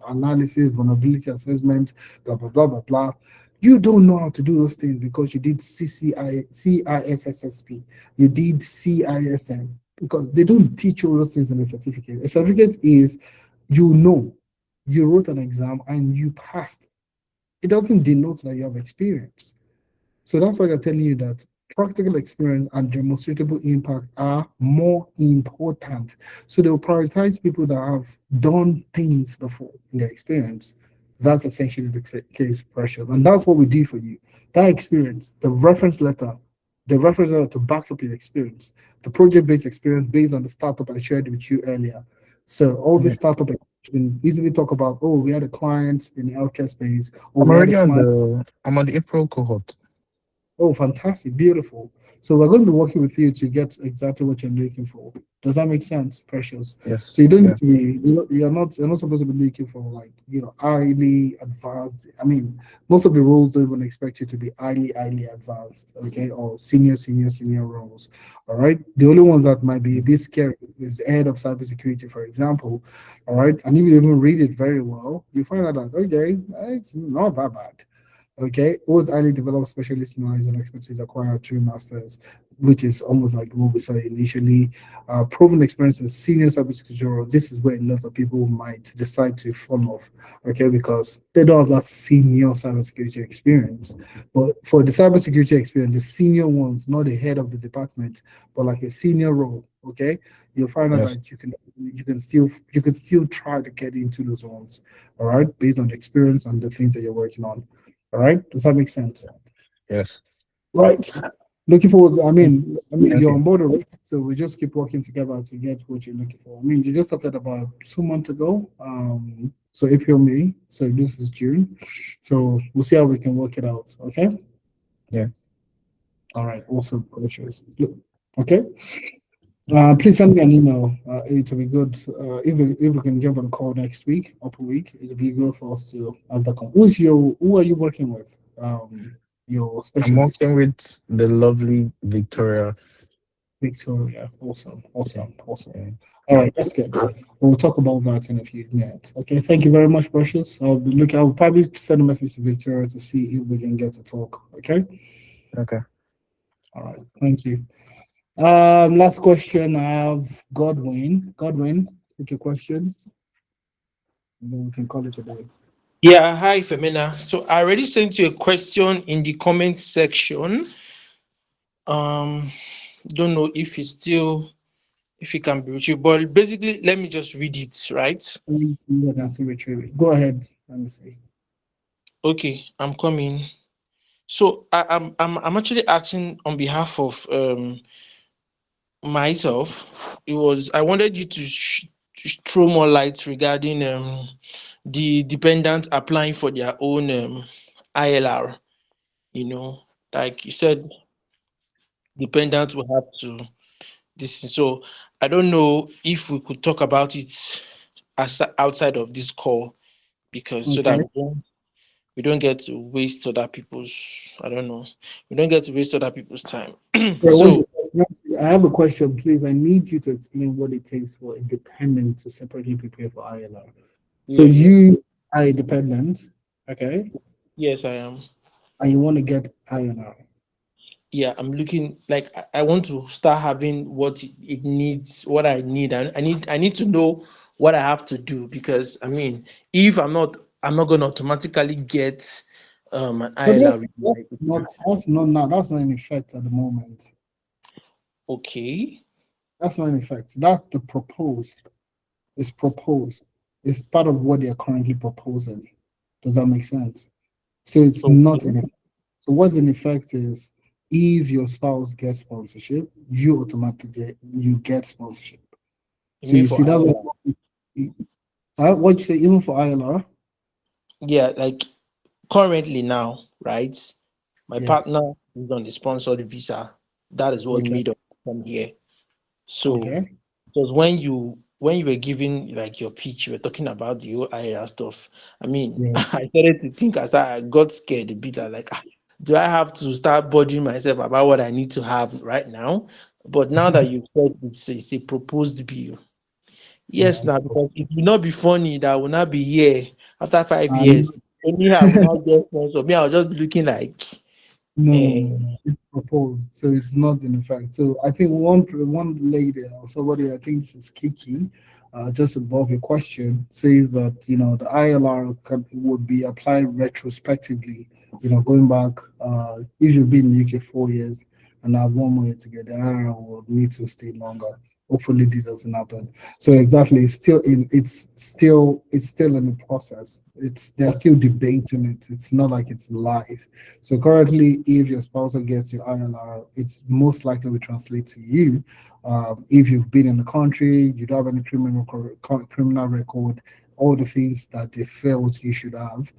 analysis, vulnerability assessment, blah blah blah blah blah. You don't know how to do those things because you did CISSP, you did CISM, because they don't teach you those things in the certificate. A certificate is, you wrote an exam and you passed. It doesn't denote that you have experience. So that's why they're telling you that practical experience and demonstrable impact are more important. So they'll prioritize people that have done things before in their experience. That's essentially the case, Precious. And that's what we do for you. That experience, the reference letter to back up your experience, the project-based experience based on the startup I shared with you earlier. So all this startup, you can easily talk about, oh, we had a client in the healthcare space, or I'm we had already a client. I'm on the April cohort. Oh, fantastic, beautiful. So we're going to be working with you to get exactly what you're looking for. Does that make sense, Precious? Yes. So you don't need to be, you're not supposed to be looking for like, highly advanced. I mean, most of the roles don't even expect you to be highly advanced, okay, or senior roles. All right. The only ones that might be a bit scary is head of cybersecurity, for example. All right. And if you even read it very well, you find out that okay, it's not that bad. Okay, was highly developed specialist knowledge and expertise acquired through masters, which is almost like what we saw initially. Proven experience in senior cybersecurity roles. This is where a lot of people might decide to fall off, okay, because they don't have that senior cybersecurity experience. But for the cybersecurity experience, the senior ones, not the head of the department, but like a senior role, okay, you'll find out that you can still try to get into those ones, all right, based on the experience and the things that you're working on. All right. Does that make sense? Yes. Right. Looking forward. I mean, Thank you're you. on board already, so we just keep working together to get what you're looking for. I mean, you just started about 2 months ago. So April, May. So this is June. So we'll see how we can work it out. Okay. Yeah. All right. Awesome. Okay. Please send me an email. It will be good. If we can jump on a call next week, upper week, it will be good for us to have that call. Who are you working with? Your specialist. I'm working with the lovely Victoria. Victoria. Awesome. Yeah. All right, that's good. We'll talk about that in a few minutes. Okay. Thank you very much, Precious. I'll probably send a message to Victoria to see if we can get to talk. Okay. Okay. All right. Thank you. Last question. I have Godwin. Godwin, take your question. And then we can call it a day. Yeah, hi Femina. So I already sent you a question in the comment section. Don't know if it can be retrieved, but basically let me just read it, right? Go ahead. Let me see. Okay, I'm coming. So I'm actually asking on behalf of myself. I wanted you to throw more light regarding the dependent applying for their own ILR. Like you said, dependent will have to this. So I don't know if we could talk about it outside of this call, because so that we don't get to waste other people's. I don't know. We don't get to waste other people's time. So I have a question, please. I need you to explain what it takes for a dependent to separately prepare for ILR. So you are a dependent, okay? Yes, I am. and you want to get ILR. Yeah, I'm looking like I want to start having what it needs, what I need, and I need to know what I have to do, because I mean, if I'm not going to automatically get an But ILR with my that's not in effect at the moment. okay. That's not in effect. That's the proposed. It's proposed. It's part of what they are currently proposing. Does that make sense? So it's not Okay. in effect. So what's in effect is if your spouse gets sponsorship, you automatically you get sponsorship. You So mean you for see that ILR? what you say even for ILR? Yeah, like currently now, right? My Yes. partner is on the sponsored visa. That is what Okay. made us come here. So Okay. because when you were giving like your pitch, you were talking about the whole IRA stuff. I mean, Yes. I started to think I got scared a bit. I like, do I have to start bothering myself about what I need to have right now? But now that you said it's a proposed bill, yes, Yes. now because it will not be funny that I will not be here after 5 years. And Only I will not get sponsor. Me, I'll just be looking like, no, no, eh, no, no. It's proposed, so it's not in effect. So I think one lady or somebody, I think this is Kiki, just above your question, says that the ILR would be applied retrospectively. Going back, if you've been in the UK 4 years and have one more year to get, the ILR will need to stay longer. Hopefully, this doesn't happen. So exactly, it's still in the process. They're still debating it. It's not like it's live. So currently, if your spouse gets your ILR, it's most likely will translate to you. If you've been in the country, you don't have any criminal record, all the things that they felt you should have.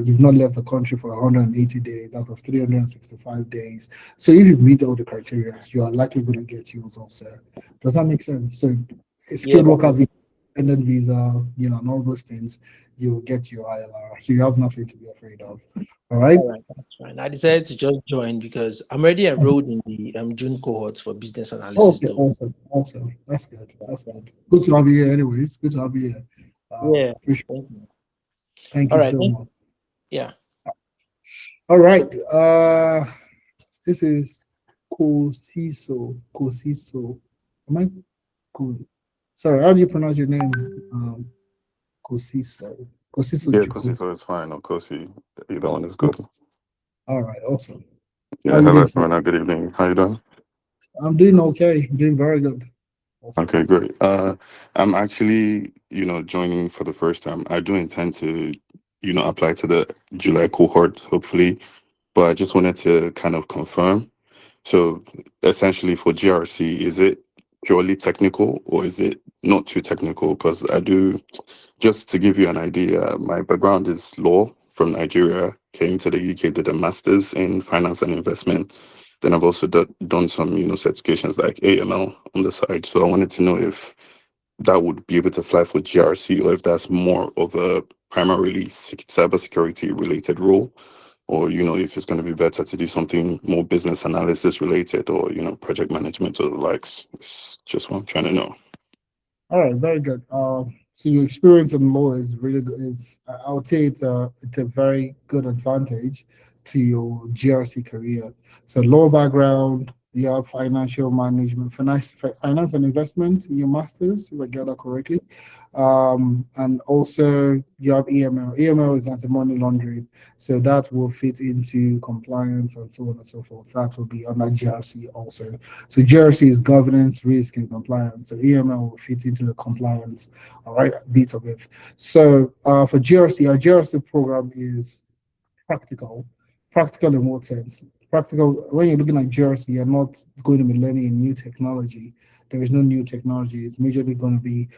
You've not left the country for 180 days out of 365 days. So if you meet all the criteria, you are likely going to get yours also. Does that make sense? So a yeah, skilled worker visa, dependent visa, and all those things, you will get your ILR. So you have nothing to be afraid of. All right. all right, that's fine. I decided to just join because I'm already enrolled in the June cohort for business analysis, Okay, though. awesome, awesome. That's good. That's good. Good to have you here. Anyways, good to have you here. Yeah. Appreciate. Thank you. Thank All you right. so Thank much. you. Yeah. All right. This is Kosiso. Kosiso. Am I cool? Sorry, how do you pronounce your name? Kosiso. Kosiso Yeah, Chuku. Kosi, so it's fine. Or Kosi, either one is good. All right, awesome. How Yeah, you hello, doing today? everyone. Good evening. How you doing? I'm doing okay. I'm doing very good. Awesome. Okay, great. I'm actually, joining for the first time. I do intend to, apply to the July cohort, hopefully, but I just wanted to kind of confirm. So essentially for GRC, is it purely technical or is it not too technical? Because just to give you an idea, my background is law from Nigeria, came to the UK, did a master's in finance and investment. Then I've also done some, certifications like AML on the side. So I wanted to know if that would be able to fly for GRC or if that's more of a primarily cybersecurity related role, or, if it's going to be better to do something more business analysis related or, project management or the likes. It's just what I'm trying to know. All right, very good. So your experience in law is really good. I would say it's a very good advantage to your GRC career. So law background, you have financial management, finance and investment in your masters, if I get that correctly. And also you have EML. EML is anti-money laundering, so that will fit into compliance and so on and so forth. That will be under GRC also. So GRC is governance, risk, and compliance. So EML will fit into the compliance, all right, bit of it. So for GRC, our GRC program is practical. Practical in what sense? Practical, when you're looking at GRC, you're not going to be learning a new technology. There is no new technology. It's majorly going to be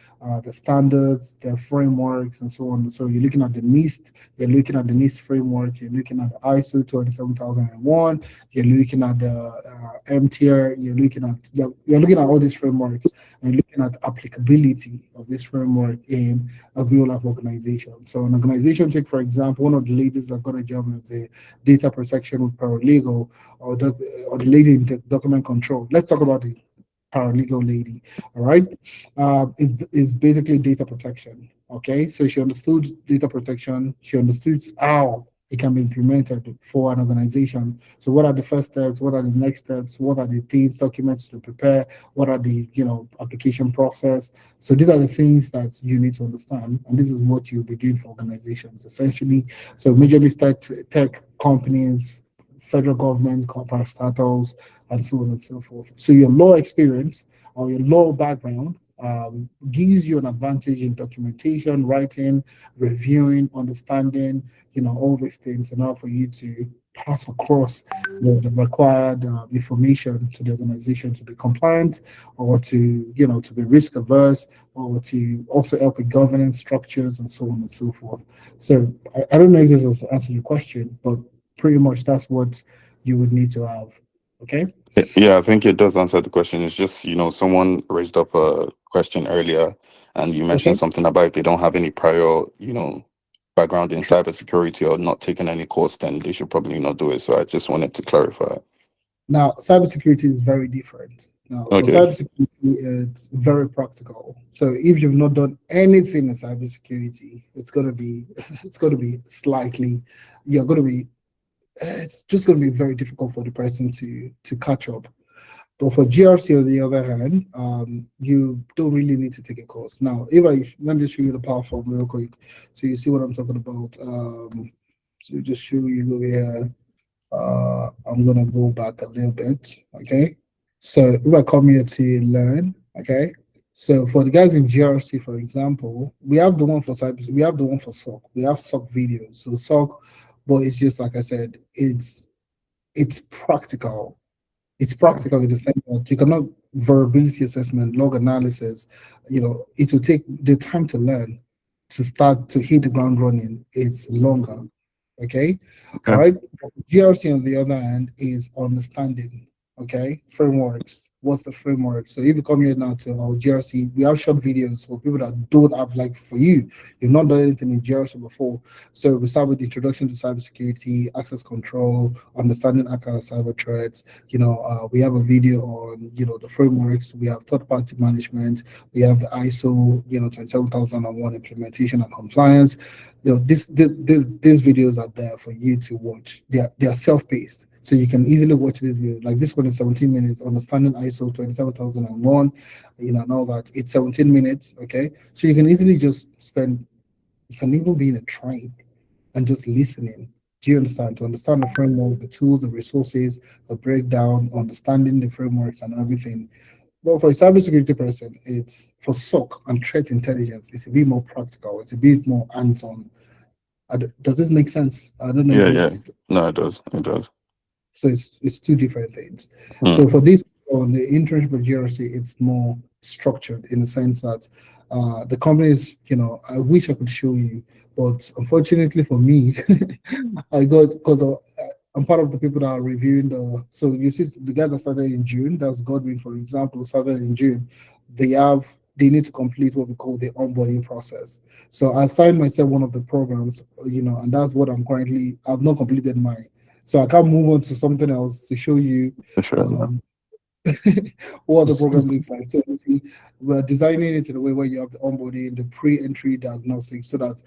the standards, the frameworks, and so on. So you're looking at the NIST, you're looking at the NIST framework, you're looking at the ISO 27001, you're looking at the MTR, you're looking at all these frameworks and looking at the applicability of this framework in a real life organization. So an organization, take for example, one of the ladies that got a job as a data protection with paralegal, or the lady in document control. Let's talk about the paralegal lady. All right, is basically data protection. Okay, so she understood data protection. She understood how it can be implemented for an organization. So what are the first steps? What are the next steps? What are the things, documents to prepare? What are the, application process? So these are the things that you need to understand. And this is what you'll be doing for organizations, essentially. So majorly tech companies, federal government, corporate startups, and so on and so forth. So your law experience or your law background gives you an advantage in documentation, writing, reviewing, understanding, all these things in order for you to pass across the required information to the organization to be compliant or to, to be risk averse or to also help with governance structures and so on and so forth. So I don't know if this has answered your question, but pretty much that's what you would need to have. Okay. Yeah, I think it does answer the question. It's just, someone raised up a question earlier and you mentioned Okay. something about if they don't have any prior, background in cybersecurity or not taking any course, then they should probably not do it. So I just wanted to clarify. Now, cybersecurity is very different. Now, for Okay. cybersecurity, it's very practical. So if you've not done anything in cybersecurity, it's gonna be slightly, you're gonna be it's just going to be very difficult for the person to catch up. But for GRC, on the other hand, you don't really need to take a course. Now, let me just show you the platform real quick, so you see what I'm talking about. So just show you over here. I'm gonna go back a little bit. Okay. So if I come here to learn, okay. So for the guys in GRC, for example, we have the one for cyber, we have the one for SOC. We have SOC videos. So SOC, but it's just like I said, it's practical. It's practical in the sense that you cannot vulnerability assessment, log analysis, it will take the time to learn to start to hit the ground running. It's longer. Okay. Okay. All right. GRC on the other hand is understanding. Okay. Frameworks. What's the framework? So if you come here now to our GRC, we have short videos for people that don't have, like for you, you've not done anything in GRC before. So we start with the introduction to cybersecurity, access control, understanding cyber threats. We have a video on, the frameworks. We have third-party management. We have the ISO, 27001 implementation and compliance. These videos are there for you to watch. They are self-paced. So you can easily watch this video. Like this one is 17 minutes, understanding ISO 27001, and all that. It's 17 minutes, okay? So you can easily just you can even be in a train and just listening. Do you understand? To understand the framework, the tools, the resources, the breakdown, understanding the frameworks and everything. But for a cybersecurity person, it's for SOC and threat intelligence, it's a bit more practical, it's a bit more hands-on. Does this make sense? I don't know. Yeah. No, it does. It does. So it's two different things. Mm. So for this, on the internship of GRC, it's more structured in the sense that the companies, I wish I could show you, but unfortunately for me, because I'm part of the people that are reviewing so you see the guys that started in June, that's Godwin, for example, started in June, they need to complete what we call the onboarding process. So I assigned myself one of the programs, and that's what I've not completed mine. So I can't move on to something else to show you Sure. what the program looks like. So you see, we're designing it in a way where you have the onboarding, the pre-entry diagnostics, so that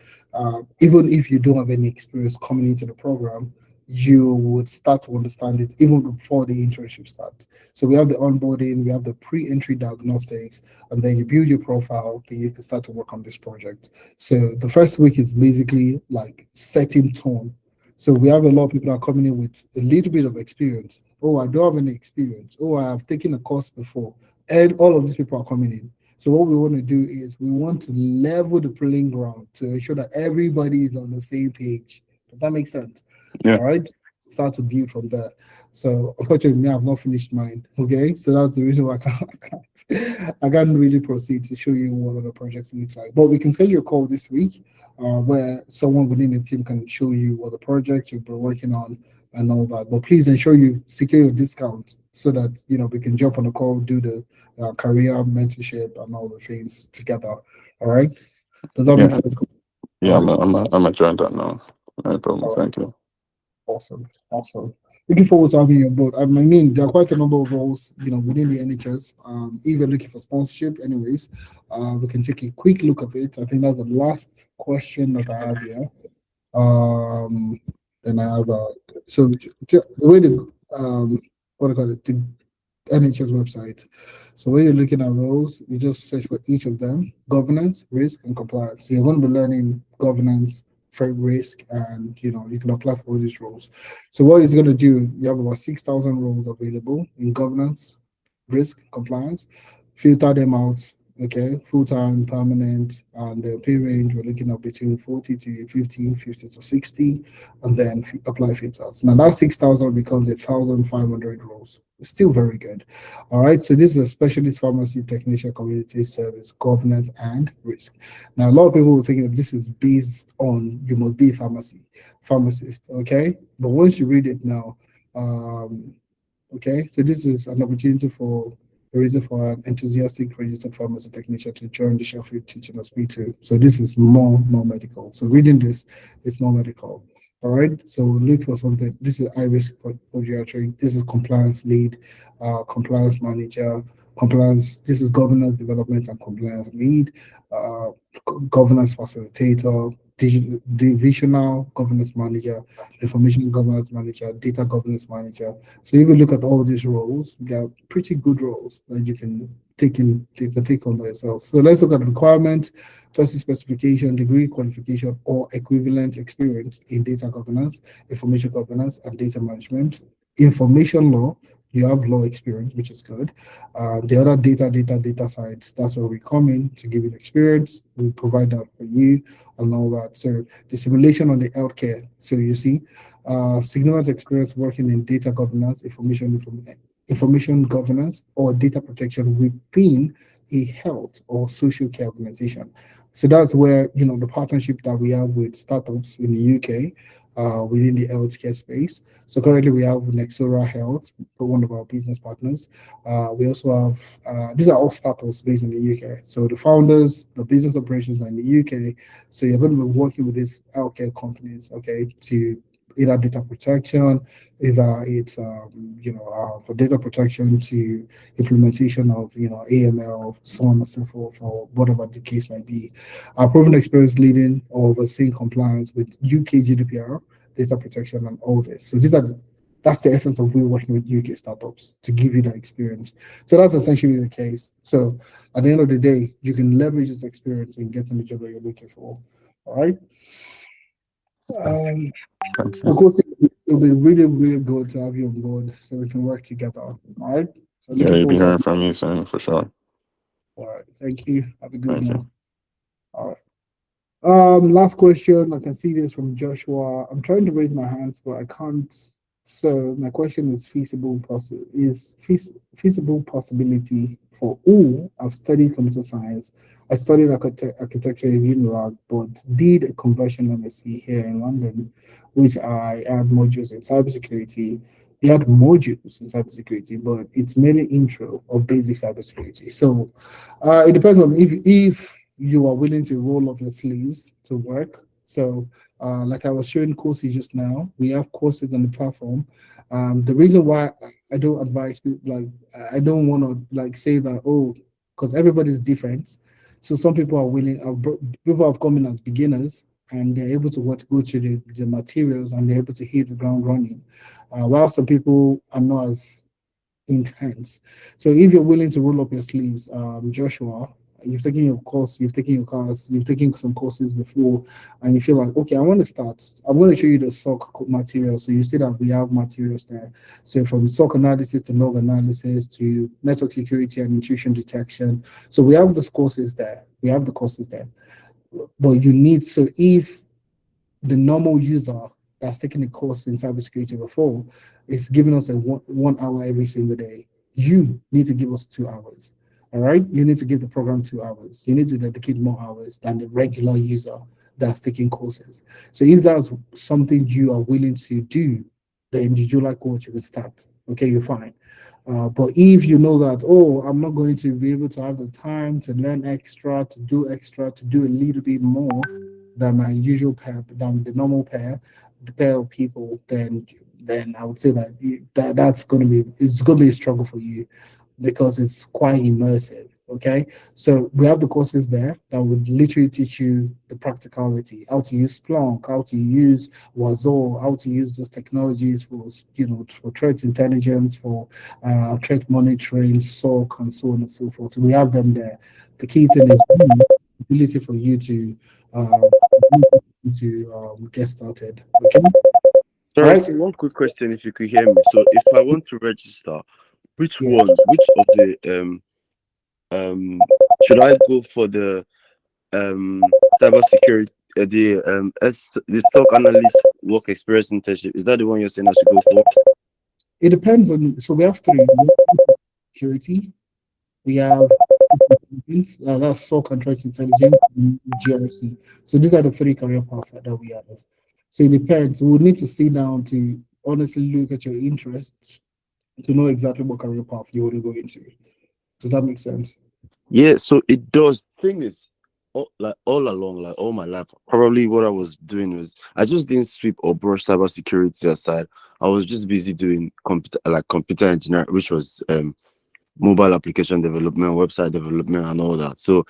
even if you don't have any experience coming into the program, you would start to understand it even before the internship starts. So we have the onboarding, we have the pre-entry diagnostics, and then you build your profile, then you can start to work on this project. So the first week is basically like setting tone. So we have a lot of people that are coming in with a little bit of experience. Oh, I don't have any experience. Oh, I have taken a course before. And all of these people are coming in. So what we want to do is we want to level the playing ground to ensure that everybody is on the same page. Does that make sense? Yeah. All right. Start to build from there. So unfortunately, I have not finished mine. Okay. So that's the reason why I can't really proceed to show you what other projects look like. But we can schedule a call this week where someone within the team can show you what the project you've been working on and all that. But please ensure you secure your discount so that we can jump on the call, do the career mentorship and all the things together. All right. Does that make sense? Yeah, I'm enjoying that now. No problem. All right. Thank you. Awesome. Looking forward to having you on board. I mean, there are quite a number of roles, within the NHS. If you're looking for sponsorship, anyways, we can take a quick look at it. I think that's the last question that I have here. Then I have so the way the what do I call it, the NHS website. So when you're looking at roles, you just search for each of them: governance, risk, and compliance. So you're going to be learning governance, for risk, and you can apply for all these roles. So what it's going to do, you have about 6,000 roles available in governance, risk, compliance. Filter them out. Okay, full time, permanent, and the pay range we're looking at between 40 to 50, 50 to 60, and then apply filters. Now that 6,000 becomes 1,500 roles. It's still very good. All right, so this is a specialist pharmacy technician community service, governance, and risk. Now, a lot of people will think that this is based on you must be a pharmacist, okay? But once you read it now, okay, so this is an opportunity for a reason for an enthusiastic registered pharmacy technician to join the Sheffield teaching hospital. So this is more medical. So reading this, it's more medical. All right. So look for something. This is high risk podiatry. This is compliance lead, compliance manager, compliance. This is governance development and compliance lead, governance facilitator, divisional governance manager, information governance manager, data governance manager. So if you look at all these roles, they are pretty good roles that you can take on by yourself. So let's look at the requirements. First is specification, degree, qualification, or equivalent experience in data governance, information governance, and data management. Information law, you have law experience, which is good. The other data science, that's where we come in to give you the experience. We provide that for you and all that. So the simulation on the healthcare. So you see, significant experience working in data governance, information governance, or data protection within a health or social care organization. So that's where the partnership that we have with startups in the UK within the healthcare space. So currently we have Nexora Health, one of our business partners. We also have these are all startups based in the UK. So the founders, the business operations are in the UK. So you're going to be working with these healthcare companies, okay, to either data protection, either it's for data protection to implementation of AML, so on and so forth, or whatever the case might be. Our proven experience leading or overseeing compliance with UK GDPR, data protection, and all this. So that's the essence of we working with UK startups to give you that experience. So that's essentially the case. So at the end of the day, you can leverage this experience in getting the job that you're looking for. All right. Thank Of you. course, it'll be really, really good to have you on board so we can work together. All right. So Yeah, looking you'll be forward to hearing having from me soon for sure. you. All right. Thank you. Have a good Thank you. one. All right. Last question. I can see this from Joshua. I'm trying to raise my hands, but I can't. So my question is feasible possibility for all. I've studied computer science. I studied architecture in UNIRAG, but did a conversion MSc here in London, which I had modules in cybersecurity. They had modules in cybersecurity, but it's mainly intro or basic cybersecurity. So it depends on if you are willing to roll up your sleeves to work. So, like I was showing courses just now, we have courses on the platform. The reason why I don't advise people, like, I don't want to like say that, oh, because everybody's different. So some people are willing, people have come in as beginners and they're able to go through the materials and they're able to hit the ground running. While some people are not as intense. So if you're willing to roll up your sleeves, Joshua, you've taken your course, you've taken your class, you've taken some courses before, and you feel like, okay, I want to start. I'm going to show you the SOC material. So you see that we have materials there. So from SOC analysis to log analysis to network security and intrusion detection. So we have those courses there. We have the courses there. But you need, so if the normal user that's taking a course in cybersecurity before is giving us a 1 hour every single day, you need to give us 2 hours. All right. You need to give the program 2 hours. You need to dedicate more hours than the regular user that's taking courses. So if that's something you are willing to do, then the July course you will start. Okay, you're fine. But if you know that, oh, I'm not going to be able to have the time to learn extra, to do a little bit more than my usual pair, than the normal pair, the pair of people, then I would say that it's going to be a struggle for you because it's quite immersive. Okay, so we have the courses there that would literally teach you the practicality, how to use Splunk, how to use Wazoo, how to use those technologies for, for threat intelligence, for threat monitoring, SOC, and so on and so forth. We have them there. The key thing is the ability for you to get started. Okay. Sorry, Right. so one quick question, if you could hear me. So if I want to register, which Yeah. one, which of the should I go for the cybersecurity, the SOC analyst work experience internship? Is that the one you're saying I should go for? It depends on. So we have three: security, we have that's SOC and threat intelligence, and GRC. So these are the three career paths that we have. So it depends. We would need to sit down to honestly look at your interests to know exactly what career path you want to go into. Does that make sense? Yeah, so it does. Thing is, all along, like all my life, probably what I was doing was I just didn't sweep or brush cybersecurity aside. I was just busy doing computer engineering, which was mobile application development, website development, and all that. So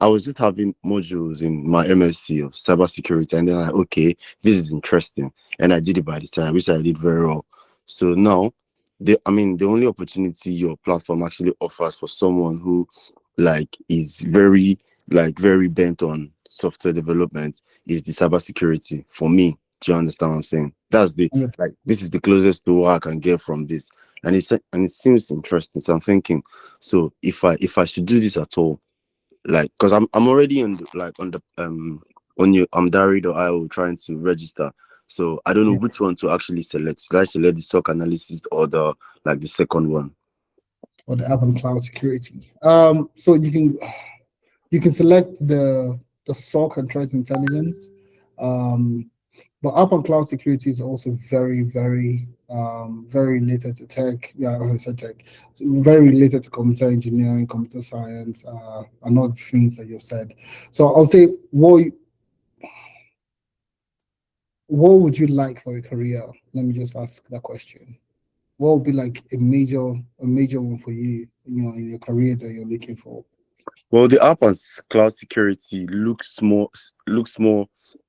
I was just having modules in my MSc of cybersecurity, and then like, okay, this is interesting, and I did it by the side, which I did very well. So now, the only opportunity your platform actually offers for someone who is very bent on software development is the cybersecurity for me. Do you understand what I'm saying? That's the this is the closest to what I can get from this, and it seems interesting. So I'm thinking, so if I should do this at all, because I'm already on your Amdari.io trying to register. So I don't know which one to actually select. Should I select the SOC analysis or the second one? Or the app and cloud security. So you can select the SOC and threat intelligence. But app and cloud security is also very, very, very related to tech. Yeah, I said tech. Very related to computer engineering, computer science, and all the things that you've said. So I'll say, what would you like for a career? Let me just ask that question. What would be like a major one for you, in your career that you're looking for? Well, the app and cloud security looks more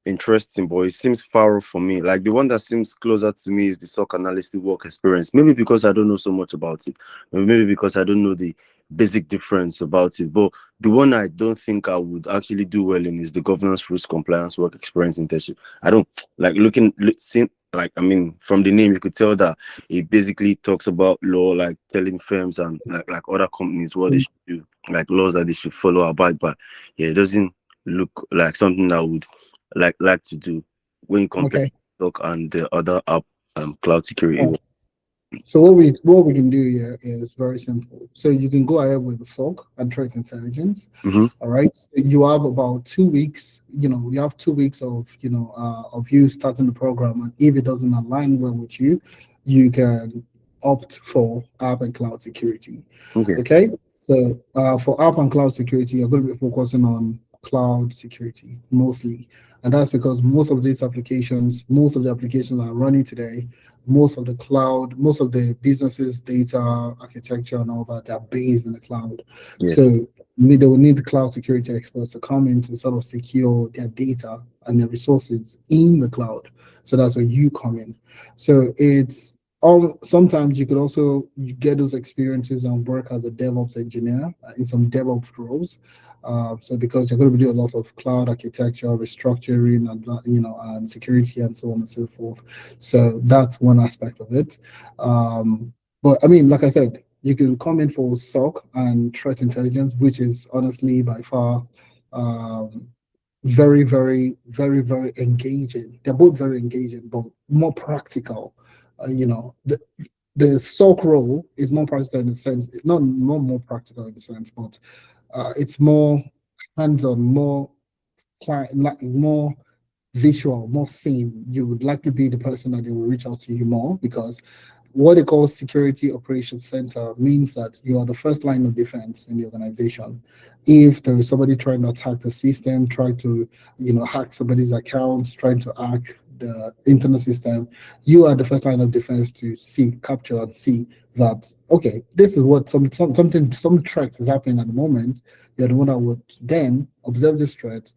interesting, but it seems far off for me. Like the one that seems closer to me is the SOC analyst work experience. Maybe because I don't know so much about it, or maybe because I don't know the basic difference about it. But the one I don't think I would actually do well in is the governance risk compliance work experience internship. I don't from the name you could tell that it basically talks about law, like telling firms and like other companies what they should do, like laws that they should follow, abide by. Yeah, it doesn't look like something I would like to do when you compare SOC and the other app cloud security. So what we can do here is very simple. So you can go ahead with the SOC and threat intelligence. Mm-hmm. All right. So you have about 2 weeks. You have 2 weeks of of you starting the program, and if it doesn't align well with you, you can opt for app and cloud security. Okay. So for app and cloud security, you're going to be focusing on cloud security mostly, and that's because most of the applications are running today. Most of the businesses' data architecture and all that, they're based in the cloud. Yeah. So they will need the cloud security experts to come in to sort of secure their data and their resources in the cloud. So that's where you come in. So it's sometimes you could also get those experiences and work as a DevOps engineer in some DevOps roles. So because you're going to be doing a lot of cloud architecture, restructuring, and and security and so on and so forth. So that's one aspect of it. But I mean, like I said, you can come in for SOC and threat intelligence, which is honestly by far very, very, very, very engaging. They're both very engaging, but more practical. The SOC role is more practical in the sense, not more practical in the sense, but it's more hands-on, more visual, more seen. You would like to be the person that they will reach out to you more, because what they call security operations center means that you are the first line of defense in the organization. If there is somebody trying to attack the system, try to hack somebody's accounts, trying to hack the internal system, you are the first line of defense to capture and see that, okay, this is what some threat is happening at the moment. You're the one that would then observe this threat,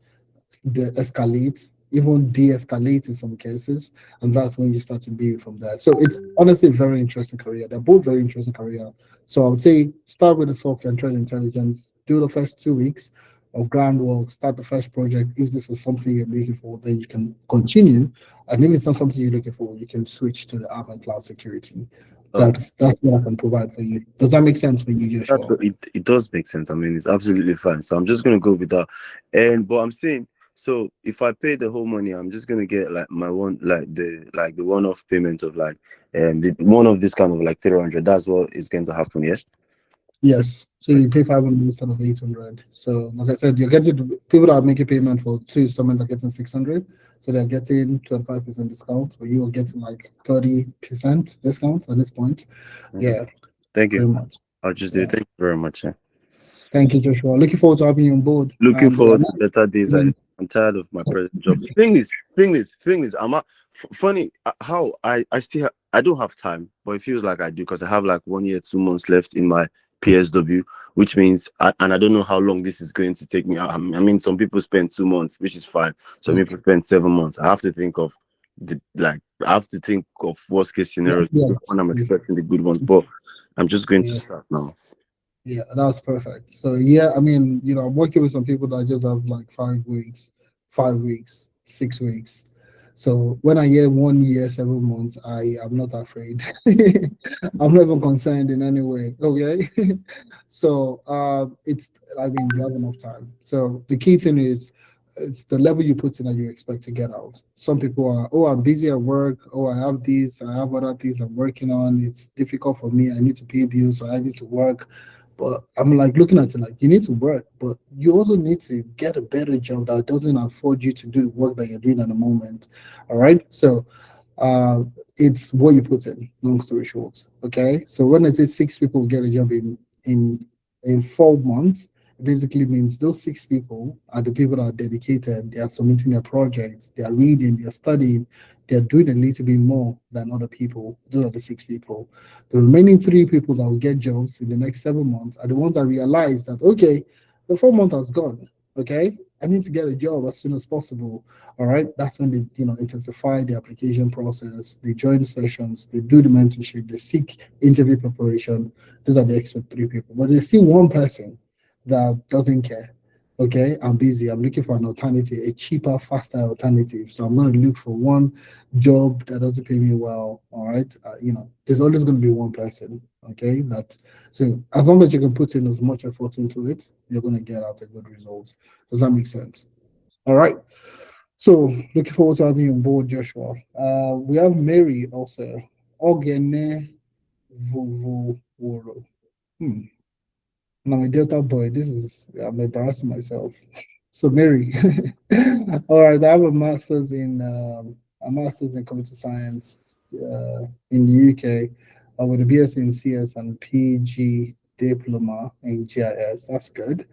escalate, even de-escalate in some cases, and that's when you start to build from there. So it's honestly a very interesting career. They're both very interesting career. So I would say start with the software and trade intelligence, do the first 2 weeks of groundwork, start the first project. If this is something you're looking for, then you can continue. And if it's not something you're looking for, you can switch to the app and cloud security. That's what I can provide for you. Does that make sense for you, Joshua? It does make sense. I mean, it's absolutely fine. So I'm just gonna go with that. But I'm saying, so if I pay the whole money, I'm just gonna get like my one, like the one-off payment of like the one of this kind of like 300. That's what is going to happen. Yes. Yes. So you pay 500 instead of 800. So like I said, you're getting people that are making payment for 2 installments are getting 600. So they're getting 25% discount, but you are getting like 30% discount at this point. Yeah. Thank you. Very much. I'll just do it. Thank you very much. Yeah. Thank you, Joshua. Looking forward to having you on board. Looking forward to better days. I'm tired of my present job. Thing is, funny how I still I don't have time, but it feels like I do because I have like 1 year, 2 months left in my PSW, which means and I don't know how long this is going to take me. I mean, some people spend 2 months, which is fine. Some people spend 7 months. I have to think of worst case scenarios when I'm expecting the good ones, but I'm just going to start now. Yeah, that's perfect. So yeah, I mean, I'm working with some people that just have like 5 weeks, 6 weeks. So when I hear 1 year, 7 months, I am not afraid. I'm not even concerned in any way. Okay. So you have enough time. So the key thing is it's the level you put in that you expect to get out. Some people are, I'm busy at work. I have these, I have other things I'm working on. It's difficult for me. I need to pay bills, so I need to work. But I'm like looking at it like you need to work, but you also need to get a better job that doesn't afford you to do the work that you're doing at the moment. All right. So it's what you put in, long story short. Okay. So when I say 6 people get a job in 4 months, it basically means those 6 people are the people that are dedicated, they are submitting their projects, they are reading, they are studying, they're doing a little bit more than other people. Those are the 6 people. The remaining 3 people that will get jobs in the next 7 months are the ones that realize that, okay, the 4 months has gone. Okay, I need to get a job as soon as possible. All right, that's when they, intensify the application process, they join sessions, they do the mentorship, they seek interview preparation. Those are the extra 3 people. But there's still one person that doesn't care. Okay, I'm busy. I'm looking for an alternative, a cheaper, faster alternative. So I'm going to look for one job that doesn't pay me well. All right, there's always going to be one person. Okay, so as long as you can put in as much effort into it, you're going to get out a good result. Does that make sense? All right. So looking forward to having you on board, Joshua. We have Mary also. Ogene Vuvuro. I'm a Delta boy. I'm embarrassing myself. So Mary, all right. I have a master's in computer science in the UK, with a BSc in CS and PG diploma in GIS. That's good.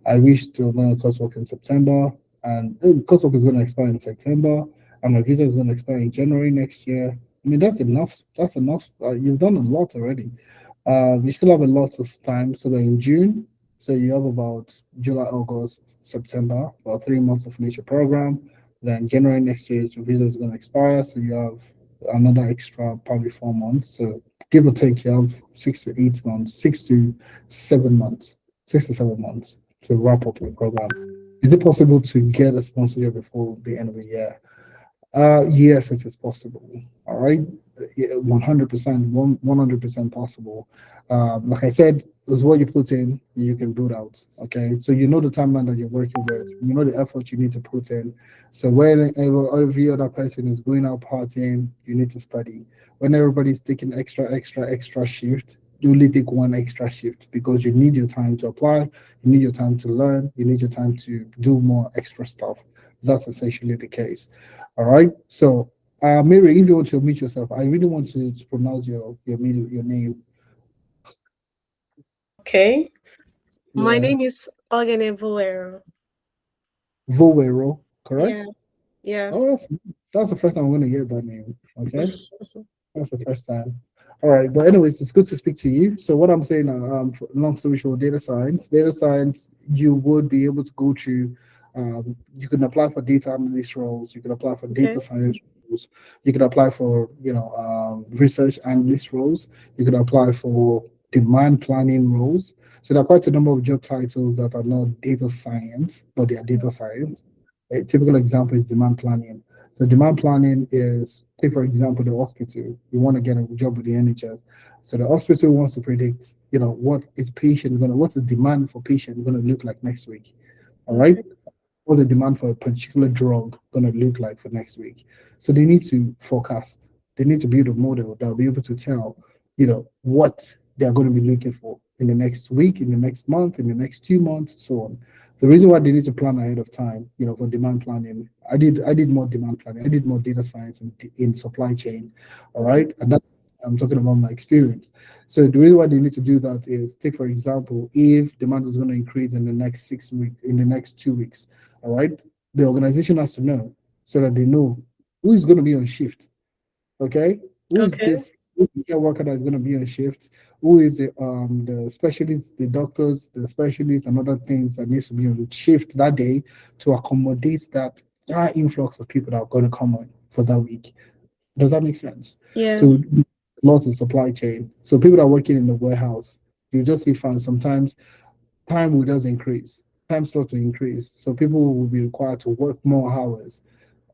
I wish to learn coursework in September, and coursework is going to expire in September, and my visa is going to expire in January next year. I mean, that's enough. That's enough. You've done a lot already. We still have a lot of time. So we're in June. So you have about July, August, September, about 3 months to finish your program. Then January next year, your visa is going to expire. So you have another extra probably 4 months. So give or take, you have 6 to 8 months, 6 to 7 months, 6 to 7 months to wrap up your program. Is it possible to get a sponsorship before the end of the year? Yes, it is possible. All right, 100%, 100% possible. Like I said, it's what you put in, you can build out. Okay, so you know the timeline that you're working with, you know the effort you need to put in. So when every other person is going out partying, you need to study. When everybody's taking extra shift, you only take one extra shift because you need your time to apply, you need your time to learn, you need your time to do more extra stuff. That's essentially the case. All right. So, Mary, if you want to meet yourself, I really want to pronounce your name. Okay. Yeah. My name is Ogene Vowero. Vowero, correct? Yeah. Oh, that's nice. That's the first time I'm going to hear that name. Okay. That's the first time. All right, but anyways, it's good to speak to you. So what I'm saying, long story short, data science, you would be able to go to, you can apply for data analyst roles, you can apply for data science roles, you can apply for, research analyst roles, you can apply for demand planning roles. So there are quite a number of job titles that are not data science, but they are data science. A typical example is demand planning. So demand planning is, take for example, the hospital. You want to get a job with the NHS. So the hospital wants to predict, what is demand for patient going to look like next week. All right. What the demand for a particular drug going to look like for next week. So they need to forecast. They need to build a model that will be able to tell, what they are going to be looking for in the next week, in the next month, in the next 2 months, so on. The reason why they need to plan ahead of time, for demand planning, I did more demand planning. I did more data science in supply chain. All right. And that's, I'm talking about my experience. So the reason why they need to do that is, take for example, if demand is going to increase in the next 6 weeks, in the next 2 weeks, all right, the organization has to know so that they know who is going to be on shift. Okay. Who is this care worker that is going to be on shift? Who is the specialists, the doctors, the specialists, and other things that needs to be on shift that day to accommodate that influx of people that are going to come on for that week. Does that make sense? Yeah. So lots of supply chain. So people that are working in the warehouse, you just see fun. Sometimes time will just increase. Time slot will increase. So people will be required to work more hours.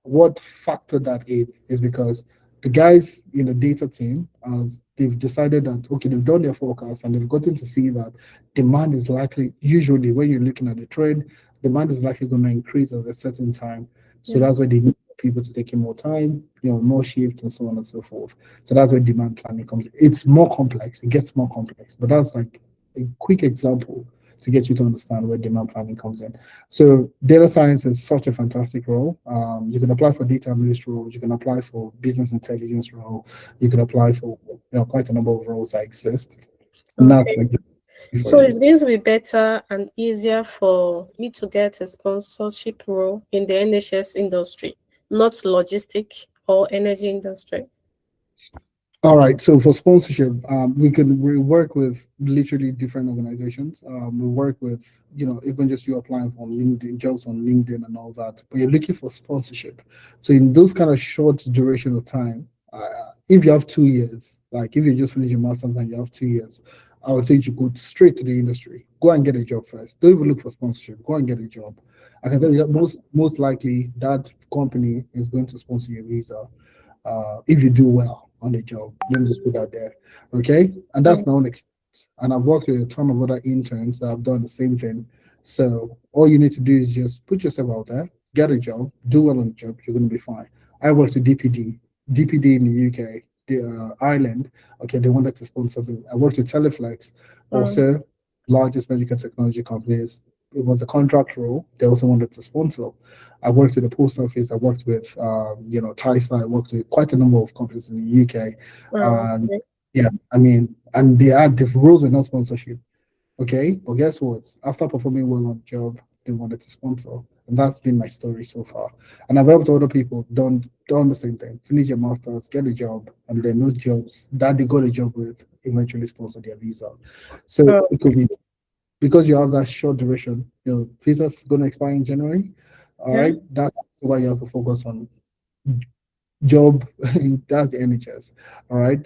What factor that in is because the guys in the data team, as they've decided that, okay, they've done their forecast and they've gotten to see that demand is likely, usually when you're looking at the trend, demand is likely going to increase at a certain time. So that's why they need people to take in more time, more shifts and so on and so forth. So that's where demand planning comes in. It's more complex, it gets more complex, but that's like a quick example to get you to understand where demand planning comes in. So data science is such a fantastic role. You can apply for data analyst roles, you can apply for business intelligence role, you can apply for quite a number of roles that exist. And that's So it's going to be better and easier for me to get a sponsorship role in the NHS industry, not logistic or energy industry. All right. So for sponsorship, we work with literally different organizations. We work with, even just you applying for LinkedIn, jobs on LinkedIn and all that, but you're looking for sponsorship. So in those kind of short duration of time, if you have 2 years, like if you just finish your master's and you have 2 years, I would say you go straight to the industry. Go and get a job first. Don't even look for sponsorship. Go and get a job. I can tell you that most likely that company is going to sponsor your visa. If you do well on the job, let me just put that there. Okay. And that's my own experience. And I've worked with a ton of other interns that have done the same thing. So all you need to do is just put yourself out there, get a job, do well on the job, you're going to be fine. I worked with DPD in the UK, Ireland. Okay, they wanted to sponsor me. I worked with Teleflex, also largest medical technology companies. It was a contract role. They also wanted to sponsor. I worked with the post office. I worked with, Tyson. I worked with quite a number of companies in the UK. And the rules were not sponsorship. Okay, but guess what? After performing well on the job, they wanted to sponsor, and that's been my story so far. And I've helped other people done the same thing. Finish your masters, get a job, and then those jobs that they got a job with eventually sponsor their visa. So it could be because you have that short duration. Your visa's going to expire in January. All right, that's why you have to focus on job. That's the NHS. All right.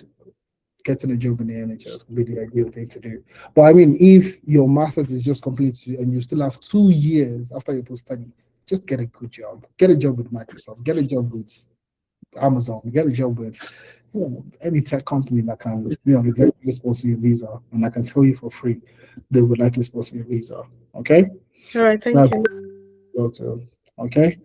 Getting a job in the NHS would be the ideal thing to do. But I mean, if your master's is just completed and you still have 2 years after your post-study, just get a good job. Get a job with Microsoft. Get a job with Amazon. Get a job with any tech company that can, eventually sponsor your visa. And I can tell you for free, they would likely sponsor your visa. Okay? All right, thank you. Okay.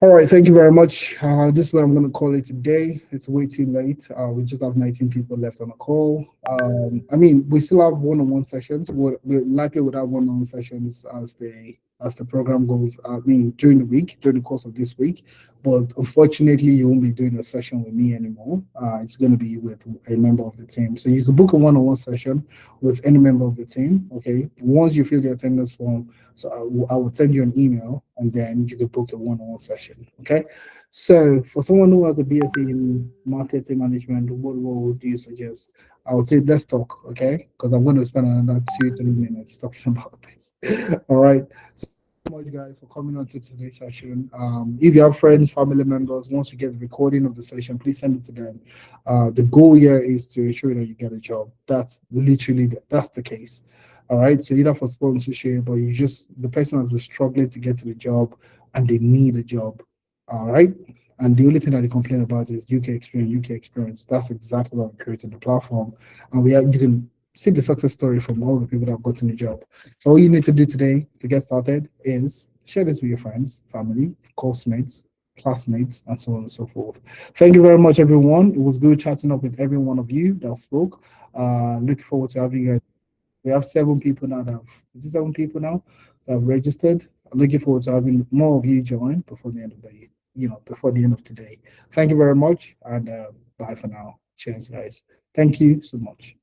All right, thank you very much. This is where I'm going to call it today. It's way too late. We just have 19 people left on the call. We still have one-on-one sessions. We likely would have one-on-one sessions as the program goes. During the week, during the course of this week, But unfortunately, you won't be doing a session with me anymore. It's going to be with a member of the team. So you can book a one-on-one session with any member of the team. Okay. Once you fill the attendance form, so I will send you an email, and then you can book a one-on-one session. Okay. So for someone who has a BSc in marketing management, what role do you suggest? I would say let's talk, okay? Because I'm going to spend another 2-3 minutes talking about this. All right. So much, guys, for coming on to today's session. If you have friends, family members, once you get the recording of the session, please send it to them. The goal here is to ensure that you get a job. That's literally that's the case. All right. So either for sponsorship, or the person has been struggling to get to the job and they need a job. All right. And the only thing that they complain about is UK experience. That's exactly why we created the platform. And you can see the success story from all the people that have gotten a job. So all you need to do today to get started is share this with your friends, family, course-mates, classmates, and so on and so forth. Thank you very much, everyone. It was good chatting up with every one of you that spoke. Looking forward to having you guys. We have 7 people now is it 7 people now that have registered? I'm looking forward to having more of you join before the end of the year. Before the end of today. Thank you very much, and bye for now. Cheers, guys. Thank you so much.